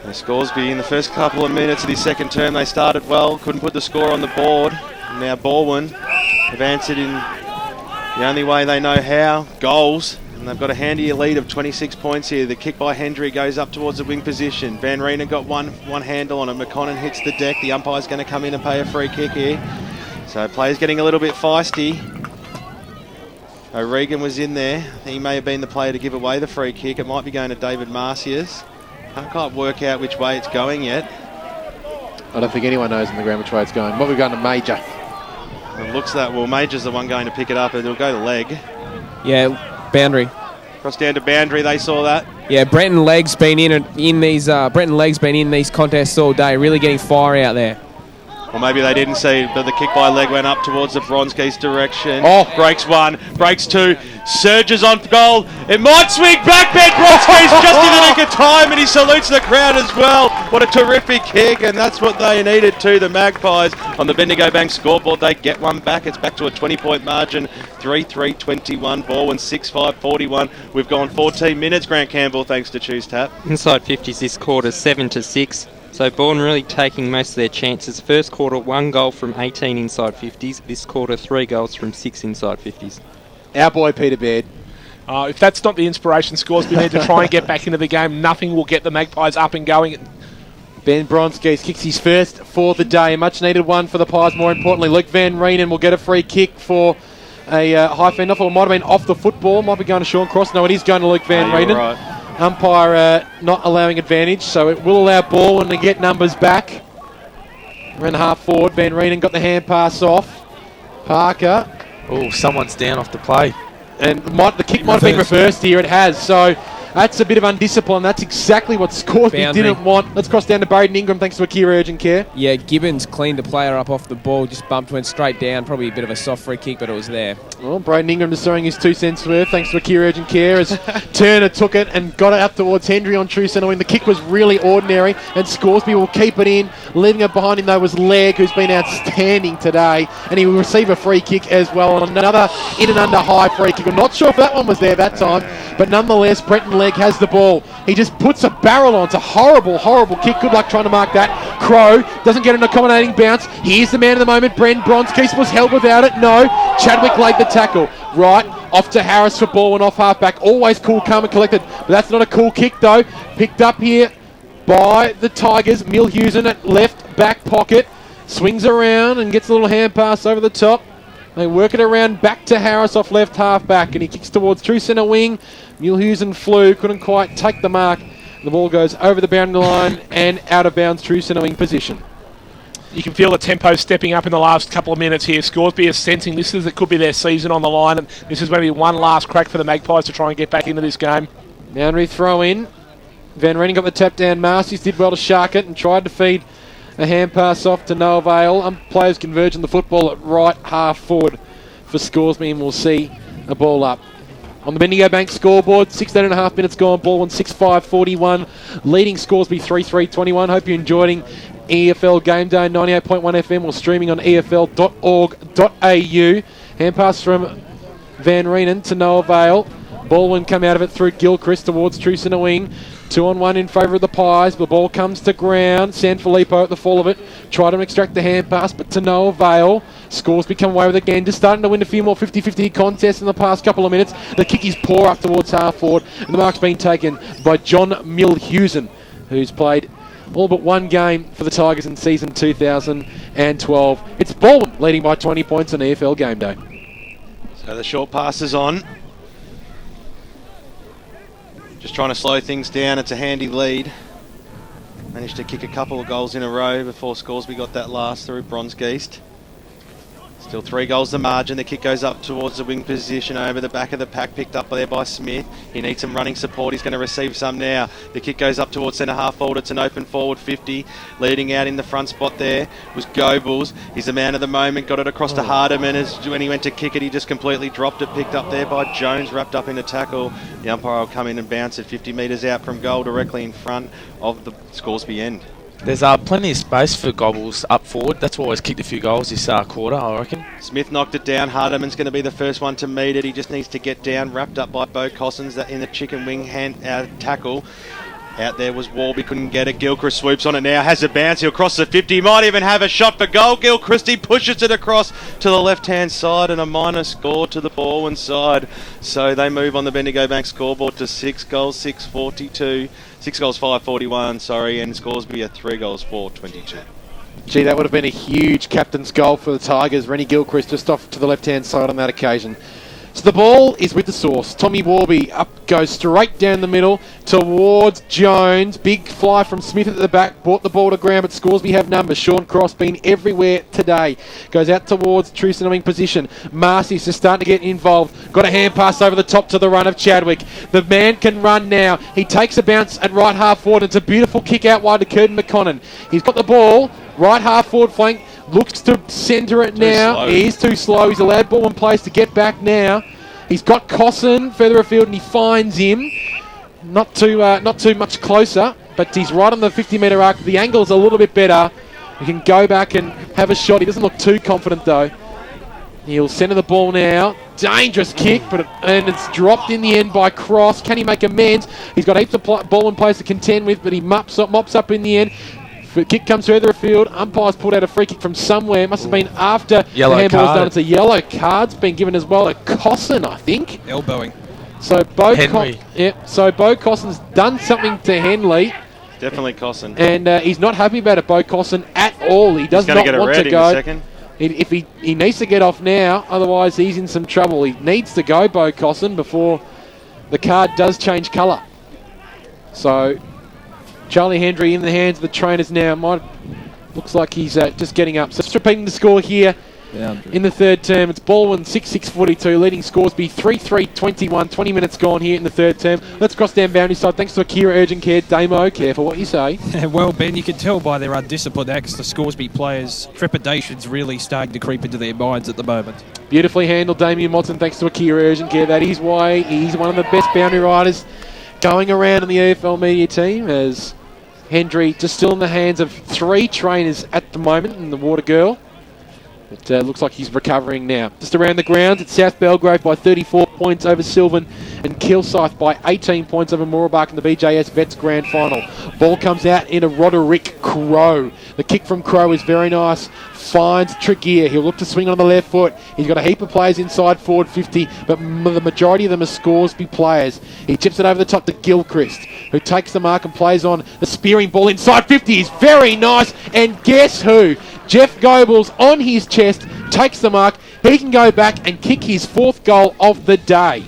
And Scoresby in the first couple of minutes of his second term, they started well, couldn't put the score on the board. And now Balwyn have answered in the only way they know how, goals. And they've got a handy lead of 26 points here. The kick by Hendry goes up towards the wing position. Van Reenen got one handle on it. McConnon hits the deck. The umpire's going to come in and pay a free kick here. So players getting a little bit feisty. O'Regan was in there. He may have been the player to give away the free kick. It might be going to David Marcius. Can't quite work out which way it's going yet. I don't think anyone knows on the ground which way it's going. What we're going to Major. It looks that, well, Major's the one going to pick it up, and it'll go to leg. Yeah, boundary. Cross down to boundary, they saw that. Yeah, Brenton Legg's been in these contests all day, really getting fire out there. Or maybe they didn't see, but the kick by leg went up towards the Bronski's direction. Oh. Breaks one, breaks two, surges on goal. It might swing back, Ben Bronski's just in the nick of time, and he salutes the crowd as well. What a terrific kick, and that's what they needed too. The Magpies on the Bendigo Bank scoreboard, they get one back. It's back to a 20-point margin, 3-3-21. Balwyn 6-5-41. We've gone 14 minutes, Grant Campbell, thanks to Choose Tap. Inside 50s this quarter, 7-6. So Balwyn really taking most of their chances. First quarter, 1 goal from 18 inside 50s. This quarter, 3 goals from 6 inside 50s. Our boy Peter Baird. If that's not the inspiration Scoresby need to try and get back into the game, nothing will get the Magpies up and going. Ben Bronskis kicks his first for the day. A much needed one for the Pies. More importantly, Luke Van Reenen will get a free kick for a high fend off. Or it might have been off the football. Might be going to Sean Cross. No, it is going to Luke Van Reenen. Right. Umpire not allowing advantage, so it will allow Balwyn to get numbers back. Ran half forward. Van Reenen got the hand pass off. Parker Oh, someone's down off the play. And the kick might have been reversed here. It has. So that's a bit of undiscipline. That's exactly what Scoresby didn't want. Let's cross down to Braden Ingram thanks to Akira Urgent Care. Yeah, Gibbons cleaned the player up off the ball, just bumped, went straight down. Probably a bit of a soft free kick, but it was there. Well, Braden Ingram just throwing his 2 cents worth thanks to Akira Urgent Care as Turner took it and got it up towards Hendry on true centre wing. The kick was really ordinary and Scoresby will keep it in. Leaving it behind him though was Legg, who's been outstanding today, and he will receive a free kick as well on another in and under high free kick. I'm not sure if that one was there that time, but nonetheless Brenton Legg has the ball. He just puts a barrel on. It's a horrible, horrible kick. Good luck trying to mark that. Crow doesn't get an accommodating bounce. Here's the man of the moment. Bren Bronskies was held without it. No. Chadwick laid the tackle. Right. Off to Harris for Balwyn off half-back. Always cool, calm and collected. But that's not a cool kick, though. Picked up here by the Tigers. Milhusen at left back pocket. Swings around and gets a little hand pass over the top. They work it around back to Harris off left half-back. And he kicks towards true centre wing. Milhusen flew, couldn't quite take the mark. The ball goes over the boundary line and out of bounds, true centre wing position. You can feel the tempo stepping up in the last couple of minutes here. Scoresby is sensing this as it could be their season on the line, and this is maybe one last crack for the Magpies to try and get back into this game. Boundary throw in. Van Renen got the tap down. Marcy's did well to shark it and tried to feed a hand pass off to Noah Vale. Players converge on the football at right half forward for Scoresby, and we'll see a ball up. On the Bendigo Bank scoreboard, 16.5 minutes gone, Balwyn 6-5-41, leading Scoresby 3-3-21. Hope you're enjoying EFL Gameday 98.1 FM or streaming on efl.org.au. Hand pass from Van Renen to Noah Vale. Balwyn come out of it through Gilchrist towards true centre wing. 2-on-1 in favour of the Pies. The ball comes to ground. Sanfilippo at the fall of it. Try to extract the hand pass, but to Noah Vale. Scoresby come away with it again. Just starting to win a few more 50-50 contests in the past couple of minutes. The kick is poor up towards half forward. And the mark's been taken by John Milhusen, who's played all but one game for the Tigers in season 2012. It's Balwyn leading by 20 points on EFL Gameday. So the short pass is on. Just trying to slow things down. It's a handy lead. Managed to kick a couple of goals in a row before Scoresby got that last through Bronskiest. Still 3 goals the margin. The kick goes up towards the wing position over the back of the pack, picked up there by Smith. He needs some running support. He's going to receive some now. The kick goes up towards centre half forward. It's an open forward 50. Leading out in the front spot there was Goebbels. He's the man of the moment. Got it across to Hardeman. When he went to kick it, he just completely dropped it. Picked up there by Jones, wrapped up in a tackle. The umpire will come in and bounce it 50 metres out from goal, directly in front of the Scoresby end. There's plenty of space for Gobbles up forward. That's why he's kicked a few goals this quarter, I reckon. Smith knocked it down. Hardeman's going to be the first one to meet it. He just needs to get down, wrapped up by Bo Cossins in the chicken wing hand tackle. Out there was Warby, couldn't get it. Gilchrist swoops on it now, has a bounce. He'll cross the 50. He might even have a shot for goal. Gilchrist, he pushes it across to the left-hand side and a minor score to the Balwyn side. So they move on the Bendigo Bank scoreboard to 6 goals, 6-42. 6 goals, 5-41, sorry, and Scoresby at 3 goals, 4-22. Gee, that would have been a huge captain's goal for the Tigers. Rennie Gilchrist just off to the left-hand side on that occasion. So the ball is with the source. Tommy Warby up, goes straight down the middle towards Jones. Big fly from Smith at the back. Brought the ball to ground, but Scoresby have numbers. Sean Cross been everywhere today. Goes out towards true centre wing position. Marcy's just starting to get involved. Got a hand pass over the top to the run of Chadwick. The man can run now. He takes a bounce at right half forward. It's a beautiful kick out wide to Curtin McConnon. He's got the ball. Right half forward flank. Looks to centre it now. He is too slow. He's allowed ball in place to get back now. He's got Cosson further afield and he finds him. Not too much closer, but he's right on the 50-metre arc. The angle's a little bit better. He can go back and have a shot. He doesn't look too confident though. He'll centre the ball now. Dangerous kick, and it's dropped in the end by Cross. Can he make amends? He's got heaps of ball in place to contend with, but he mops up in the end. The kick comes further afield. Umpire's pulled out a free kick from somewhere. It must have been after the handball was done. It's a yellow card's been given as well. A Cosson, I think. Elbowing. So Bo Cosson's done something to Henley. Definitely Cosson. And he's not happy about it, Bo Cosson, at all. He does not want to go. If he needs to get off now, otherwise he's in some trouble. He needs to go, Bo Cosson, before the card does change colour. So Charlie Hendry in the hands of the trainers now. Looks like he's just getting up. So just repeating the score here In the third term, it's Balwyn 6-6-42, leading Scoresby 3-3-21. 20 minutes gone here in the third term. Let's cross down boundary side. Thanks to Akira Urgent Care. Damo, careful what you say. Well, Ben, you can tell by their undisciplined acts, the Scoresby players' trepidation's really starting to creep into their minds at the moment. Beautifully handled, Damien Watson, thanks to Akira Urgent Care. That is why he's one of the best boundary riders going around in the EFL Media Team, as Hendry just still in the hands of 3 trainers at the moment in the Water Girl. It looks like he's recovering now. Just around the grounds, it's South Belgrave by 34 points over Silvan and Kilsyth by 18 points over Mooroolbark in the BJS Vets Grand Final. Ball comes out into Roderick Crow. The kick from Crow is very nice. Finds Tregear. He'll look to swing on the left foot. He's got a heap of players inside forward 50, but the majority of them are Scoresby players. He chips it over the top to Gilchrist, who takes the mark and plays on the spearing ball inside 50. Is very nice. And guess who? Jeff Goebbels on his chest takes the mark. He can go back and kick his 4th goal of the day.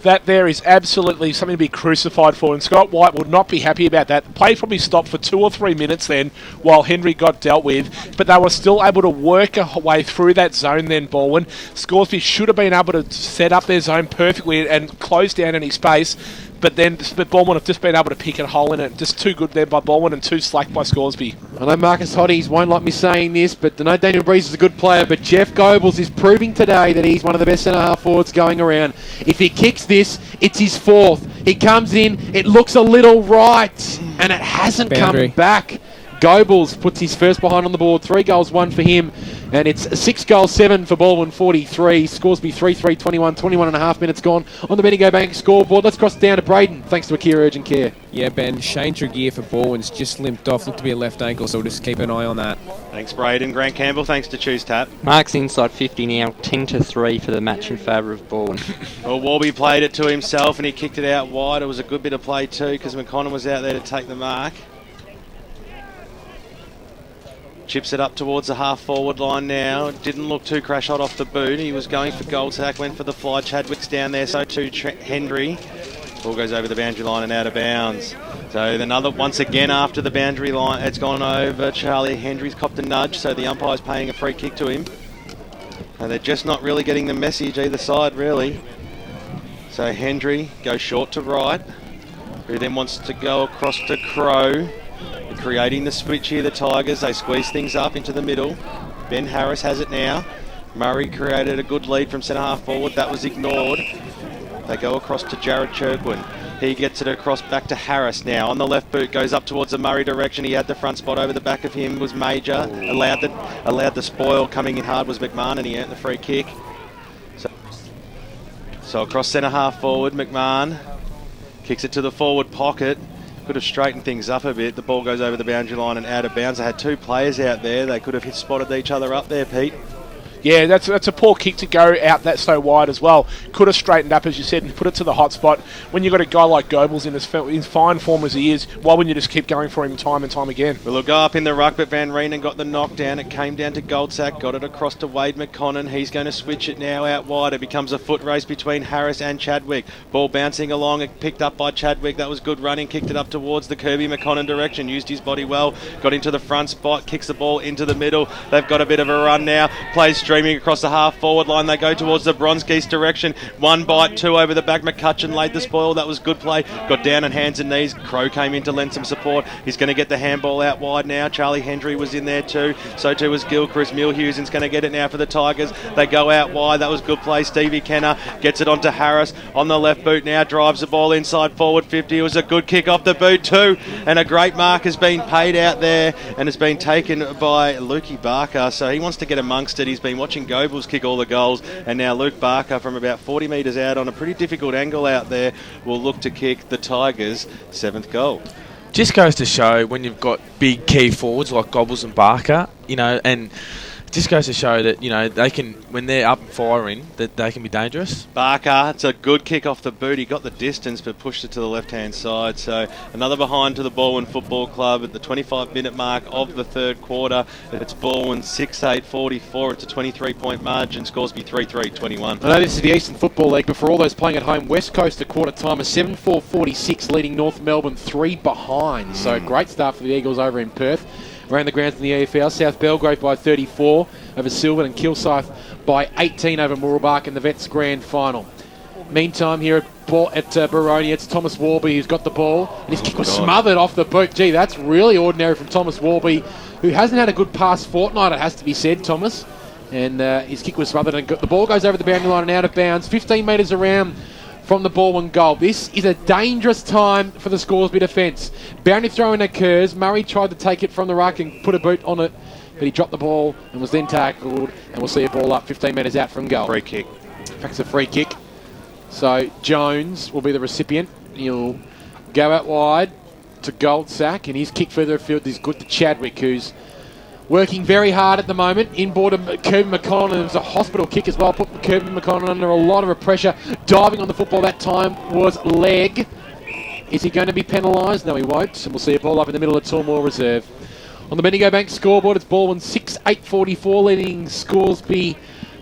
That there is absolutely something to be crucified for, and Scott White would not be happy about that. The play probably stopped for 2 or 3 minutes then while Henry got dealt with, but they were still able to work a way through that zone then, Balwyn. Scoresby should have been able to set up their zone perfectly and close down any space, but Balwyn have just been able to pick a hole in it. Just too good there by Balwyn and too slack by Scoresby. I know Marcus Hoddies won't like me saying this, but I know Daniel Breeze is a good player, but Jeff Goebbels is proving today that he's one of the best centre-half forwards going around. If he kicks this, it's his 4th. He comes in, it looks a little right, and it hasn't come back. Goebbels puts his first behind on the board. 3 goals, 1 for him. And it's 6 goals, 7 for Balwyn, 43. Scoresby 3-3-21, 21 and a half minutes gone on the Bendigo Bank scoreboard. Let's cross down to Braden, thanks to Akira Urgent Care. Yeah, Ben, Shane Tregear for Balwyn's just limped off. Looked to be a left ankle, so we'll just keep an eye on that. Thanks, Braden. Grant Campbell, thanks to Choose Tap. Mark's inside 50 now, 10-3 for the match in favour of Balwyn. Well, Warby played it to himself and he kicked it out wide. It was a good bit of play too because McConnell was out there to take the mark. Chips it up towards the half-forward line now. Didn't look too crash hot off the boot. He was going for Goldsack, went for the fly. Chadwick's down there, so too Hendry. Ball goes over the boundary line and out of bounds. So another, once again after the boundary line, it's gone over. Charlie Hendry's copped a nudge, so the umpire's paying a free kick to him. And they're just not really getting the message either side, really. So Hendry goes short to right, who then wants to go across to Crow. Creating the switch here, the Tigers. They squeeze things up into the middle. Ben Harris has it now. Murray created a good lead from centre half forward. That was ignored. They go across to Jared Chirkwin. He gets it across back to Harris now. On the left boot, goes up towards the Murray direction. He had the front spot over the back of him. Was Major. Allowed the spoil. Coming in hard was McMahon, and he earned the free kick. So across centre half forward, McMahon kicks it to the forward pocket. Could have straightened things up a bit. The ball goes over the boundary line and out of bounds. They had 2 players out there. They could have spotted each other up there, Pete. Yeah, that's a poor kick to go out that so wide as well. Could have straightened up, as you said, and put it to the hot spot. When you've got a guy like Goebbels in fine form as he is, why wouldn't you just keep going for him time and time again? Well, he'll go up in the ruck, but Van Reenen got the knockdown. It came down to Goldsack, got it across to Wade McConnon. He's going to switch it now out wide. It becomes a foot race between Harris and Chadwick. Ball bouncing along, it picked up by Chadwick. That was good running, kicked it up towards the Kirby McConnon direction. Used his body well, got into the front spot, kicks the ball into the middle. They've got a bit of a run now. Plays streaming across the half forward line. They go towards the Bronskis direction. 1 bite, 2 over the back. McCutcheon laid the spoil. That was good play. Got down on hands and knees. Crow came in to lend some support. He's going to get the handball out wide now. Charlie Hendry was in there too. So too was Gilchrist. Milhuson's going to get it now for the Tigers. They go out wide. That was good play. Stevie Kenner gets it onto Harris on the left boot now. Drives the ball inside forward 50. It was a good kick off the boot too. And a great mark has been paid out there and has been taken by Lukey Barker. So he wants to get amongst it. He's been watching Goebbels kick all the goals, and now Luke Barker from about 40 metres out on a pretty difficult angle out there will look to kick the Tigers' 7th goal. Just goes to show when you've got big key forwards like Goebbels and Barker, and just goes to show that, they can, when they're up and firing, that they can be dangerous. Barker, it's a good kick off the boot. He got the distance but pushed it to the left-hand side. So another behind to the Balwyn Football Club at the 25-minute mark of the third quarter. It's Balwyn 6-8-44. It's a 23-point margin. Scoresby 3-3-21. I know this is the Eastern Football League, but for all those playing at home, West Coast at quarter time is 7-4-46, leading North Melbourne 3 behind. So great start for the Eagles over in Perth. Around the grounds in the EFL, South Belgrave by 34 over Silvan, and Kilsyth by 18 over Mooroolbark in the Vets Grand Final. Meantime, here at Boronia, it's Thomas Warby who's got the ball, and his kick was smothered off the boot. Gee, that's really ordinary from Thomas Warby, who hasn't had a good past fortnight, it has to be said, Thomas. And his kick was smothered, and the ball goes over the boundary line and out of bounds, 15 metres around from the Balwyn goal. This is a dangerous time for the Scoresby defence. Boundary throw-in occurs. Murray tried to take it from the ruck and put a boot on it, but he dropped the ball and was then tackled, and we'll see a ball up 15 metres out from goal. Free kick. In fact, it's a free kick. So Jones will be the recipient. He'll go out wide to Goldsack, and his kick further afield is good to Chadwick, who's working very hard at the moment. Inboard of Kirby McConnell, and it was a hospital kick as well. Put Kirby McConnell under a lot of pressure. Diving on the football that time was leg. Is he going to be penalised? No, he won't. And we'll see a ball up in the middle of Tormore Reserve. On the Bendigo Bank scoreboard, it's Balwyn 6-8-44, leading Scoresby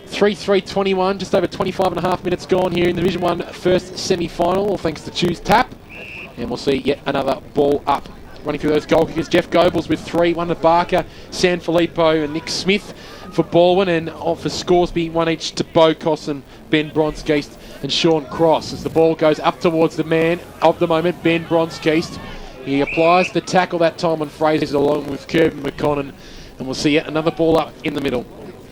3-3-21. Just over 25 and a half minutes gone here in the Division 1 first semi-final, all thanks to Choose Tap. And we'll see yet another ball up. Running through those goal kickers, Jeff Goebbels with 3, 1 to Barker, San Filippo and Nick Smith for Balwyn, and for Scoresby, 1 each to Bo Cosson, Ben Bronskiest and Sean Cross. As the ball goes up towards the man of the moment, Ben Bronskiest. He applies the tackle that time on Fraser along with Kirby McConnell, and we'll see yet another ball up in the middle.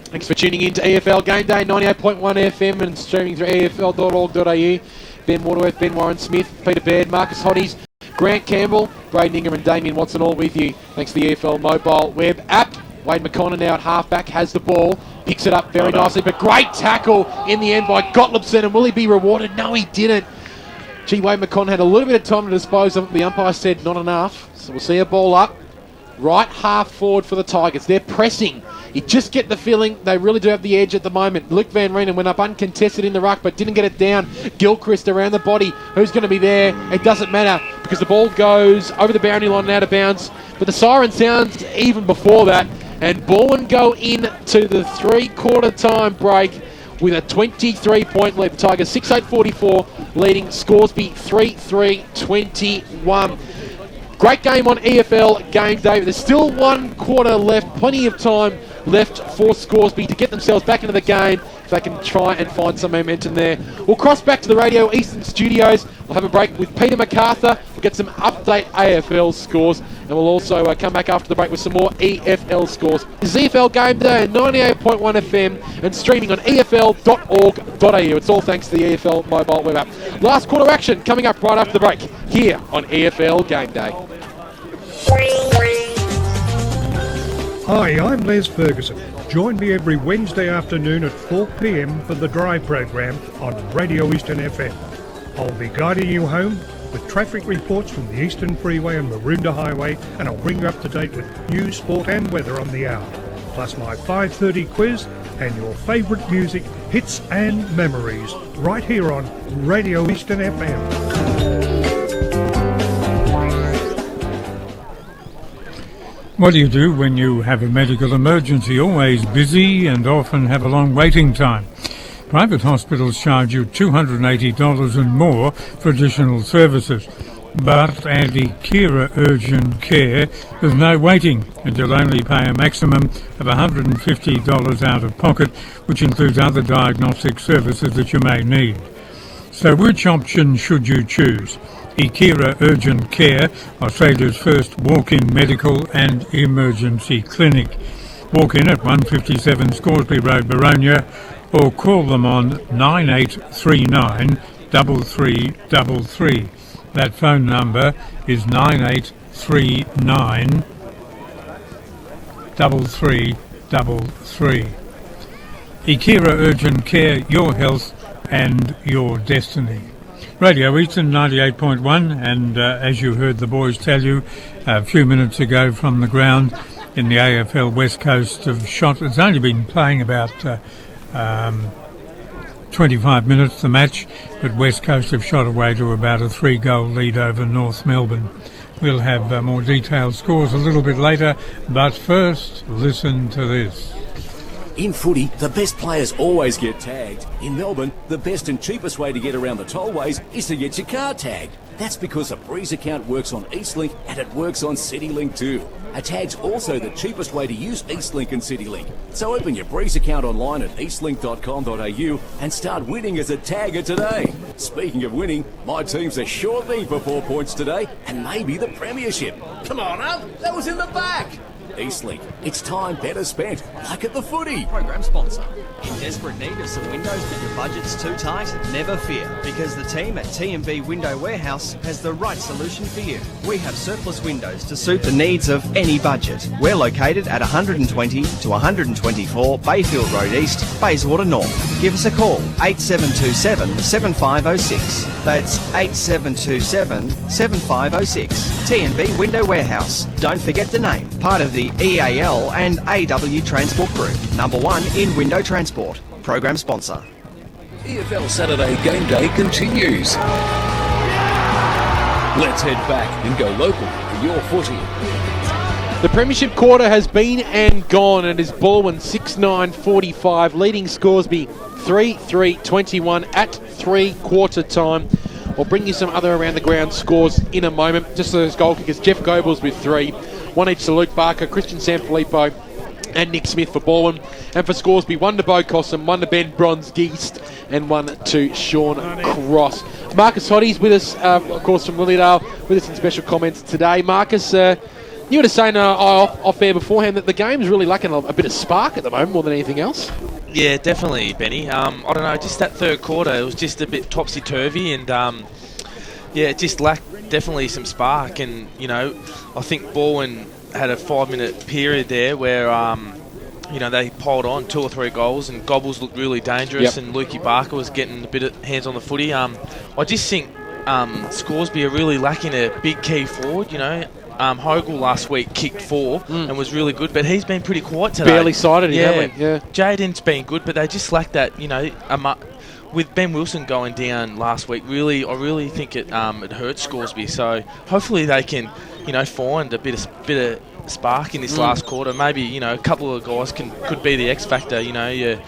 Thanks for tuning in to EFL Gameday, 98.1 FM and streaming through efl.org.au. Ben Waterworth, Ben Warren Smith, Peter Baird, Marcus Hoddies, Grant Campbell, Braden Ingham and Damien Watson all with you. Thanks to the EFL mobile web app. Wade McConnell now at halfback has the ball, picks it up very nicely, but great tackle in the end by Gottliebsen, and will he be rewarded? No, he didn't. Gee, Wade McConnell had a little bit of time to dispose of it. The umpire said not enough, so we'll see a ball up. Right half forward for the Tigers. They're pressing. You just get the feeling they really do have the edge at the moment. Luke Van Reenen went up uncontested in the ruck, but didn't get it down. Gilchrist around the body. Who's going to be there? It doesn't matter because the ball goes over the boundary line and out of bounds. But the siren sounds even before that. And Balwyn go into the three-quarter time break with a 23-point lead. The Tigers 6-8-44, leading Scoresby 3-3-21. Great game on EFL Gameday. There's still 1 quarter left. Plenty of time left for Scoresby to get themselves back into the game if they can try and find some momentum there. We'll cross back to the Radio Eastern studios. We'll have a break with Peter MacArthur. We'll get some update AFL scores, and we'll also come back after the break with some more EFL scores. This is EFL Gameday, 98.1 FM and streaming on efl.org.au. It's all thanks to the EFL mobile web app. Last quarter action coming up right after the break here on EFL Gameday. Hi, I'm Les Ferguson. Join me every Wednesday afternoon at 4 p.m. for the Drive program on Radio Eastern FM. I'll be guiding you home with traffic reports from the Eastern Freeway and Maroondah Highway, and I'll bring you up to date with news, sport and weather on the hour. Plus my 5:30 quiz and your favourite music, hits and memories, right here on Radio Eastern FM. What do you do when you have a medical emergency? Always busy and often have a long waiting time. Private hospitals charge you $280 and more for additional services. But at Ikira Urgent Care, there's no waiting, and you'll only pay a maximum of $150 out of pocket, which includes other diagnostic services that you may need. So which option should you choose? Ikira Urgent Care, Australia's first walk-in medical and emergency clinic. Walk in at 157 Scoresby Road, Boronia, or call them on 9839 3333. That phone number is 9839 3333. Ikira Urgent Care, your health and your destiny. Radio Eastern 98.1, and as you heard the boys tell you a few minutes ago from the ground in the AFL West Coast have shot, it's only been playing about 25 minutes the match, but West Coast have shot away to about a 3-goal lead over North Melbourne. We'll have more detailed scores a little bit later, but first listen to this. In footy, the best players always get tagged. In Melbourne, the best and cheapest way to get around the tollways is to get your car tagged. That's because a Breeze account works on Eastlink and it works on CityLink too. A tag's also the cheapest way to use Eastlink and CityLink. So open your Breeze account online at eastlink.com.au and start winning as a tagger today. Speaking of winning, my team's a sure thing for 4 points today and maybe the premiership. Come on up, that was in the back. Eastlink, it's time better spent, like at the footy. Program sponsor. In desperate need of some windows but your budget's too tight? Never fear, because the team at T&B Window Warehouse has the right solution for you. We have surplus windows to suit the needs of any budget. We're located at 120 to 124 Bayfield Road East, Bayswater North. Give us a call, 8727 7506. That's 8727 7506. T&B Window Warehouse. Don't forget the name. Part of the EAL and AW Transport Group. Number 1 in window transport. Program sponsor. EFL Saturday Game Day continues. Let's head back and go local for your footy. The Premiership quarter has been and gone, and it is Balwyn 6-9-45, leading Scoresby 3-3-21 at three-quarter time. We'll bring you some other around the ground scores in a moment. Just those goal kickers, Jeff Goebbels with 3, 1 each to Luke Barker, Christian Sanfilippo and Nick Smith for Balwyn. And for Scoresby, 1 to Bo Cossum, 1 to Ben Bronze-Geest and 1 to Sean Cross. Marcus Hoddy's with us, of course, from Lilydale, with us in special comments today. Marcus, you were saying off air beforehand that the game's really lacking a bit of spark at the moment more than anything else. Yeah, definitely, Benny. I don't know, just that third quarter, it was just a bit topsy-turvy and, it just lacked definitely some spark. And, I think Balwyn had a 5-minute period there where, they piled on 2 or 3 goals and Gobbles looked really dangerous and Lukey Barker was getting a bit of hands on the footy. I just think Scoresby are really lacking a big key forward, Hogel last week kicked 4 and was really good, but he's been pretty quiet today. Barely sighted him, haven't we? Yeah. Jaden's been good, but they just lack that, with Ben Wilson going down last week, I really think it hurt Scoresby. So hopefully they can, find a bit of spark in this last quarter. Maybe a couple of guys could be the X factor. Your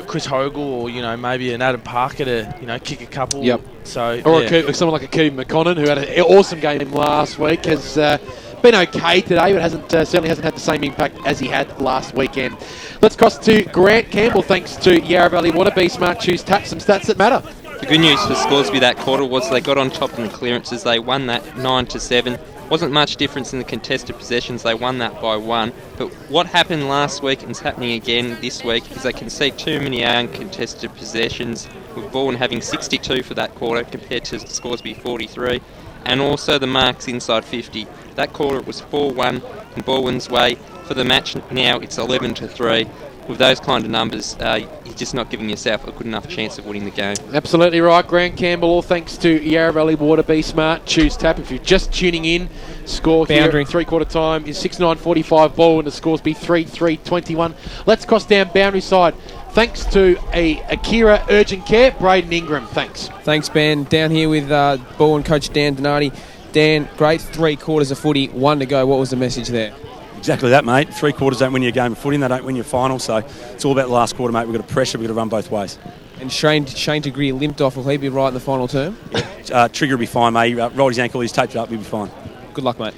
Chris Hogel or maybe an Adam Parker to kick a couple. Yep. So someone like a Keegan McConnon who had an awesome game last week has been okay today, but certainly hasn't had the same impact as he had last weekend. Let's cross to Grant Campbell, thanks to Yarra Valley Water. Be smart, choose tap, some stats that matter. The good news for Scoresby that quarter was they got on top in the clearances. They won that 9-7. Wasn't much difference in the contested possessions. They won that by 1. But what happened last week and is happening again this week is they concede too many uncontested possessions, with Balwyn having 62 for that quarter compared to Scoresby 43. And also the marks inside 50. That quarter it was 4-1 in Balwyn's way. For the match now it's 11-3. With those kind of numbers, you're just not giving yourself a good enough chance of winning the game. Absolutely right, Grant Campbell. All thanks to Yarra Valley Water. Be smart, choose tap. If you're just tuning in, score here at three-quarter time is 6-9-45 ball and the Scoresby 3-3-21. Let's cross down boundary side. Thanks to Akira Urgent Care, Braden Ingram. Thanks. Thanks, Ben. Down here with Balwyn coach Dan Donati. Dan, great 3 quarters of footy, 1 to go. What was the message there? Exactly that, mate. 3 quarters don't win you a game of footy and they don't win your final, so it's all about the last quarter, mate. We've got to pressure, we've got to run both ways. And Shane Degree limped off. Will he be right in the final term? Trigger will be fine, mate. He rolled his ankle, he's taped it up, he'll be fine. Good luck, mate.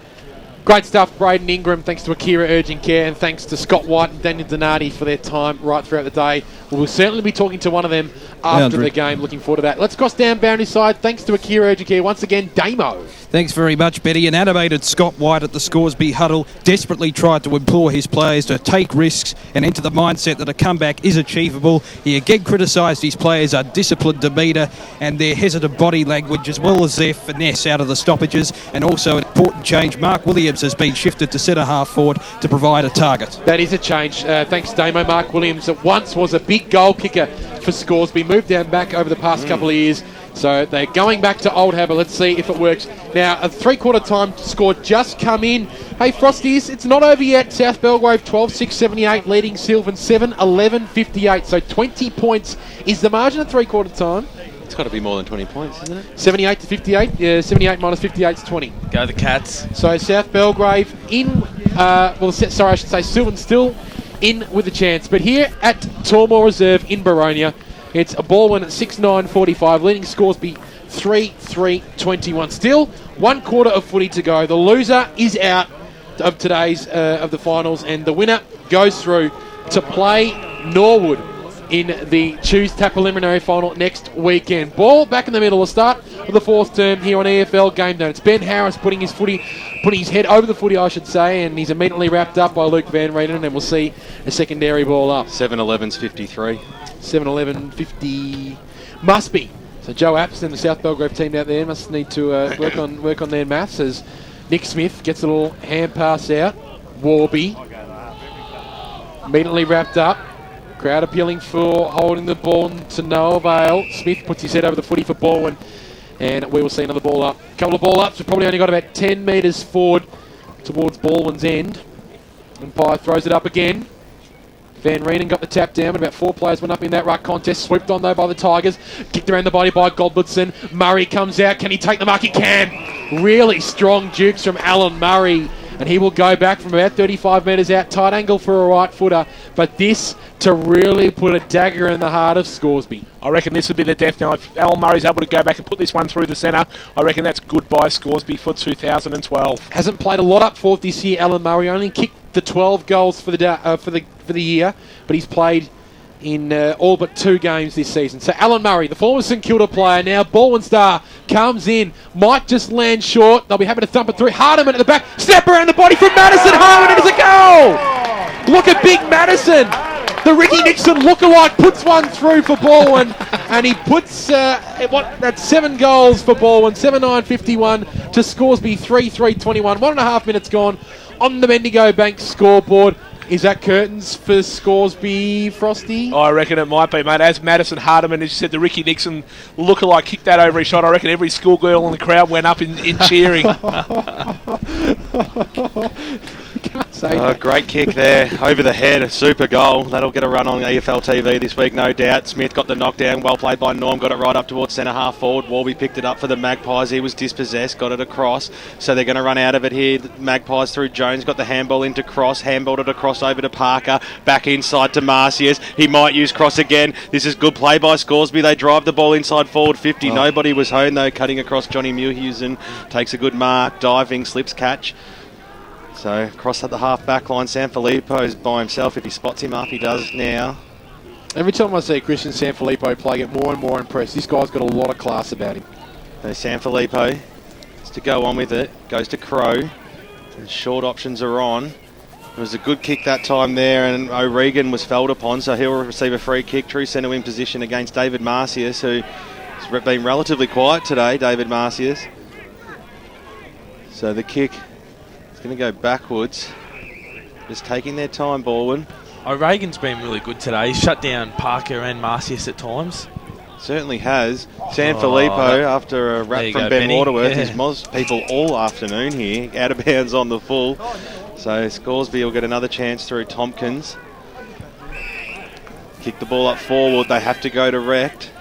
Great stuff, Braden Ingram. Thanks to Akira Urgent Care and thanks to Scott White and Daniel Donati for their time right throughout the day. We'll certainly be talking to one of them after the game. Looking forward to that. Let's cross down boundary side. Thanks to Akira Urgent Care. Once again, Damo. Thanks very much, Betty. An animated Scott White at the Scoresby huddle desperately tried to implore his players to take risks and enter the mindset that a comeback is achievable. He again criticised his players' undisciplined demeanour and their hesitant body language, as well as their finesse out of the stoppages. And also an important change, Mark Williams has been shifted to centre half forward to provide a target. That is a change. Thanks, Damo. Mark Williams, that once was a big goal kicker for Scoresby, moved down back over the past couple of years. So they're going back to old habit. Let's see if it works. Now, a three-quarter time score just come in. Hey, Frosties, it's not over yet. South Belgrave 12-6-78, leading Silvan 7-11-58. So 20 points is the margin at three-quarter time. It's got to be more than 20 points, isn't it? 78-58. Yeah, 78 minus 58 is 20. Go the Cats. So South Belgrave in, I should say Silvan still in with a chance. But here at Tormore Reserve in Boronia, it's a Balwyn at 6-9-45, leading Scoresby 3-3-21. Still 1 quarter of footy to go. The loser is out. of today's of the finals, and the winner goes through to play Norwood in the Choose Tap preliminary final next weekend. Ball back in the middle. The start of the fourth term here on EFL Gameday. It's Ben Harris putting his head over the footy, I should say, and he's immediately wrapped up by Luke Van Rieden, and we'll see a secondary ball up. 7-11's 53. 7-11, 50 must be. So Joe Apps and the South Belgrave team out there must need to work on their maths as Nick Smith gets a little hand pass out. Warby immediately wrapped up. Crowd appealing for holding the ball to no avail. Smith puts his head over the footy for Balwyn, and we will see another ball up. A couple of ball ups. We've probably only got about 10 metres forward towards Balwyn's end. Umpire throws it up again. Van Rieden got the tap down, but about 4 players went up in that ruck contest. Swooped on though by the Tigers. Kicked around the body by Goldbladson. Murray comes out. Can he take the mark? He can. Really strong dukes from Alan Murray. And he will go back from about 35 metres out. Tight angle for a right footer. But this to really put a dagger in the heart of Scoresby. I reckon this would be the death knell. If Alan Murray's able to go back and put this one through the centre, I reckon that's goodbye Scoresby for 2012. Hasn't played a lot up forth this year, Alan Murray. Only kicked the 12 goals for the year, but he's played in all but 2 games this season. So Alan Murray, the former St Kilda player, now Balwyn star, comes in, might just land short. They'll be happy to thump it through. Hardiman at the back, step around the body from Madison Hardiman, and it's a goal! Look at Big Madison. The Ricky Nixon lookalike puts one through for Balwyn, and he puts that's 7 goals for Balwyn, 7-9-51 to Scoresby 3-3-21. 1.5 minutes gone on the Bendigo Bank scoreboard. Is that curtains for Scoresby, Frosty? I reckon it might be, mate. As Madison Hardiman, as you said, the Ricky Nixon lookalike kicked that over his shot. I reckon every schoolgirl in the crowd went up in cheering. Great kick there, over the head, a super goal. That'll get a run on EFL TV this week, no doubt. Smith got the knockdown, well played by Norm, got it right up towards centre half forward. Warby picked it up for the Magpies, he was dispossessed, got it across. So they're going to run out of it here. The Magpies through Jones, got the handball into Cross, handballed it across over to Parker, back inside to Marcius. He might use Cross again. This is good play by Scoresby. They drive the ball inside forward 50. Nobody was home though, cutting across Johnny Mulhausen, takes a good mark, diving, slips catch. So cross at the half back line. Sanfilippo's by himself. If he spots him up, he does now. Every time I see Christian Sanfilippo play, I get more and more impressed. This guy's got a lot of class about him. So Sanfilippo has to go on with it. Goes to Crow. And short options are on. It was a good kick that time there, and O'Regan was felled upon, so he'll receive a free kick. True centre wing position against David Marcius, who has been relatively quiet today, David Marcius. So the kick is going to go backwards. Just taking their time, Balwyn. O'Regan's been really good today. He's shut down Parker and Marcius at times. Certainly has. Sanfilippo, after a wrap from Ben Waterworth, he's mozzed people all afternoon here. Out of bounds on the full. So Scoresby will get another chance through Tompkins. Kick the ball up forward. They have to go direct.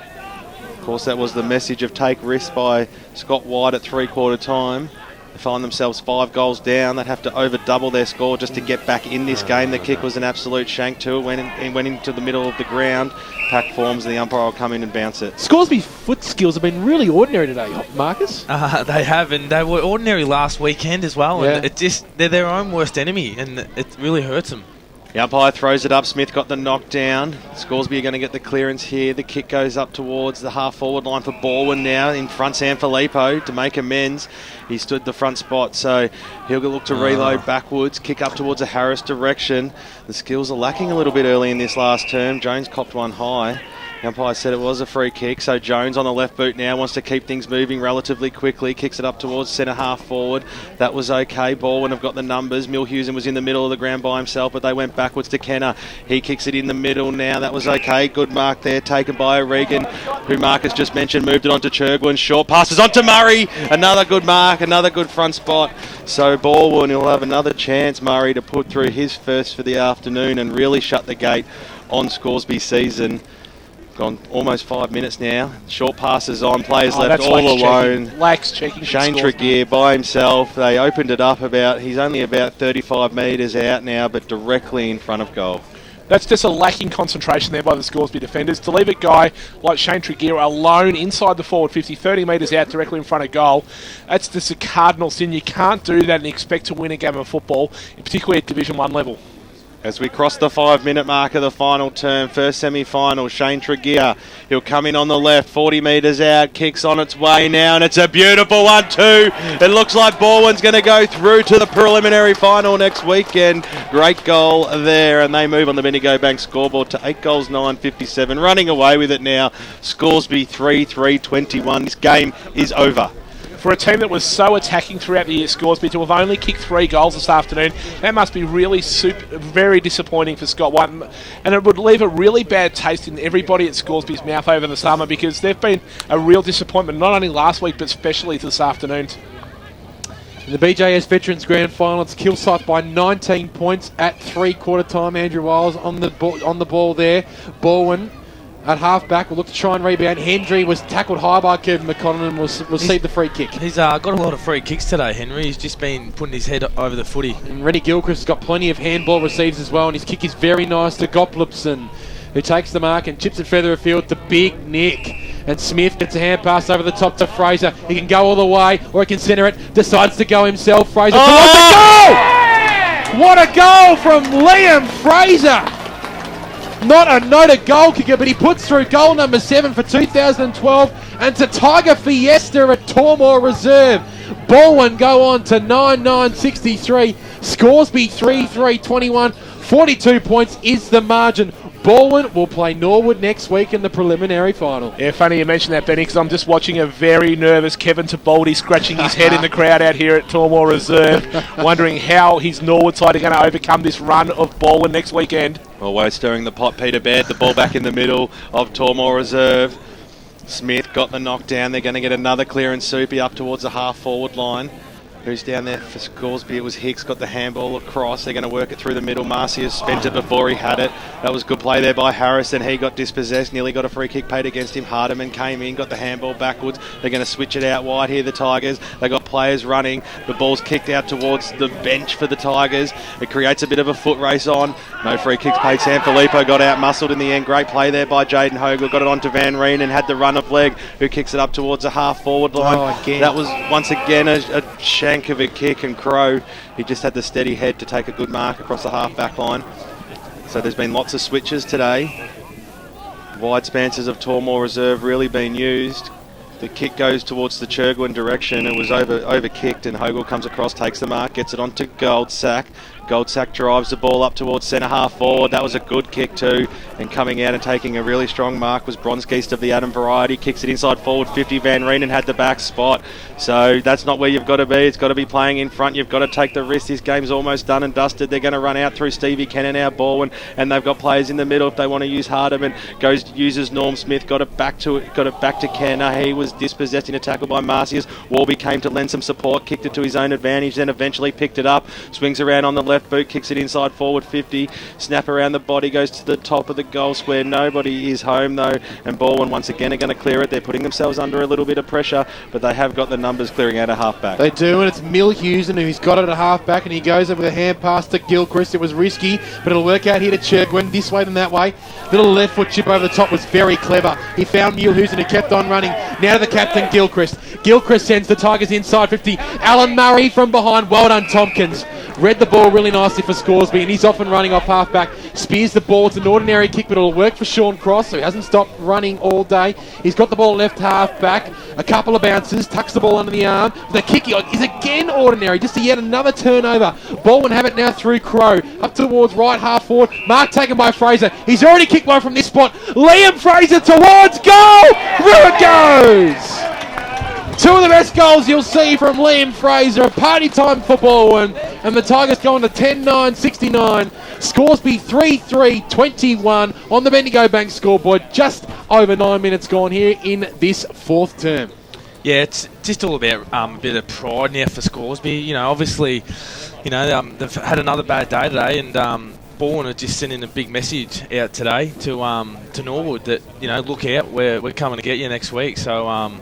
Of course, that was the message of take risks by Scott White at 3/4 time. They find themselves 5 goals down. They'd have to over double their score just to get back in this game. The kick was an absolute shank too. It went into the middle of the ground. Pack forms and the umpire will come in and bounce it. Scoresby's foot skills have been really ordinary today, Marcus. They have, and they were ordinary last weekend as well. Yeah. And they're their own worst enemy, and it really hurts them. The umpire throws it up. Smith got the knockdown. Scoresby are going to get the clearance here. The kick goes up towards the half-forward line for Balwyn now. In front, Sanfilippo to make amends. He stood the front spot, so he'll look to reload backwards. Kick up towards a Harris direction. The skills are lacking a little bit early in this last term. Jones copped one high. The umpire said it was a free kick, so Jones on the left boot now wants to keep things moving relatively quickly. Kicks it up towards centre half forward. That was okay. Balwyn have got the numbers. Mulhausen was in the middle of the ground by himself, but they went backwards to Kenner. He kicks it in the middle now. That was okay. Good mark there, taken by O'Regan, who Marcus just mentioned. Moved it on to Churgwin. Short passes on to Murray. Another good mark, another good front spot. So Balwyn will have another chance, Murray, to put through his first for the afternoon and really shut the gate on Scoresby's season. Gone almost 5 minutes now. Short passes on. Players left all alone. Lax checking. Shane Tregear by himself. They opened it up he's only about 35 metres out now, but directly in front of goal. That's just a lacking concentration there by the Scoresby defenders. To leave a guy like Shane Tregear alone inside the forward 50, 30 metres out directly in front of goal, that's just a cardinal sin. You can't do that and expect to win a game of football, particularly at Division 1 level. As we cross the 5-minute mark of the final term, first semi-final, Shane Tregear, he'll come in on the left, 40 metres out, kicks on its way now, and it's a beautiful one too. It looks like Balwyn's going to go through to the preliminary final next weekend. Great goal there, and they move on the Bendigo Bank scoreboard to 8 goals, 9.57. Running away with it now, Scoresby 3-3-21. This game is over. For a team that was so attacking throughout the year, Scoresby, to have only kicked 3 goals this afternoon, that must be really very disappointing for Scott White. And it would leave a really bad taste in everybody at Scoresby's mouth over the summer, because they've been a real disappointment, not only last week, but especially this afternoon. In the BJS Veterans Grand Final, it's Kilsyth by 19 points at three-quarter time. Andrew Wiles on the ball there. Balwyn at half-back will look to try and rebound. Hendry was tackled high by Kevin McConnell and will receive the free kick. He's got a lot of free kicks today, Henry. He's just been putting his head over the footy. And Rennie Gilchrist has got plenty of handball receives as well, and his kick is very nice to Goplipson, who takes the mark and chips it further afield to Big Nick. And Smith gets a hand pass over the top to Fraser. He can go all the way, or he can centre it. Decides to go himself. Fraser towards the goal! What a goal from Liam Fraser! Not a noted goal kicker, but he puts through goal number 7 for 2012, and to Tiger Fiesta at Tormore Reserve. Balwyn go on to 9-9-63. Scoresby 3-3-21. 42 points is the margin. Balwyn will play Norwood next week in the preliminary final. Yeah, funny you mention that, Benny, because I'm just watching a very nervous Kevin Tabaldi scratching his head in the crowd out here at Tormore Reserve, wondering how his Norwood side are going to overcome this run of Balwyn next weekend. Always stirring the pot, Peter Baird, the ball back in the middle of Tormore Reserve. Smith got the knockdown. They're going to get another clearance, Soupy, up towards the half-forward line. Who's down there for Scoresby? It was Hicks, got the handball across. They're going to work it through the middle. Marcius spent it before he had it. That was good play there by Harris, and he got dispossessed. Nearly got a free kick paid against him. Hardiman came in, got the handball backwards. They're going to switch it out wide here, the Tigers. They got players running. The ball's kicked out towards the bench for the Tigers. It creates a bit of a foot race on. No free kicks paid. Sanfilippo got out muscled in the end. Great play there by Jaden Hogle. Got it on to Van Reen and had the run of leg, who kicks it up towards the half-forward line. Again. That was once again a shank of a kick, and Crow, he just had the steady head to take a good mark across the half-back line. So there's been lots of switches today. Wide spances of Tormore Reserve really been used. The kick goes towards the Churgwin direction. It was over-kicked, and Hogle comes across, takes the mark, gets it onto Goldsack. Goldsack drives the ball up towards centre half forward. That was a good kick too. And coming out and taking a really strong mark was Bronskiest of the Adam variety. Kicks it inside forward 50. Van Reenen had the back spot. So that's not where you've got to be. It's got to be playing in front. You've got to take the risk. This game's almost done and dusted. They're going to run out through Stevie Kennan, now Balwyn, and they've got players in the middle if they want to use Hardiman. Uses Norm Smith. Got it back to Kenner. He was dispossessed in a tackle by Marcius. Warby came to lend some support. Kicked it to his own advantage. Then eventually picked it up. Swings around on the left boot, kicks it inside forward 50, snap around the body, goes to the top of the goal square. Nobody is home though, and Balwyn once again are going to clear it. They're putting themselves under a little bit of pressure, but they have got the numbers clearing out a half-back. They do, and it's Mill Hewson who's got it at half-back, and he goes over with a hand pass to Gilchrist. It was risky, but it'll work out here to Churgwin, this way than that way. Little left foot chip over the top was very clever. He found Mill Hewson, who kept on running. Now to the captain, Gilchrist. Gilchrist sends the Tigers inside 50. Alan Murray from behind. Well done, Tompkins. Read the ball really nicely for Scoresby, and he's off and running off half-back. Spears the ball. It's an ordinary kick, but it'll work for Sean Cross, so he hasn't stopped running all day. He's got the ball left half-back. A couple of bounces. Tucks the ball under the arm. The kick is again ordinary. Just yet another turnover. Balwyn have it now through Crow. Up towards right half-forward. Mark taken by Fraser. He's already kicked one from this spot. Liam Fraser towards goal. Through it goes. Two of the best goals you'll see from Liam Fraser. A party time for Balwyn. And the Tigers go on to 10-9-69. Scoresby 3-3-21 on the Bendigo Bank scoreboard. Just over 9 minutes gone here in this fourth term. Yeah, it's just all about a bit of pride now for Scoresby. You know, obviously, they've had another bad day today, and Balwyn are just sending a big message out today to Norwood that, look out, we're coming to get you next week. So,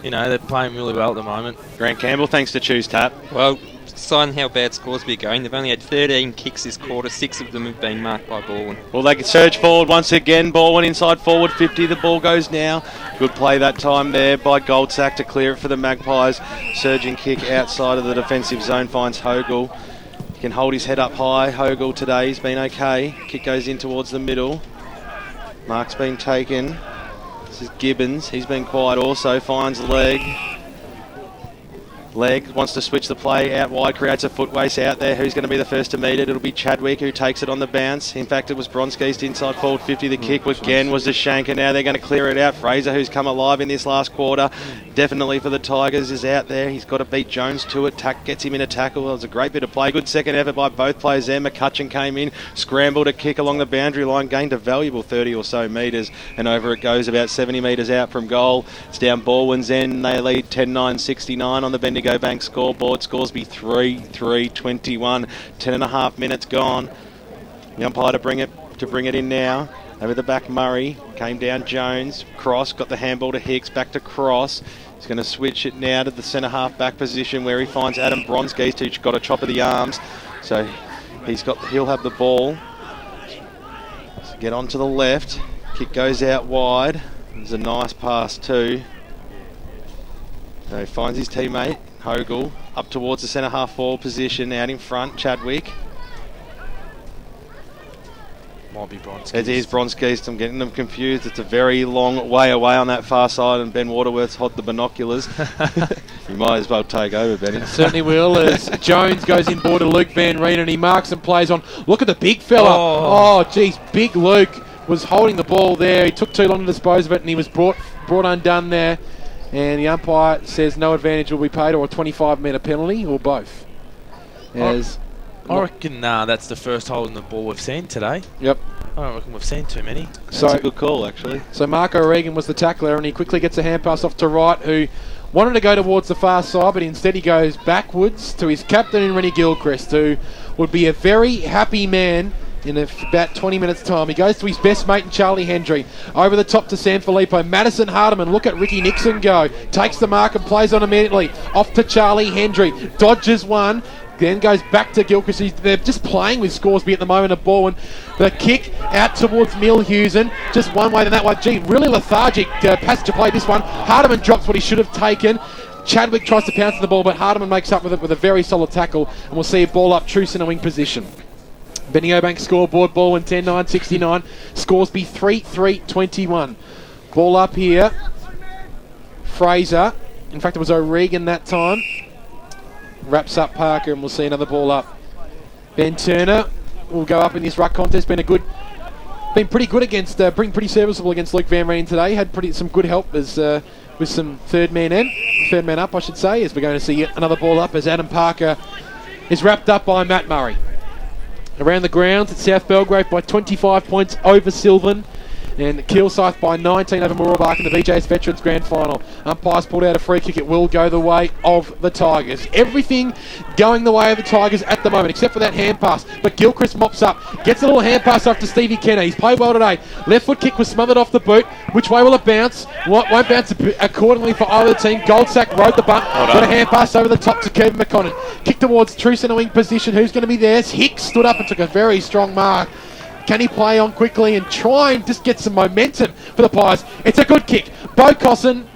they're playing really well at the moment. Grant Campbell, thanks to Choose Tap. Well, Deciding how bad Scoresby are going. They've only had 13 kicks this quarter. 6 of them have been marked by Balwyn. Well, they can surge forward once again. Balwyn inside forward 50. The ball goes now. Good play that time there by Goldsack to clear it for the Magpies. Surging kick outside of the defensive zone finds Hogle. He can hold his head up high. Hogle today, he's been okay. Kick goes in towards the middle. Mark's been taken. This is Gibbons. He's been quiet also. Finds leg. Leg wants to switch the play out wide, creates a foot race out there. Who's going to be the first to meet it? It'll be Chadwick who takes it on the bounce. In fact, it was Bronski's inside forward 50. The kick again was the shanker. Now they're going to clear it out. Fraser, who's come alive in this last quarter, definitely for the Tigers, is out there. He's got to beat Jones to it. Gets him in a tackle. It was a great bit of play. Good second effort by both players there. McCutcheon came in, scrambled a kick along the boundary line, gained a valuable 30 or so metres, and over it goes about 70 metres out from goal. It's down Balwyn's end. They lead 10-9-69 on the Bendigo Bank scoreboard. Scoresby 3-3-21. 10.5 minutes gone. The umpire to bring it in now. Over the back, Murray. Came down Jones. Cross. Got the handball to Hicks. Back to Cross. He's going to switch it now to the centre half back position where he finds Adam Bronski, who's got a chop of the arms. So he'll have the ball. So get on to the left. Kick goes out wide. There's a nice pass too. So he finds his teammate, Hogle, up towards the centre half forward position, out in front, Chadwick. Might be Bronski. It is Bronski. I'm getting them confused. It's a very long way away on that far side, and Ben Waterworth's had the binoculars. You might as well take over, Benny. Certainly will, as Jones goes in board to Luke Van Reen, and he marks and plays on. Look at the big fella. Oh, geez, big Luke was holding the ball there. He took too long to dispose of it, and he was brought undone there. And the umpire says no advantage will be paid, or a 25-metre penalty, or both. I reckon that's the first hold in the ball we've seen today. Yep. I don't reckon we've seen too many. That's a good call, actually. So Marco Regan was the tackler, and he quickly gets a hand pass off to Wright, who wanted to go towards the far side, but instead he goes backwards to his captain in Rennie Gilchrist, who would be a very happy man in about 20 minutes' time. He goes to his best mate in Charlie Hendry. Over the top to Sanfilippo. Madison Hardiman. Look at Ricky Nixon go. Takes the mark and plays on immediately. Off to Charlie Hendry. Dodges one. Then goes back to Gilchrist. They're just playing with Scoresby at the moment of Balwyn. The kick out towards Milhusen. Just one way than that one. Gee, really lethargic passage to play this one. Hardiman drops what he should have taken. Chadwick tries to pounce the ball, but Hardiman makes up with it with a very solid tackle. And we'll see a ball up, true centre wing position. Bendigo Bank scoreboard, Balwyn 10-9-69. Scoresby 3-3-21. Ball up here. Fraser. In fact, it was O'Regan that time. Wraps up Parker, and we'll see another ball up. Ben Turner will go up in this ruck contest. Been pretty good against, pretty serviceable against Luke Van Reen today. Had some good help as with some third man up, I should say. As we're going to see yet another ball up as Adam Parker is wrapped up by Matt Murray. Around the grounds at South Belgrave by 25 points over Silvan, and Kilsyth by 19 over Mooroolbark in the BJS Veterans Grand Final. Umpires pulled out a free kick. It will go the way of the Tigers. Everything going the way of the Tigers at the moment, except for that hand pass. But Gilchrist mops up, gets a little hand pass off to Stevie Kenner. He's played well today. Left foot kick was smothered off the boot. Which way will it bounce? Won't bounce accordingly for either team. Goldsack rode the bunt. Got a hand pass over the top to Kevin McConnell. Kick towards true centre wing position. Who's going to be there? Hicks stood up and took a very strong mark. Can he play on quickly and try and just get some momentum for the Pies? It's a good kick. Bo Cosson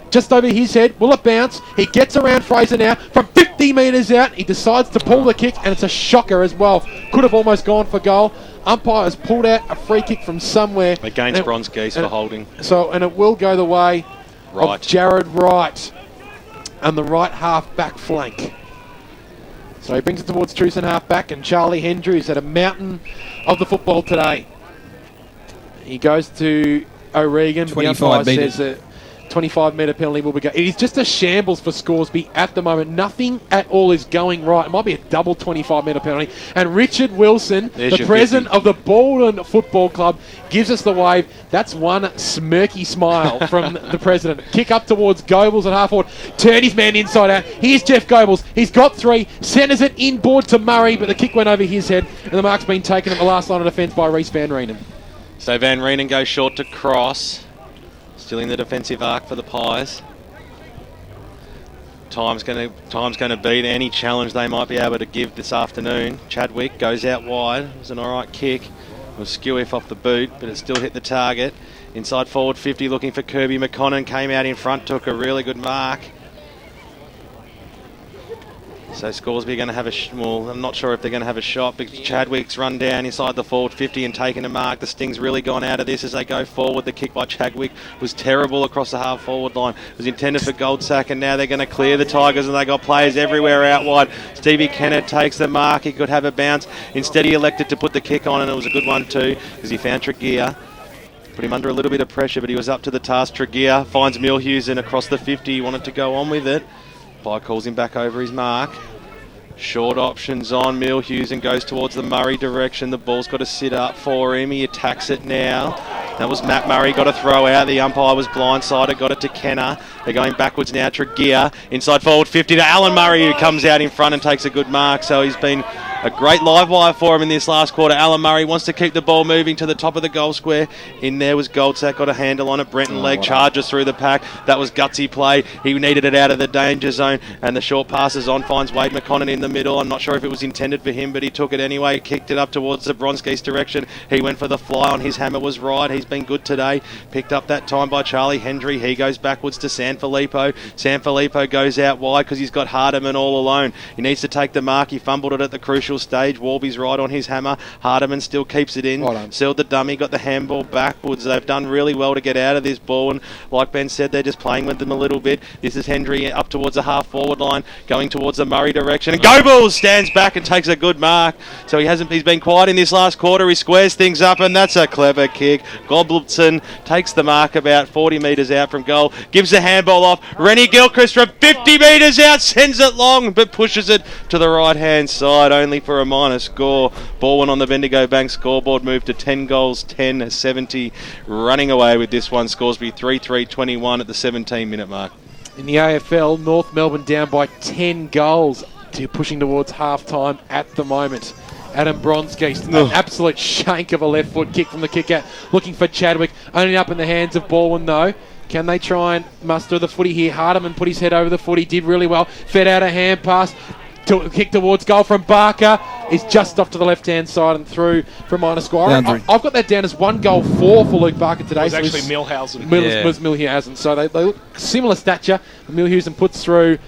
just over his head. Will it bounce? He gets around Fraser now from 50 metres out. He decides to pull the kick, and it's a shocker as well. Could have almost gone for goal. Umpire has pulled out a free kick from somewhere. Against Bronski for holding. And it will go the way of Jared Wright on the right half back flank. So he brings it towards Truce and half back, and Charlie Hendry, who's had a mountain of the football today. He goes to O'Regan. 25 metres. Says 25-metre penalty will be go. It is just a shambles for Scoresby at the moment. Nothing at all is going right. It might be a double 25-metre penalty. And Richard Wilson, the president of the Balwyn Football Club, gives us the wave. That's one smirky smile from the president. Kick up towards Goebbels at half-forward. Turn his man inside out. Here's Jeff Goebbels. He's got 3. Centres it inboard to Murray, but the kick went over his head, and the mark's been taken at the last line of defence by Reece Van Reenen. So Van Reenen goes short to Cross. Still in the defensive arc for the Pies. Time's going to beat any challenge they might be able to give this afternoon. Chadwick goes out wide. It was an alright kick. It was skew off the boot, but it still hit the target. Inside forward 50 looking for Kirby McConnon. Came out in front, took a really good mark. So Scoresby are going to have well, I'm not sure if they're going to have a shot, but Chadwick's run down inside the forward 50 and taken a mark. The sting's really gone out of this as they go forward. The kick by Chadwick was terrible across the half forward line. It was intended for Goldsack, and now they're going to clear the Tigers, and they got players everywhere out wide. Stevie Kennett takes the mark. He could have a bounce. Instead, he elected to put the kick on, and it was a good one too, because he found Tregear. Put him under a little bit of pressure, but he was up to the task. Tregear finds Milhausen across the 50. He wanted to go on with it. Umpire calls him back over his mark. Short options on. Milhausen goes towards the Murray direction. The ball's got to sit up for him. He attacks it now. That was Matt Murray, got a throw out. The umpire was blindsided, got it to Kenner. They're going backwards now. Tregear inside forward 50 to Alan Murray, who comes out in front and takes a good mark. So he's been a great live wire for him in this last quarter. Alan Murray wants to keep the ball moving to the top of the goal square. In there was Goldsack, got a handle on it. Brenton Legg charges through the pack. That was gutsy play. He needed it out of the danger zone, and the short passes on, finds Wade McConnon in the middle. I'm not sure if it was intended for him, but he took it anyway. Kicked it up towards the Bronski's direction. He went for the fly on. His hammer was right. He's been good today. Picked up that time by Charlie Hendry. He goes backwards to Sanfilippo. Sanfilippo goes out wide because he's got Hardiman all alone. He needs to take the mark. He fumbled it at the crucial stage. Warby's right on his hammer. Hardiman still keeps it in. Sealed the dummy, got the handball backwards. They've done really well to get out of this ball, and like Ben said, they're just playing with them a little bit. This is Hendry up towards the half forward line, going towards the Murray direction, and Go Bulls stands back and takes a good mark. So he's been quiet in this last quarter. He squares things up, and that's a clever kick. Goblinson takes the mark about 40 metres out from goal, gives the handball off. Rennie Gilchrist from 50 metres out sends it long, but pushes it to the right hand side, only for a minor score. Balwyn on the Bendigo Bank scoreboard moved to 10 goals, 10-70, running away with this one. Scoresby 3-3-21 at the 17-minute mark. In the AFL, North Melbourne down by 10 goals, pushing towards half-time at the moment. Adam Bronski, an absolute shank of a left foot kick from the kick out, looking for Chadwick, only up in the hands of Balwyn though. Can they try and muster the footy here? Hardiman put his head over the footy, did really well, fed out a hand pass, kick towards goal from Barker. Is just off to the left-hand side and through for a minor score. I've got that down as 1 goal 4 for Luke Barker today. It was actually Milhausen. Was Milhausen. So they look similar stature. Milhausen puts through.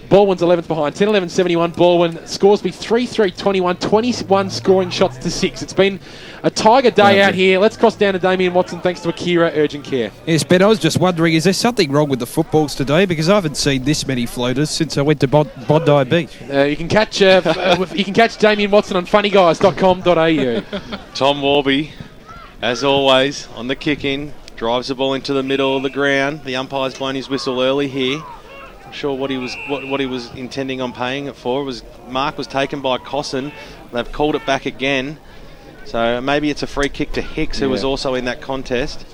Balwyn's 11th behind. 10-11-71. Balwyn. Scoresby 3-3-21. 21 scoring shots to 6. It's been a Tiger day out here. Let's cross down to Damien Watson thanks to Akira Urgent Care. Yes, Ben, I was just wondering, is there something wrong with the footballs today? Because I haven't seen this many floaters since I went to Bondi Beach. You can catch Damien Watson on funnyguys.com.au. Tom Warby, as always, on the kick-in. Drives the ball into the middle of the ground. The umpire's blown his whistle early here. Sure what he was intending on paying it for. Mark was taken by Cosson. They've called it back again. So maybe it's a free kick to Hicks, who was also in that contest.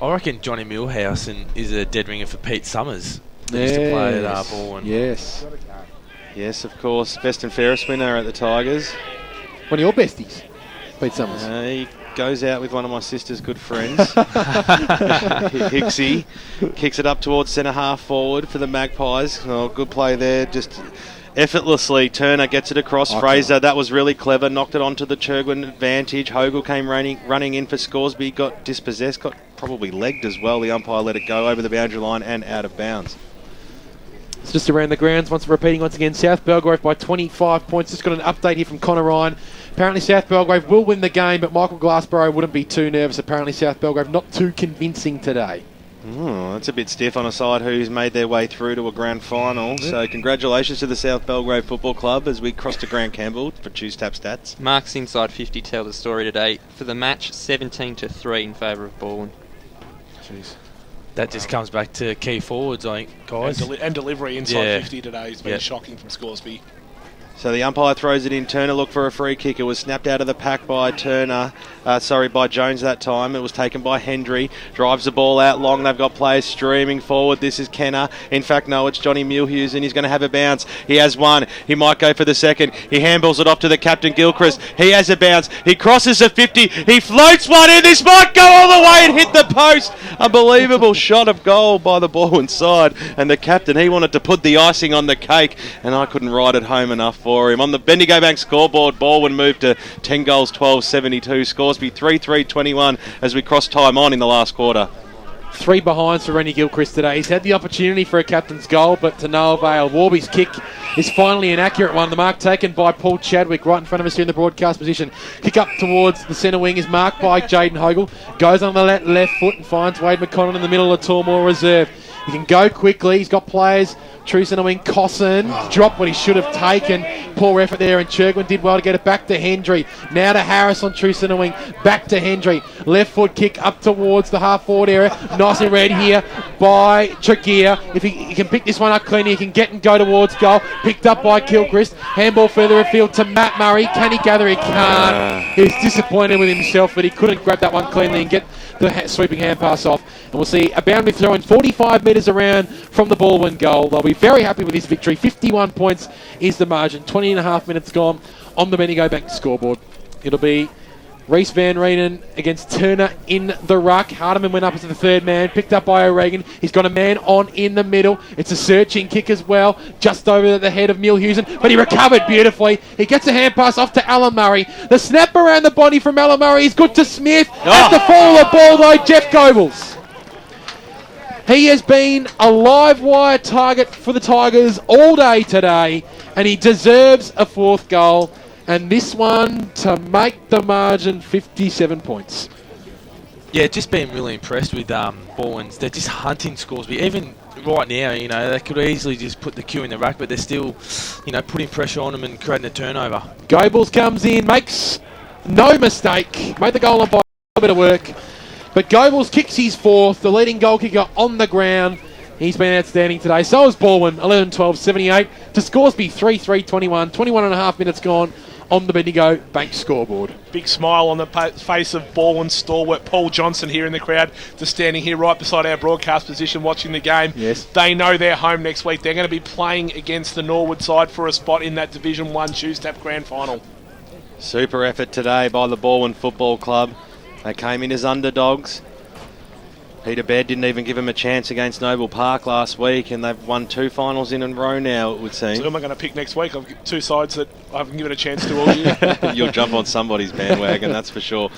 I reckon Johnny Milhausen is a dead ringer for Pete Summers. He used to play at Balwyn. Yes. Yes, of course. Best and fairest winner at the Tigers. One of your besties, Pete Summers. He goes out with one of my sister's good friends. Hicksy kicks it up towards centre half forward for the Magpies. Oh, good play there, just effortlessly. Turner gets it across. Fraser, that was really clever, knocked it onto the Churgwin advantage. Hogle came running in for Scoresby, got dispossessed, got probably legged as well. The umpire let it go over the boundary line and out of bounds. It's just around the grounds, repeating once again. South Belgrave by 25 points. Just got an update here from Connor Ryan. Apparently South Belgrave will win the game, but Michael Glassborough wouldn't be too nervous. Apparently South Belgrave not too convincing today. That's a bit stiff on a side who's made their way through to a grand final. So congratulations to the South Belgrave Football Club as we cross to Grant Campbell for Choose Tap Stats. Mark's Inside 50 tell the story today. For the match, 17-3 in favour of Balwyn. Jeez. That just comes back to key forwards, I think, guys. And delivery inside 50 today has been shocking from Scoresby. So the umpire throws it in. Turner looked for a free kick. It was snapped out of the pack by by Jones that time. It was taken by Hendry. Drives the ball out long. They've got players streaming forward. This is Kenner. In fact, no, it's Johnny Mulhughes, and he's going to have a bounce. He has one. He might go for the second. He handballs it off to the captain, Gilchrist. He has a bounce. He crosses the 50. He floats one in. This might go all the way and hit the post. Unbelievable shot of goal by the Balwyn side. And the captain, he wanted to put the icing on the cake, and I couldn't ride it home enough for him. On the Bendigo Bank scoreboard, Balwyn moved to 10 goals, 12-72. Scoresby 3-3-21 as we cross time on in the last quarter. 3 behinds for Rennie Gilchrist today. He's had the opportunity for a captain's goal, but to no avail. Warby's kick is finally an accurate one. The mark taken by Paul Chadwick right in front of us here in the broadcast position. Kick up towards the centre wing is marked by Jaden Hogle. Goes on the left foot and finds Wade McConnell in the middle of Tormore Reserve. He can go quickly. He's got players. True centre wing, Cosson dropped what he should have taken. Poor effort there, and Churgwin did well to get it back to Hendry. Now to Harris on true centre wing, back to Hendry. Left foot kick up towards the half forward area. Nice and red here by Tregear. If he can pick this one up cleanly, he can get and go towards goal. Picked up by Gilchrist. Handball further afield to Matt Murray. Can he gather? He can't. He's disappointed with himself that he couldn't grab that one cleanly and get the sweeping hand pass off. And we'll see a Boundary throwing 45 metres around from the Balwyn goal. They'll be very happy with this victory. 51 points is the margin. 20 and a half minutes gone on the Bendigo Bank scoreboard. It'll be Reese Van Reenen against Turner in the ruck. Hardiman went up as the third man, picked up by O'Regan. He's got a man on in the middle. It's a searching kick as well, just over the head of Mulhughes, but he recovered beautifully. He gets a hand pass off to Alan Murray. The snap around the body from Alan Murray is good to Smith. At the fall of the ball though, Jeff Goebbels. He has been a live wire target for the Tigers all day today, and he deserves a 4th goal. And this one to make the margin 57 points. Yeah, just been really impressed with Balwyn. They're just hunting Scoresby. Even right now, you know, they could easily just put the cue in the rack, but they're still, you know, putting pressure on them and creating a turnover. Goebbels comes in, makes no mistake. Made the goal on by a bit of work. But Goebbels kicks his 4th, the leading goal kicker on the ground. He's been outstanding today. So is Balwyn, 11-12-78 to Scoresby 3-3-21. 21 and a half minutes gone on the Bendigo Bank scoreboard. Big smile on the face of Balwyn stalwart Paul Johnson here in the crowd, just standing here right beside our broadcast position watching the game. Yes. They know they're home next week. They're going to be playing against the Norwood side for a spot in that Division 1 Tuesday Grand Final. Super effort today by the Balwyn Football Club. They came in as underdogs. Peter Baird didn't even give him a chance against Noble Park last week, and they've won 2 finals in a row now, it would seem. So who am I going to pick next week? I've got 2 sides that I haven't given a chance to all year. You'll jump on somebody's bandwagon, that's for sure.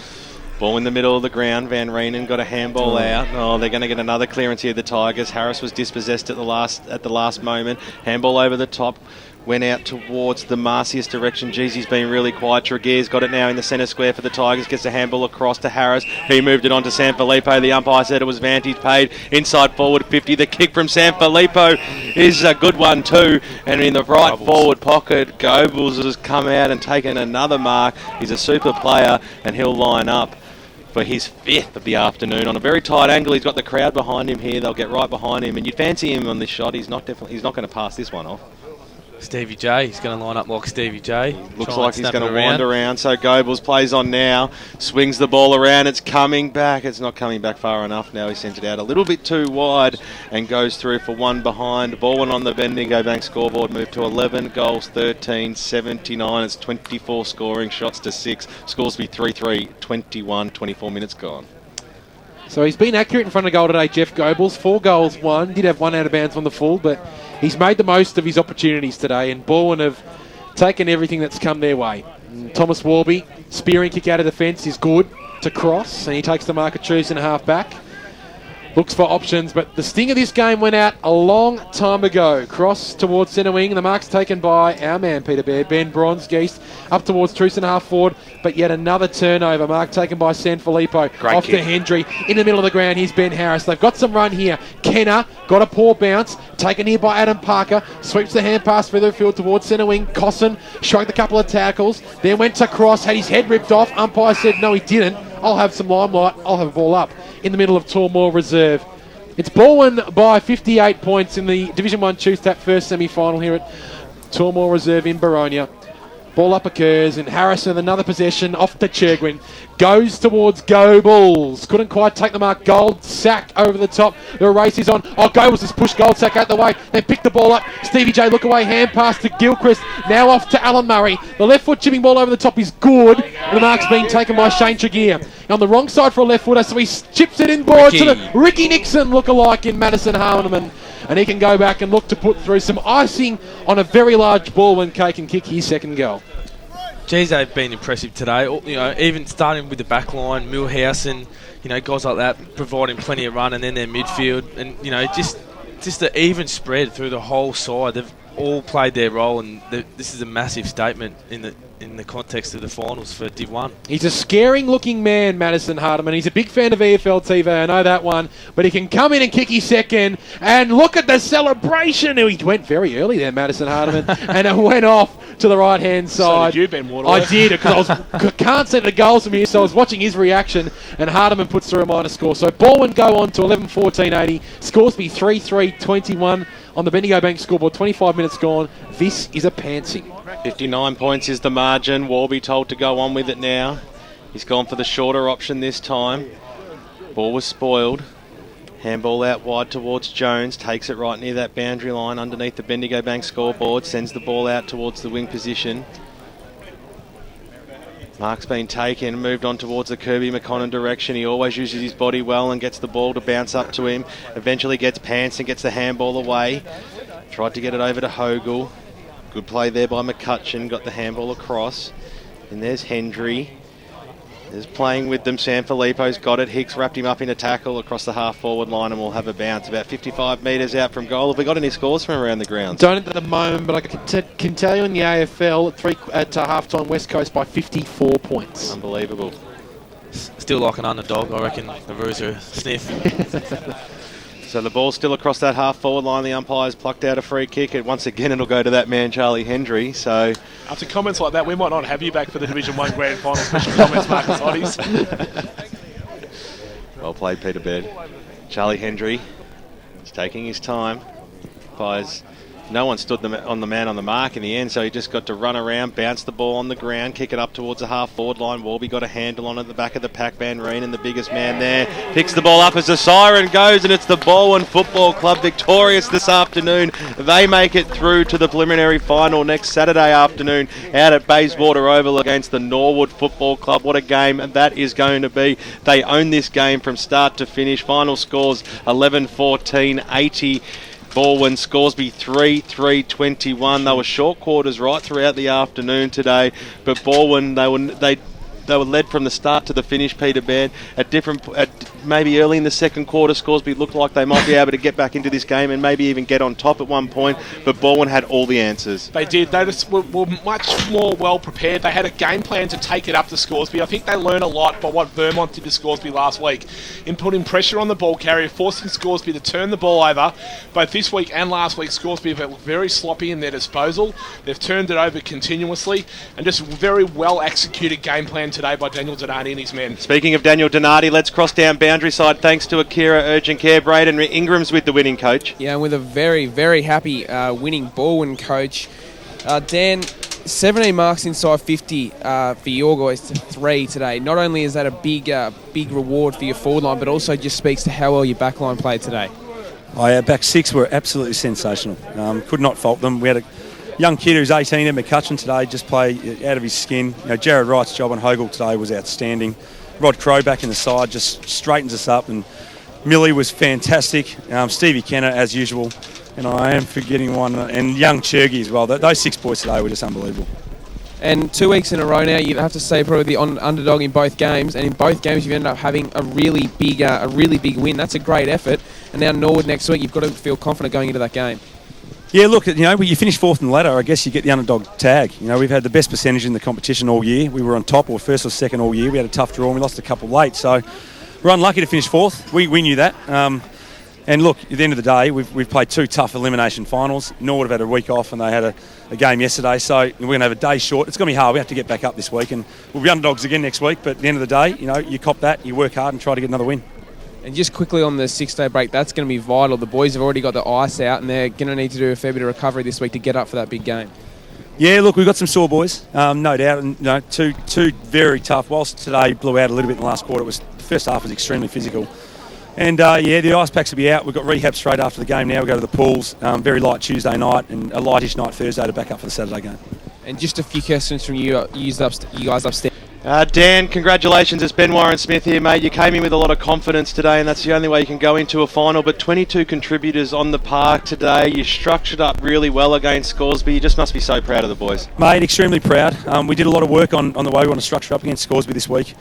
Ball in the middle of the ground. Van Reenen got a handball out. Oh, they're going to get another clearance here, the Tigers. Harris was dispossessed at the last moment. Handball over the top. Went out towards the Marcius direction. Geez, he's been really quiet. Tregear's got it now in the centre square for the Tigers. Gets a handball across to Harris. He moved it on to Sanfilippo. The umpire said it was vantage paid. Inside forward 50. The kick from Sanfilippo is a good one too. And in the right forward pocket, Goebbels has come out and taken another mark. He's a super player and he'll line up for his 5th of the afternoon on a very tight angle. He's got the crowd behind him here. They'll get right behind him, and you'd fancy him on this shot. He's not going to pass this one off. Stevie J, he's going to line up like Stevie J. Looks like he's going to wind around. So Goebbels plays on now, swings the ball around. It's coming back. It's not coming back far enough now. He sends it out a little bit too wide and goes through for one behind. Balwyn on the Bendigo Bank scoreboard moved to 11 goals, 13-79. It's 24 scoring shots to 6. Scoresby 3-3, 21, 24 minutes gone. So he's been accurate in front of goal today, Jeff Goebbels. 4 goals, 1. Did have 1 out of bounds on the full, but he's made the most of his opportunities today, and Balwyn have taken everything that's come their way. Thomas Warby, spearing kick out of defence is good to cross, and he takes the mark at Trues and a half back. Looks for options, but the sting of this game went out a long time ago. Cross towards centre wing, and the mark's taken by our man, Peter Baird. Ben Bronzegeist up towards Trues and a half forward, but yet another turnover. Mark taken by Sanfilippo. Off to Hendry. In the middle of the ground, here's Ben Harris. They've got some run here. Kenner got a poor bounce. Taken here by Adam Parker. Sweeps the hand pass further field towards centre wing. Cosson shrugged a couple of tackles. Then went to cross, had his head ripped off. Umpire said, no, he didn't. I'll have some limelight. I'll have a ball up. In the middle of Tormore Reserve. It's Balwyn by 58 points in the Division 1 Choose Tap first semi-final here at Tormore Reserve in Boronia. Ball up occurs, and Harrison, another possession off to Chirgwin. Goes towards Go Bulls. Couldn't quite take the mark. Goldsack over the top. The race is on. Oh, Go was just pushed Goldsack out the way. Then picked the ball up. Stevie J look away. Hand pass to Gilchrist. Now off to Alan Murray. The left foot chipping ball over the top is good. And the mark's being taken by Shane Tregear. On the wrong side for a left footer, so he chips it inboard to the Ricky Nixon look-alike in Madison Harneman. And he can go back and look to put through some icing on a very large Balwyn cake and kick his second goal. Geez, they've been impressive today. You know, even starting with the back line, Millhouse and, you know, guys like that providing plenty of run, and then their midfield, and, you know, just the even spread through the whole side. They've all played their role, and this is a massive statement in the context of the finals for Div 1. He's a scaring-looking man, Madison Hardeman. He's a big fan of EFL TV, I know that one. But he can come in and kick his second. And look at the celebration. He went very early there, Madison Hardeman. And it went off to the right-hand side. So did you, Ben Waterworth. I did, because I can't see the goals from here, so I was watching his reaction. And Hardeman puts through a minor score. So Balwyn go on to 11-14-80. Scoresby 3-3-21 on the Bendigo Bank scoreboard. 25 minutes gone. This is a pantsing. 59 points is the margin. Warby told to go on with it now. He's gone for the shorter option this time. Ball was spoiled. Handball out wide towards Jones. Takes it right near that boundary line underneath the Bendigo Bank scoreboard. Sends the ball out towards the wing position. Mark's been taken, moved on towards the Kirby McConnell direction. He always uses his body well and gets the ball to bounce up to him. Eventually gets pants and gets the handball away. Tried to get it over to Hogle. Good play there by McCutcheon. Got the handball across. And there's Hendry. There's playing with them. Sanfilippo's got it. Hicks wrapped him up in a tackle across the half-forward line and will have a bounce. About 55 metres out from goal. Have we got any scores from around the grounds? Don't at the moment, but I can tell you in the AFL at half-time West Coast by 54 points. Unbelievable. Still like an underdog, I reckon. The Roos are a sniff. So the ball's still across that half-forward line. The umpire's plucked out a free kick. And once again, it'll go to that man, Charlie Hendry. So after comments like that, we might not have you back for the Division 1 Grand Final special comments, Marcus Hotties. Well played, Peter Baird. Charlie Hendry is taking his time. No one stood on the man on the mark in the end, so he just got to run around, bounce the ball on the ground, kick it up towards the half-forward line. Warby got a handle on it at the back of the pack. Van Reen, the biggest man there, picks the ball up as the siren goes, and it's the Balwyn Football Club victorious this afternoon. They make it through to the preliminary final next Saturday afternoon out at Bayswater Oval against the Norwood Football Club. What a game that is going to be. They own this game from start to finish. Final scores 11-14-80. Balwyn, Scoresby 3-3-21. They were short quarters right throughout the afternoon today, but Balwyn, they were led from the start to the finish, Peter Baird. Maybe early in the second quarter, Scoresby looked like they might be able to get back into this game and maybe even get on top at one point, but Balwyn had all the answers. They did. They just were much more well prepared. They had a game plan to take it up to Scoresby. I think they learned a lot by what Vermont did to Scoresby last week in putting pressure on the ball carrier, forcing Scoresby to turn the ball over. Both this week and last week, Scoresby have looked very sloppy in their disposal. They've turned it over continuously, and just very well executed game plan today by Daniel Donati and his men. Speaking of Daniel Donati, let's cross down boundary side thanks to Akira Urgent Care. Braden Ingram's with the winning coach. Yeah, and with a very, very happy winning Balwyn coach. Dan, 17 marks inside 50 for your guys to 3 today. Not only is that a big reward for your forward line, but also just speaks to how well your back line played today. Our back six were absolutely sensational. Could not fault them. We had a young kid who's 18 at McCutcheon today, just play out of his skin. Jared Wright's job on Hogle today was outstanding. Rod Crow back in the side just straightens us up, and Millie was fantastic. Stevie Kenner as usual, and I am forgetting one, and young Churgy as well. Those 6 boys today were just unbelievable. And 2 weeks in a row now, you have to say probably the underdog in both games, and in both games you've ended up having a really big win. That's a great effort. And now Norwood next week, you've got to feel confident going into that game. Yeah, look, when you finish fourth in the ladder, I guess you get the underdog tag. We've had the best percentage in the competition all year. We were on top, or first or second all year. We had a tough draw and we lost a couple late, so we're unlucky to finish fourth. We knew that. And look, at the end of the day, we've played 2 tough elimination finals. Norwood have had a week off and they had a game yesterday, so we're going to have a day short. It's going to be hard. We have to get back up this week, and we'll be underdogs again next week, but at the end of the day, you cop that, you work hard and try to get another win. And just quickly on the 6-day break, that's going to be vital. The boys have already got the ice out, and they're going to need to do a fair bit of recovery this week to get up for that big game. Yeah, look, we've got some sore boys, no doubt, and two very tough. Whilst today blew out a little bit in the last quarter, the first half was extremely physical. And the ice packs will be out. We've got rehab straight after the game now. We go to the pools, very light Tuesday night and a lightish night Thursday to back up for the Saturday game. And just a few questions from you guys upstairs. Dan, congratulations. It's Ben Warren-Smith here, mate. You came in with a lot of confidence today, and that's the only way you can go into a final. But 22 contributors on the park today. You structured up really well against Scoresby. You just must be so proud of the boys. Mate, extremely proud. We did a lot of work on the way we want to structure up against Scoresby this week.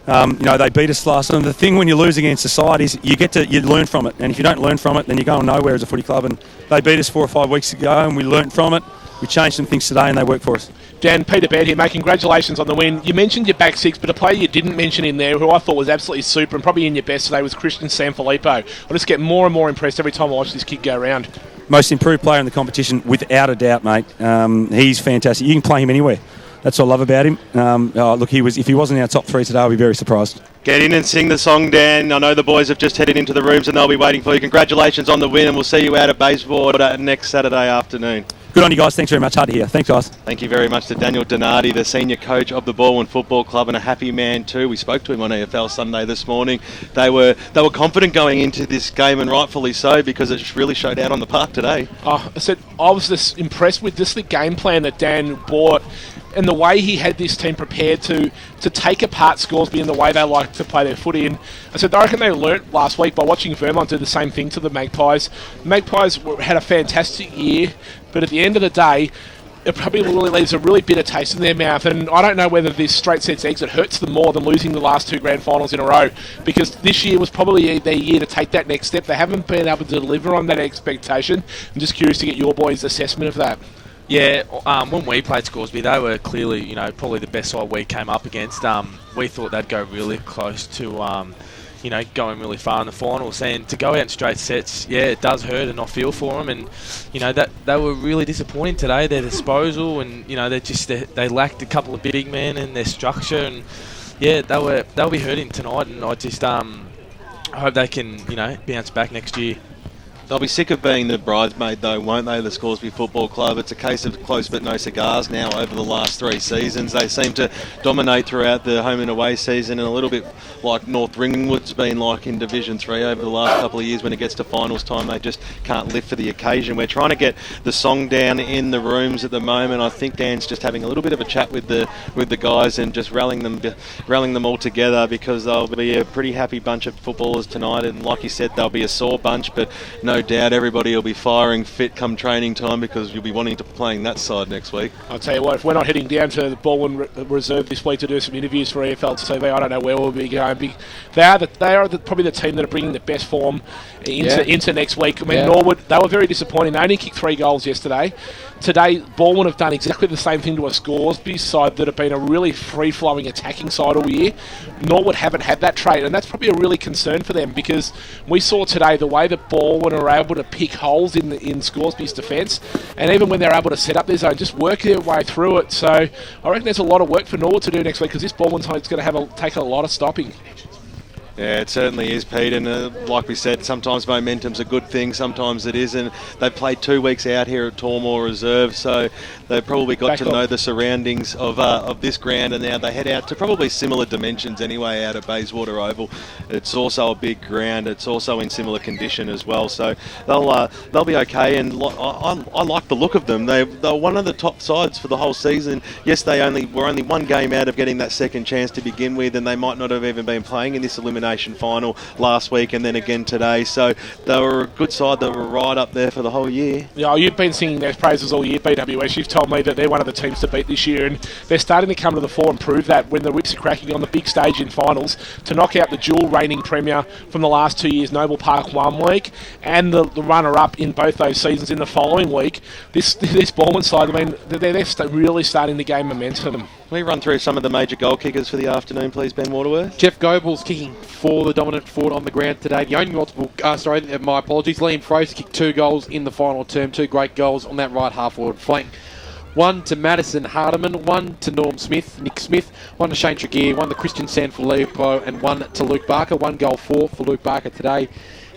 They beat us last time. The thing when you lose against the side is you learn from it. And if you don't learn from it, then you're going nowhere as a footy club. And they beat us 4 or 5 weeks ago, and we learned from it. We changed some things today, and they work for us. Dan, Peter Baird here, mate. Congratulations on the win. You mentioned your back six, but a player you didn't mention in there, who I thought was absolutely super and probably in your best today, was Christian Sanfilippo. I just get more and more impressed every time I watch this kid go around. Most improved player in the competition, without a doubt, mate. He's fantastic. You can play him anywhere. That's what I love about him. If he wasn't in our top 3 today, I'd be very surprised. Get in and sing the song, Dan. I know the boys have just headed into the rooms and they'll be waiting for you. Congratulations on the win, and we'll see you out at baseboard next Saturday afternoon. Good on you guys. Thanks very much. Hard to hear. Thanks, guys. Thank you very much to Daniel Donati, the senior coach of the Balwyn Football Club, and a happy man too. We spoke to him on EFL Sunday this morning. They were confident going into this game, and rightfully so, because it really showed out on the park today. I was just impressed with just the game plan that Dan brought, and the way he had this team prepared to take apart Scoresby in the way they like to play their footy. And I reckon they learnt last week by watching Vermont do the same thing to the Magpies. The Magpies had a fantastic year, but at the end of the day, it probably really leaves a really bitter taste in their mouth. And I don't know whether this straight sets exit hurts them more than losing the last 2 grand finals in a row, because this year was probably their year to take that next step. They haven't been able to deliver on that expectation. I'm just curious to get your boys' assessment of that. Yeah, when we played Scoresby, they were clearly, probably the best side we came up against. We thought they'd go really close to, going really far in the finals. And to go out in straight sets, yeah, it does hurt, and I feel for them. And that they were really disappointing today. Their disposal, and they lacked a couple of big men in their structure. And yeah, they'll be hurting tonight. And I just I hope they can bounce back next year. They'll be sick of being the bridesmaid, though, won't they, the Scoresby Football Club? It's a case of close but no cigars now over the last 3 seasons. They seem to dominate throughout the home and away season, and a little bit like North Ringwood's been like in Division 3 over the last couple of years. When it gets to finals time, they just can't live for the occasion. We're trying to get the song down in the rooms at the moment. I think Dan's just having a little bit of a chat with the guys and just rallying them all together, because they'll be a pretty happy bunch of footballers tonight. And like you said, they'll be a sore bunch, but no doubt everybody will be firing fit come training time, because you'll be wanting to playing that side next week. I'll tell you what, if we're not heading down to the Balwyn Reserve this week to do some interviews for EFL TV, I don't know where we'll be going. They are probably the team that are bringing the best form into next week. I mean, Norwood, they were very disappointing. They only kicked 3 goals yesterday. Today, Balwyn have done exactly the same thing to a Scoresby side that have been a really free-flowing attacking side all year. Norwood haven't had that trait, and that's probably a really concern for them, because we saw today the way that Balwyn are able to pick holes in Scoresby's defence, and even when they're able to set up their zone, just work their way through it. So I reckon there's a lot of work for Norwood to do next week, because this Balwyn side's going to take a lot of stopping. Yeah, it certainly is, Pete, and like we said, sometimes momentum's a good thing, sometimes it isn't. They've played 2 weeks out here at Tormore Reserve, so they've probably got to know the surroundings of this ground, and now they head out to probably similar dimensions anyway out at Bayswater Oval. It's also a big ground, it's also in similar condition as well, so they'll be okay. And I like the look of them. They're one of the top sides for the whole season. Yes, they were only 1 game out of getting that second chance to begin with, and they might not have even been playing in this elimination final last week and then again today, so they were a good side that were right up there for the whole year. Yeah, you've been singing their praises all year, BWS. You've told me that they're one of the teams to beat this year, and they're starting to come to the fore and prove that when the whips are cracking on the big stage in finals to knock out the dual reigning premier from the last 2 years, Noble Park 1 week, and the runner-up in both those seasons in the following week. This Balwyn side, I mean, they're really starting to gain momentum. Can we run through some of the major goal kickers for the afternoon, please, Ben Waterworth? Jeff Goebel's kicking for the dominant forward on the ground today. The only my apologies. Liam Fraser kicked 2 goals in the final term, 2 great goals on that right half forward flank. 1 to Madison Hardiman, 1 to Nick Smith, 1 to Shane Tregear, 1 to Christian Sanfilippo, and 1 to Luke Barker. 1 goal for Luke Barker today.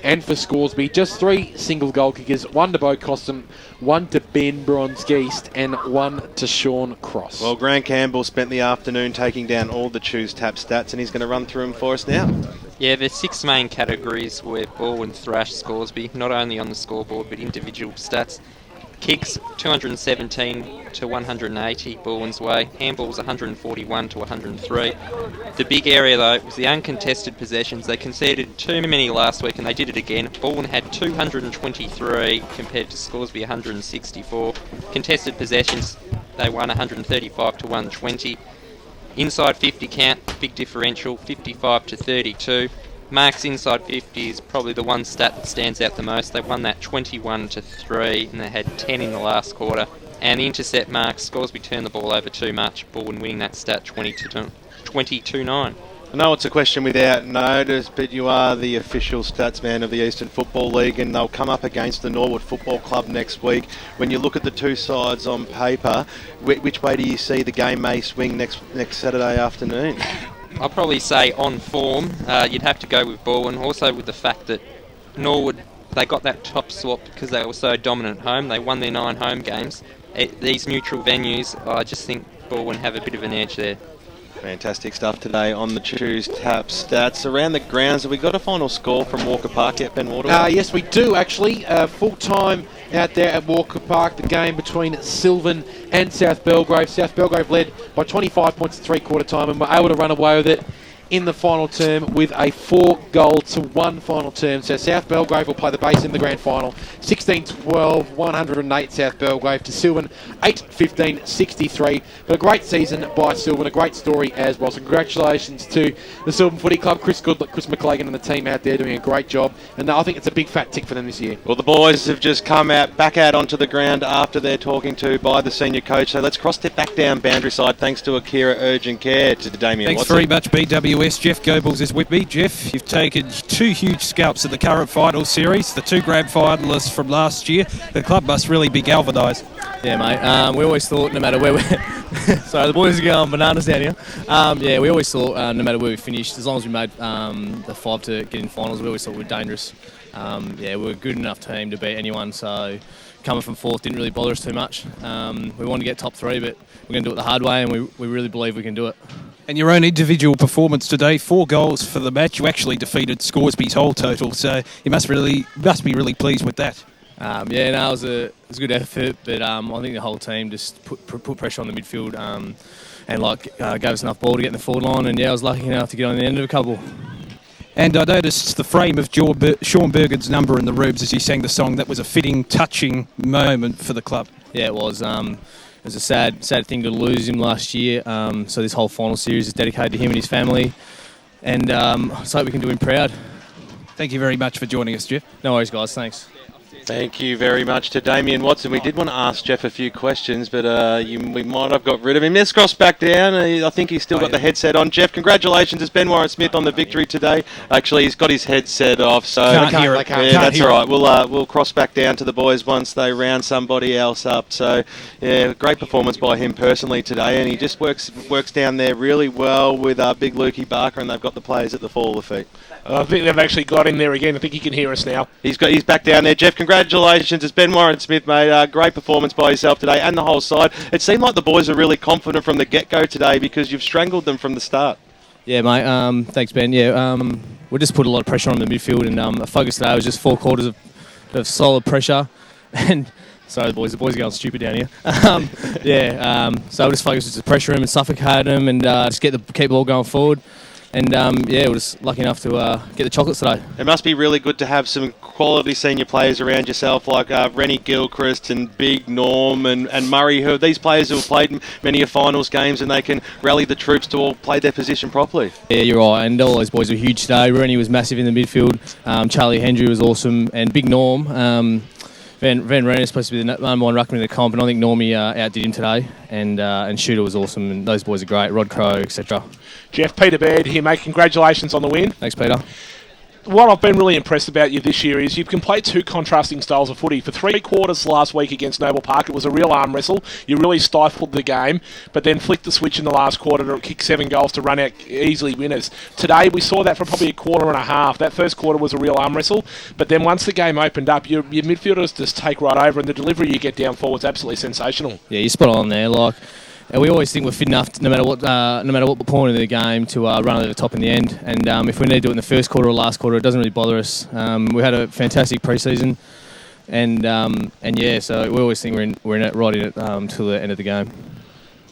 And for Scoresby, just 3 single goal kickers, 1 to Bo Costam, 1 to Ben Bronze-Geest, and 1 to Sean Cross. Well, Grant Campbell spent the afternoon taking down all the Choose Tap stats, and he's going to run through them for us now. Yeah, there's 6 main categories where Balwyn thrashed Scoresby, not only on the scoreboard but individual stats. Kicks 217 to 180 Balwyn's way. Handballs 141 to 103. The big area though was the uncontested possessions. They conceded too many last week and they did it again. Balwyn had 223 compared to Scoresby 164. Contested possessions, they won 135 to 120. Inside 50 count, big differential, 55 to 32. Marks inside 50 is probably the one stat that stands out the most. They won that 21 to 3 and they had 10 in the last quarter. And intercept marks, Scoresby turned the ball over too much. Balwyn winning that stat 22-9. I know it's a question without notice, but you are the official stats man of the Eastern Football League, and they'll come up against the Norwood Football Club next week. When you look at the two sides on paper, which way do you see the game may swing next Saturday afternoon? I'll probably say on form, you'd have to go with Balwyn. Also with the fact that Norwood, they got that top swap because they were so dominant at home. They won their 9 home games. At these neutral venues, I just think Balwyn have a bit of an edge there. Fantastic stuff today on the Choose Tap stats. Around the grounds, have we got a final score from Walker Park yet, Ben Waterwell? Yes, we do actually. Full time out there at Walker Park, the game between Silvan and South Belgrave. South Belgrave led by 25 points at 3/4 time and were able to run away with it in the final term with a 4-1 final term. So South Belgrave will play the base in the grand final. 16-12, 108 South Belgrave to Silvan, 8-15, 63. But a great season by Silvan, a great story as well. So congratulations to the Silvan Footy Club, Chris Goodluck, Chris McLagan and the team out there doing a great job. And I think it's a big fat tick for them this year. Well, the boys have just come back out onto the ground after they're talking to by the senior coach. So let's cross it back down boundary side thanks to Akira Urgent Care to Damien Thanks Watson. very much, BWS. Jeff Goebbels is with me. Jeff, you've taken 2 huge scalps in the current final series, the 2 grand finalists from last year. The club must really be galvanised. Yeah, mate. We always thought no matter where we're... Sorry, the boys are going bananas down here. Yeah, we always thought no matter where we finished, as long as we made the 5 to get in finals, we always thought we were dangerous. Yeah, we're a good enough team to beat anyone, so coming from 4th didn't really bother us too much. We wanted to get top 3, but we're going to do it the hard way, and we really believe we can do it. And your own individual performance today, 4 goals for the match. You actually defeated Scoresby's whole total, so you must be really pleased with that. Yeah, no, it was a good effort, but I think the whole team just put pressure on the midfield and gave us enough ball to get in the forward line. And yeah, I was lucky enough to get on the end of a couple. And I noticed the frame of Sean Bergen's number in the rubes as he sang the song. That was a fitting, touching moment for the club. Yeah, it was. It was a sad thing to lose him last year. So this whole final series is dedicated to him and his family. And I just hope we can do him proud. Thank you very much for joining us, Jeff. No worries, guys. Thanks. Thank you very much to Damien Watson. We did want to ask Jeff a few questions, but we might have got rid of him. Let's cross back down. I think he's still got the headset on. Jeff, congratulations. It's Ben Warren-Smith on the victory today. Actually, he's got his headset off, so Can't hear it. That's all right. We'll cross back down to the boys once they round somebody else up. So, yeah, great performance by him personally today, and he just works down there really well with Big Lukey Barker, and they've got the players at the fall of the feet. I think they've actually got him there again. I think he can hear us now. He's back down there. Jeff, congratulations. It's Ben Warren-Smith, mate. Great performance by yourself today and the whole side. It seemed like the boys are really confident from the get-go today because you've strangled them from the start. Yeah, mate. Thanks, Ben. Yeah, we just put a lot of pressure on the midfield, and the focus today was just 4 quarters of solid pressure. And sorry, the boys are going stupid down here. So we just focused to pressure them and suffocate them, and just keep the ball going forward. And we're just lucky enough to get the chocolates today. It must be really good to have some quality senior players around yourself like Rennie Gilchrist and Big Norm and Murray, who are these players who have played many of finals games and they can rally the troops to all play their position properly. Yeah, you're right. And all those boys were huge today. Rennie was massive in the midfield. Charlie Hendry was awesome. And Big Norm. Van Renen is supposed to be the number 1 ruckman in the comp, and I think Normie outdid him today. And Shooter was awesome, and those boys are great. Rod Crow, etc. Jeff, Peter Baird here, mate. Congratulations on the win. Thanks, Peter. what I've been really impressed about you this year is you can play two contrasting styles of footy. For 3 quarters last week against Noble Park, it was a real arm wrestle. You really stifled the game, but then flicked the switch in the last quarter to kick 7 goals to run out easily winners. Today, we saw that for probably a quarter and a half. That first quarter was a real arm wrestle, but then once the game opened up, your midfielders just take right over, and the delivery you get down forward is absolutely sensational. Yeah, you're spot on there. And we always think we're fit enough, no matter what point of the game, to run over the top in the end. And if we need to do it in the first quarter or last quarter, it doesn't really bother us. We had a fantastic pre-season, and so we always think we're in it right in it till the end of the game.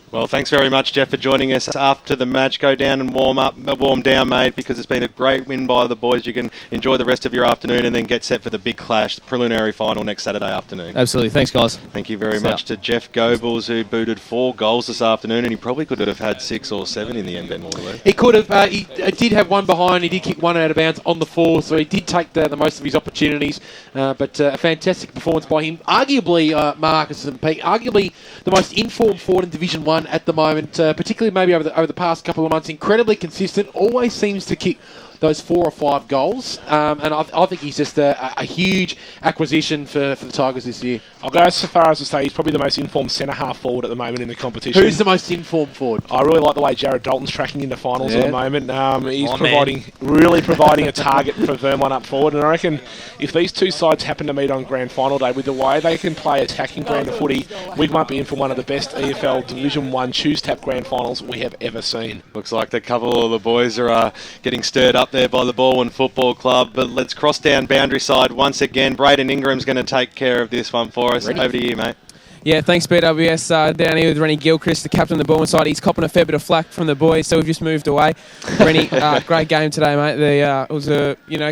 Well, thanks very much, Jeff, for joining us after the match. Go down and warm down, mate, because it's been a great win by the boys. You can enjoy the rest of your afternoon and then get set for the big clash, the preliminary final next Saturday afternoon. Absolutely. Thanks, guys. Thank you very much to Jeff Goebbels, who booted 4 goals this afternoon, and he probably could have had 6 or 7 in the end, Ben Waterloo. He could have. He did have one behind. He did kick one out of bounds on the 4, so he did take the most of his opportunities. But a fantastic performance by him. Arguably, Marcus and Pete, arguably the most informed forward in Division 1 at the moment, particularly maybe over the past couple of months. Incredibly consistent, always seems to kick those 4 or 5 goals, and I think he's just a huge acquisition for the Tigers this year. I'll go so far as to say he's probably the most informed centre-half forward at the moment in the competition. Who's the most informed forward? I really like the way Jared Dalton's tracking in the finals at the moment. He's man. really providing a target for Vermont up forward, and I reckon if these two sides happen to meet on Grand Final day, with the way they can play attacking brand of footy, we might be in for one of the best EFL Division 1 choose-tap Grand Finals we have ever seen. Looks like the couple of the boys are getting stirred up there by the Balwyn Football Club, but let's cross down boundary side once again. Braden Ingram's going to take care of this one for us. Ready? Over to you, mate. Yeah, thanks, BWS. Down here with Rennie Gilchrist, the captain of the Balwyn side. He's copping a fair bit of flack from the boys, so we've just moved away. Rennie, great game today, mate. It was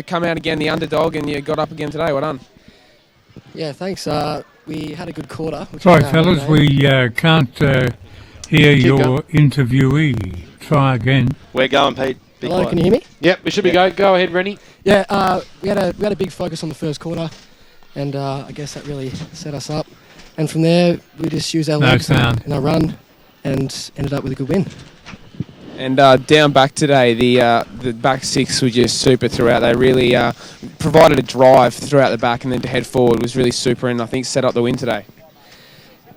come out again, the underdog, and you got up again today. Well done. Yeah, thanks. We had a good quarter. Sorry, fellas, we can't hear your interviewee. Try again. We're going, Pete. Be Hello, quiet. can you hear me? Yep, we should be go. Go ahead, Rennie. Yeah, we had a big focus on the first quarter, and I guess that really set us up. And from there, we just used our legs and our run, and ended up with a good win. And down back today, the back 6 were just super throughout. They really provided a drive throughout the back, and then to head forward was really super, and I think set up the win today.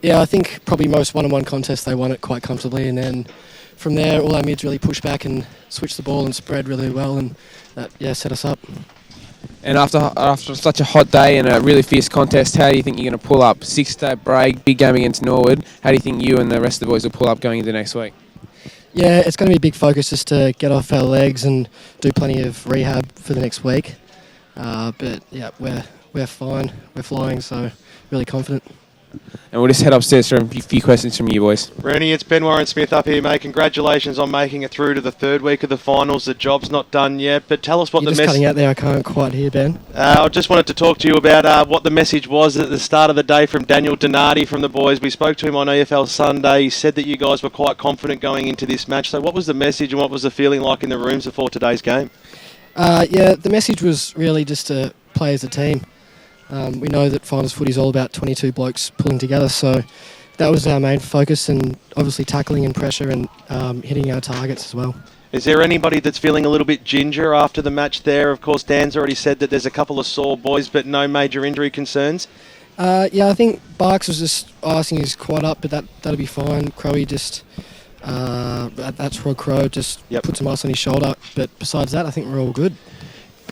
Yeah, I think probably most one-on-one contests they won it quite comfortably, and then from there, all our mids really pushed back and switched the ball and spread really well, and that set us up. And after such a hot day and a really fierce contest, how do you think you're going to pull up? 6-day break, big game against Norwood. How do you think you and the rest of the boys will pull up going into next week? Yeah, it's going to be a big focus just to get off our legs and do plenty of rehab for the next week. But yeah, we're fine. We're flying, so really confident. And we'll just head upstairs for a few questions from you boys. Rennie, it's Ben Warren Smith up here, mate. Congratulations on making it through to the 3rd week of the finals. The job's not done yet, but tell us what You're the just message... cutting out there, I can't quite hear, Ben. I just wanted to talk to you about what the message was at the start of the day from Daniel Donati from the boys. We spoke to him on EFL Sunday. He said that you guys were quite confident going into this match. So what was the message and what was the feeling like in the rooms before today's game? Yeah, the message was really just to play as a team. We know that finals footy is all about 22 blokes pulling together, so that was our main focus, and obviously tackling and pressure and hitting our targets as well. Is there anybody that's feeling a little bit ginger after the match there? Of course, Dan's already said that there's a couple of sore boys, but no major injury concerns. Yeah, I think Barks was just asking his quad up, but that'll be fine. Crowe just, that's Rod Crowe, just put some ice on his shoulder, but besides that, I think we're all good.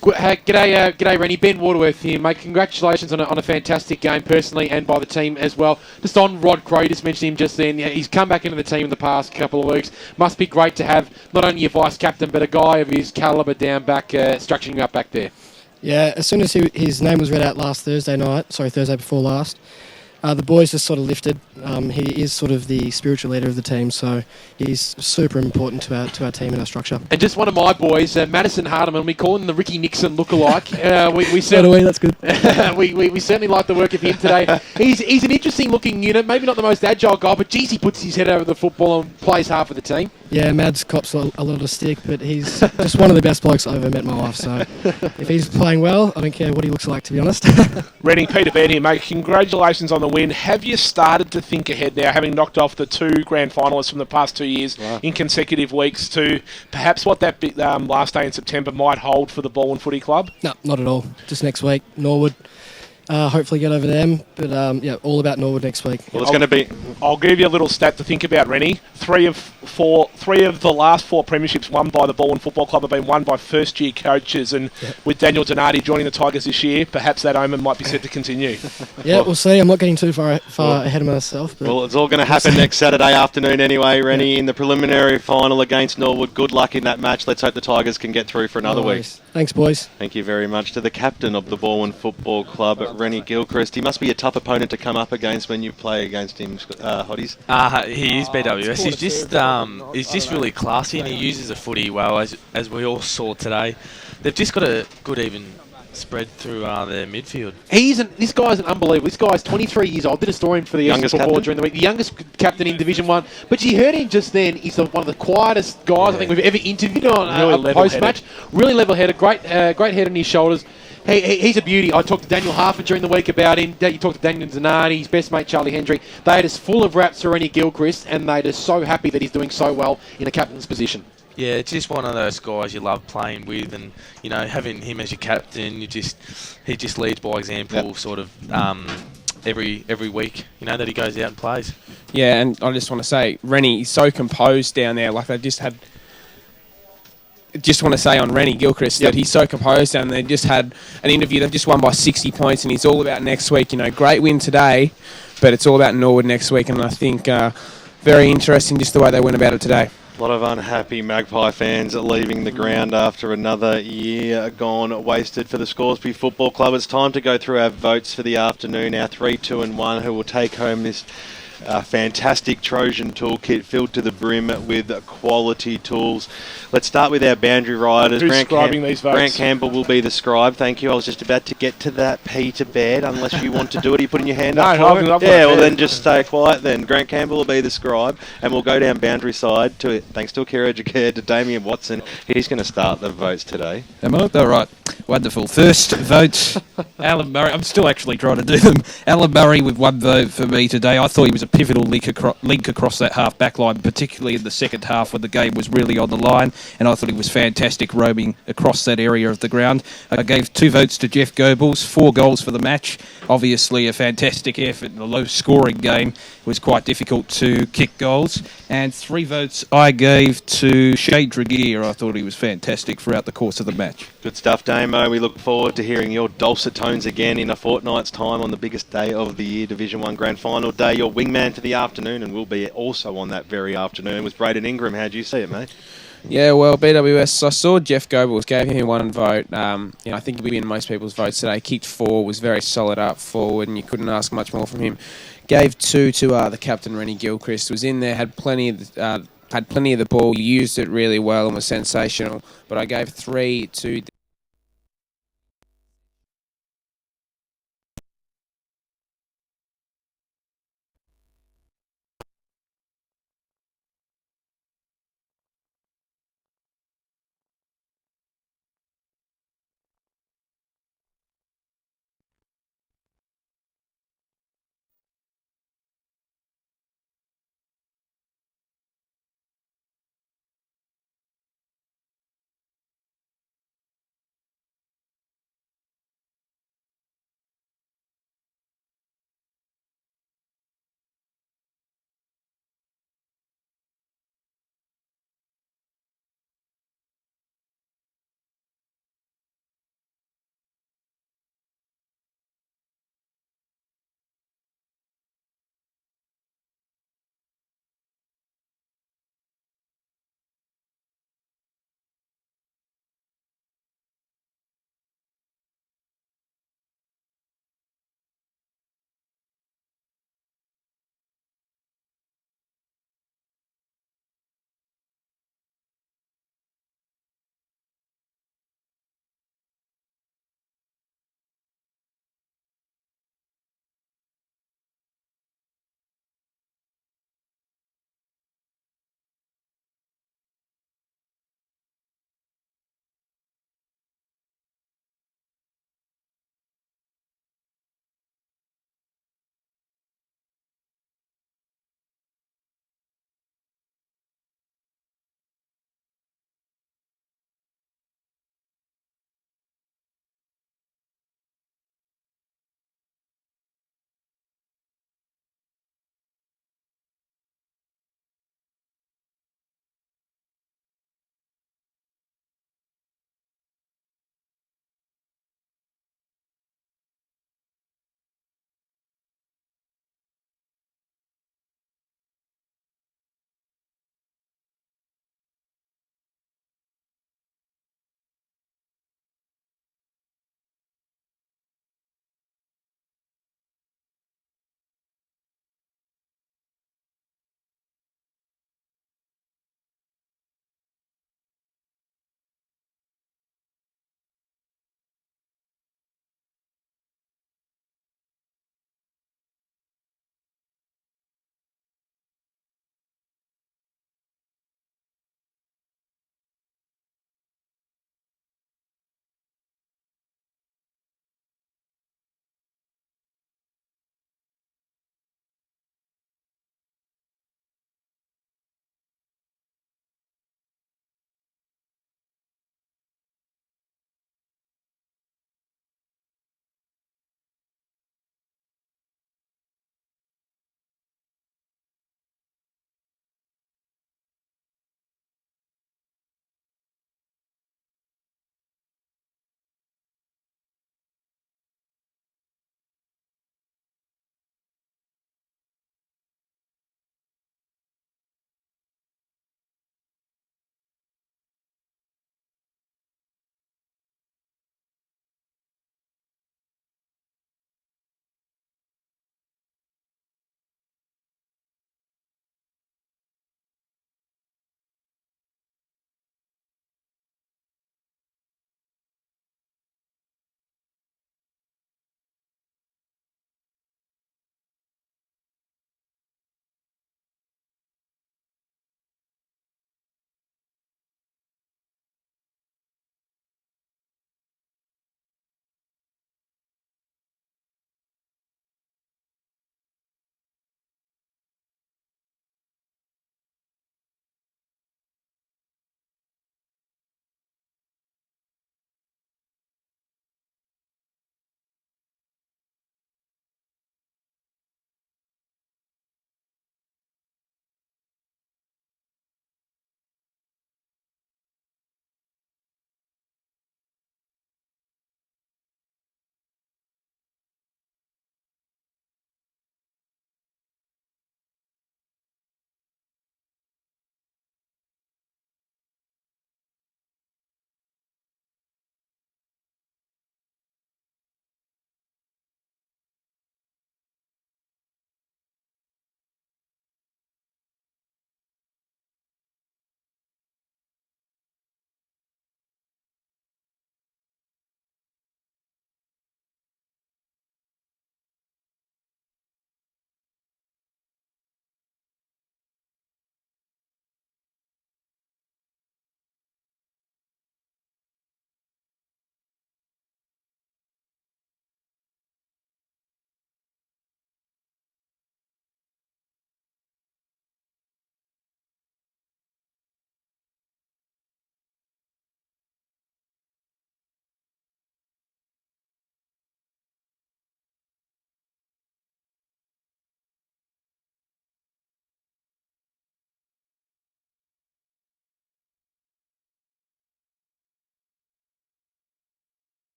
G'day, Rennie. Ben Waterworth here, mate. Congratulations on a fantastic game, personally, and by the team as well. Just on Rod Crowe, you just mentioned him just then. He's come back into the team in the past couple of weeks. Must be great to have not only your vice-captain, but a guy of his calibre down back, structuring you up back there. Yeah, as soon as his name was read out Thursday before last, the boys just sort of lifted. He is sort of the spiritual leader of the team, so he's super important to our team and our structure. And just one of my boys, Madison Hardeman, we call him the Ricky Nixon lookalike. That's good. we certainly like the work of him today. He's an interesting looking unit, maybe not the most agile guy, but geez, he puts his head over the football and plays half of the team. Yeah, Mads cops a lot of stick, but he's just one of the best blokes I've ever met in my life. So if he's playing well, I don't care what he looks like, to be honest. Rennie, Peter Baird here, mate. Congratulations on the win. Have you started to think ahead now, having knocked off the 2 grand finalists from the past 2 years in consecutive weeks, to perhaps what that big, last day in September might hold for the Balwyn Footy Club? No, not at all. Just next week, Norwood. Hopefully get over them, but yeah, all about Norwood next week. Well, it's going to be. I'll give you a little stat to think about, Rennie. Three of the last 4 premierships won by the Balwyn Football Club have been won by first-year coaches, and with Daniel Donati joining the Tigers this year, perhaps that omen might be set to continue. Yeah, we'll see. I'm not getting too far ahead of myself. But well, it's all going to happen next Saturday afternoon anyway, Rennie, in the preliminary final against Norwood. Good luck in that match. Let's hope the Tigers can get through for another week. Thanks, boys. Thank you very much to the captain of the Balwyn Football Club, Rennie Gilchrist. He must be a tough opponent to come up against when you play against him, Hotties. He is BWS. He's just really classy, and he uses the footy well, as we all saw today. They've just got a good even spread through their midfield. This guy's an unbelievable. This guy's 23 years old. Did a story for the youngest footballer during the week. The youngest captain in Division 1. But you heard him just then. He's one of the quietest guys I think we've ever interviewed on a post-match. Really level-headed. Great head on his shoulders. He's a beauty. I talked to Daniel Harford during the week about him. You talked to Daniel Zanardi, his best mate Charlie Hendry. They are just full of raps for Rennie Gilchrist, and they're just so happy that he's doing so well in a captain's position. Yeah, it's just one of those guys you love playing with, and having him as your captain, he just leads by example, sort of every week, that he goes out and plays. Yeah, and I just want to say, Rennie is so composed down there. Like they just want to say on Rennie Gilchrist that he's so composed, and they just had an interview. They've just won by 60 points, and it's all about next week. Great win today, but it's all about Norwood next week, and I think very interesting just the way they went about it today. A lot of unhappy Magpie fans leaving the ground after another year gone wasted for the Scoresby Football Club. It's time to go through our votes for the afternoon, our 3, 2 and 1, who will take home this fantastic Trojan toolkit filled to the brim with quality tools. Let's start with our boundary riders. Who's scribing these votes? Grant Campbell will be the scribe. Thank you. I was just about to get to that, Peter Baird, unless you want to do it. Are you putting your hand up for it? Yeah, well then just stay quiet then. Grant Campbell will be the scribe, and we'll go down boundary side thanks to Akira Educare, to Damien Watson. He's going to start the votes today. Am I? All right. Wonderful. First vote, Alan Murray. I'm still actually trying to do them. Alan Murray with 1 vote for me today. I thought he was a pivotal link across that half-back line, particularly in the second half when the game was really on the line, and I thought he was fantastic roaming across that area of the ground. I gave 2 votes to Jeff Goebbels, 4 goals for the match. Obviously a fantastic effort in a low-scoring game. It was quite difficult to kick goals. And 3 votes I gave to Shane Tregear. I thought he was fantastic throughout the course of the match. Good stuff, Damo. We look forward to hearing your dulcet tones again in a fortnight's time on the biggest day of the year, Division 1 Grand Final day. Your wingman for the afternoon, and will be also on that very afternoon, was Braden Ingram. How do you see it, mate? Yeah, well, BWS, I saw Jeff Goebbels gave him 1 vote. I think he'll be in most people's votes today. Kicked 4, was very solid up forward, and you couldn't ask much more from him. Gave 2 to the captain, Rennie Gilchrist. Was in there, had plenty of the ball, used it really well, and was sensational. But I gave 3 to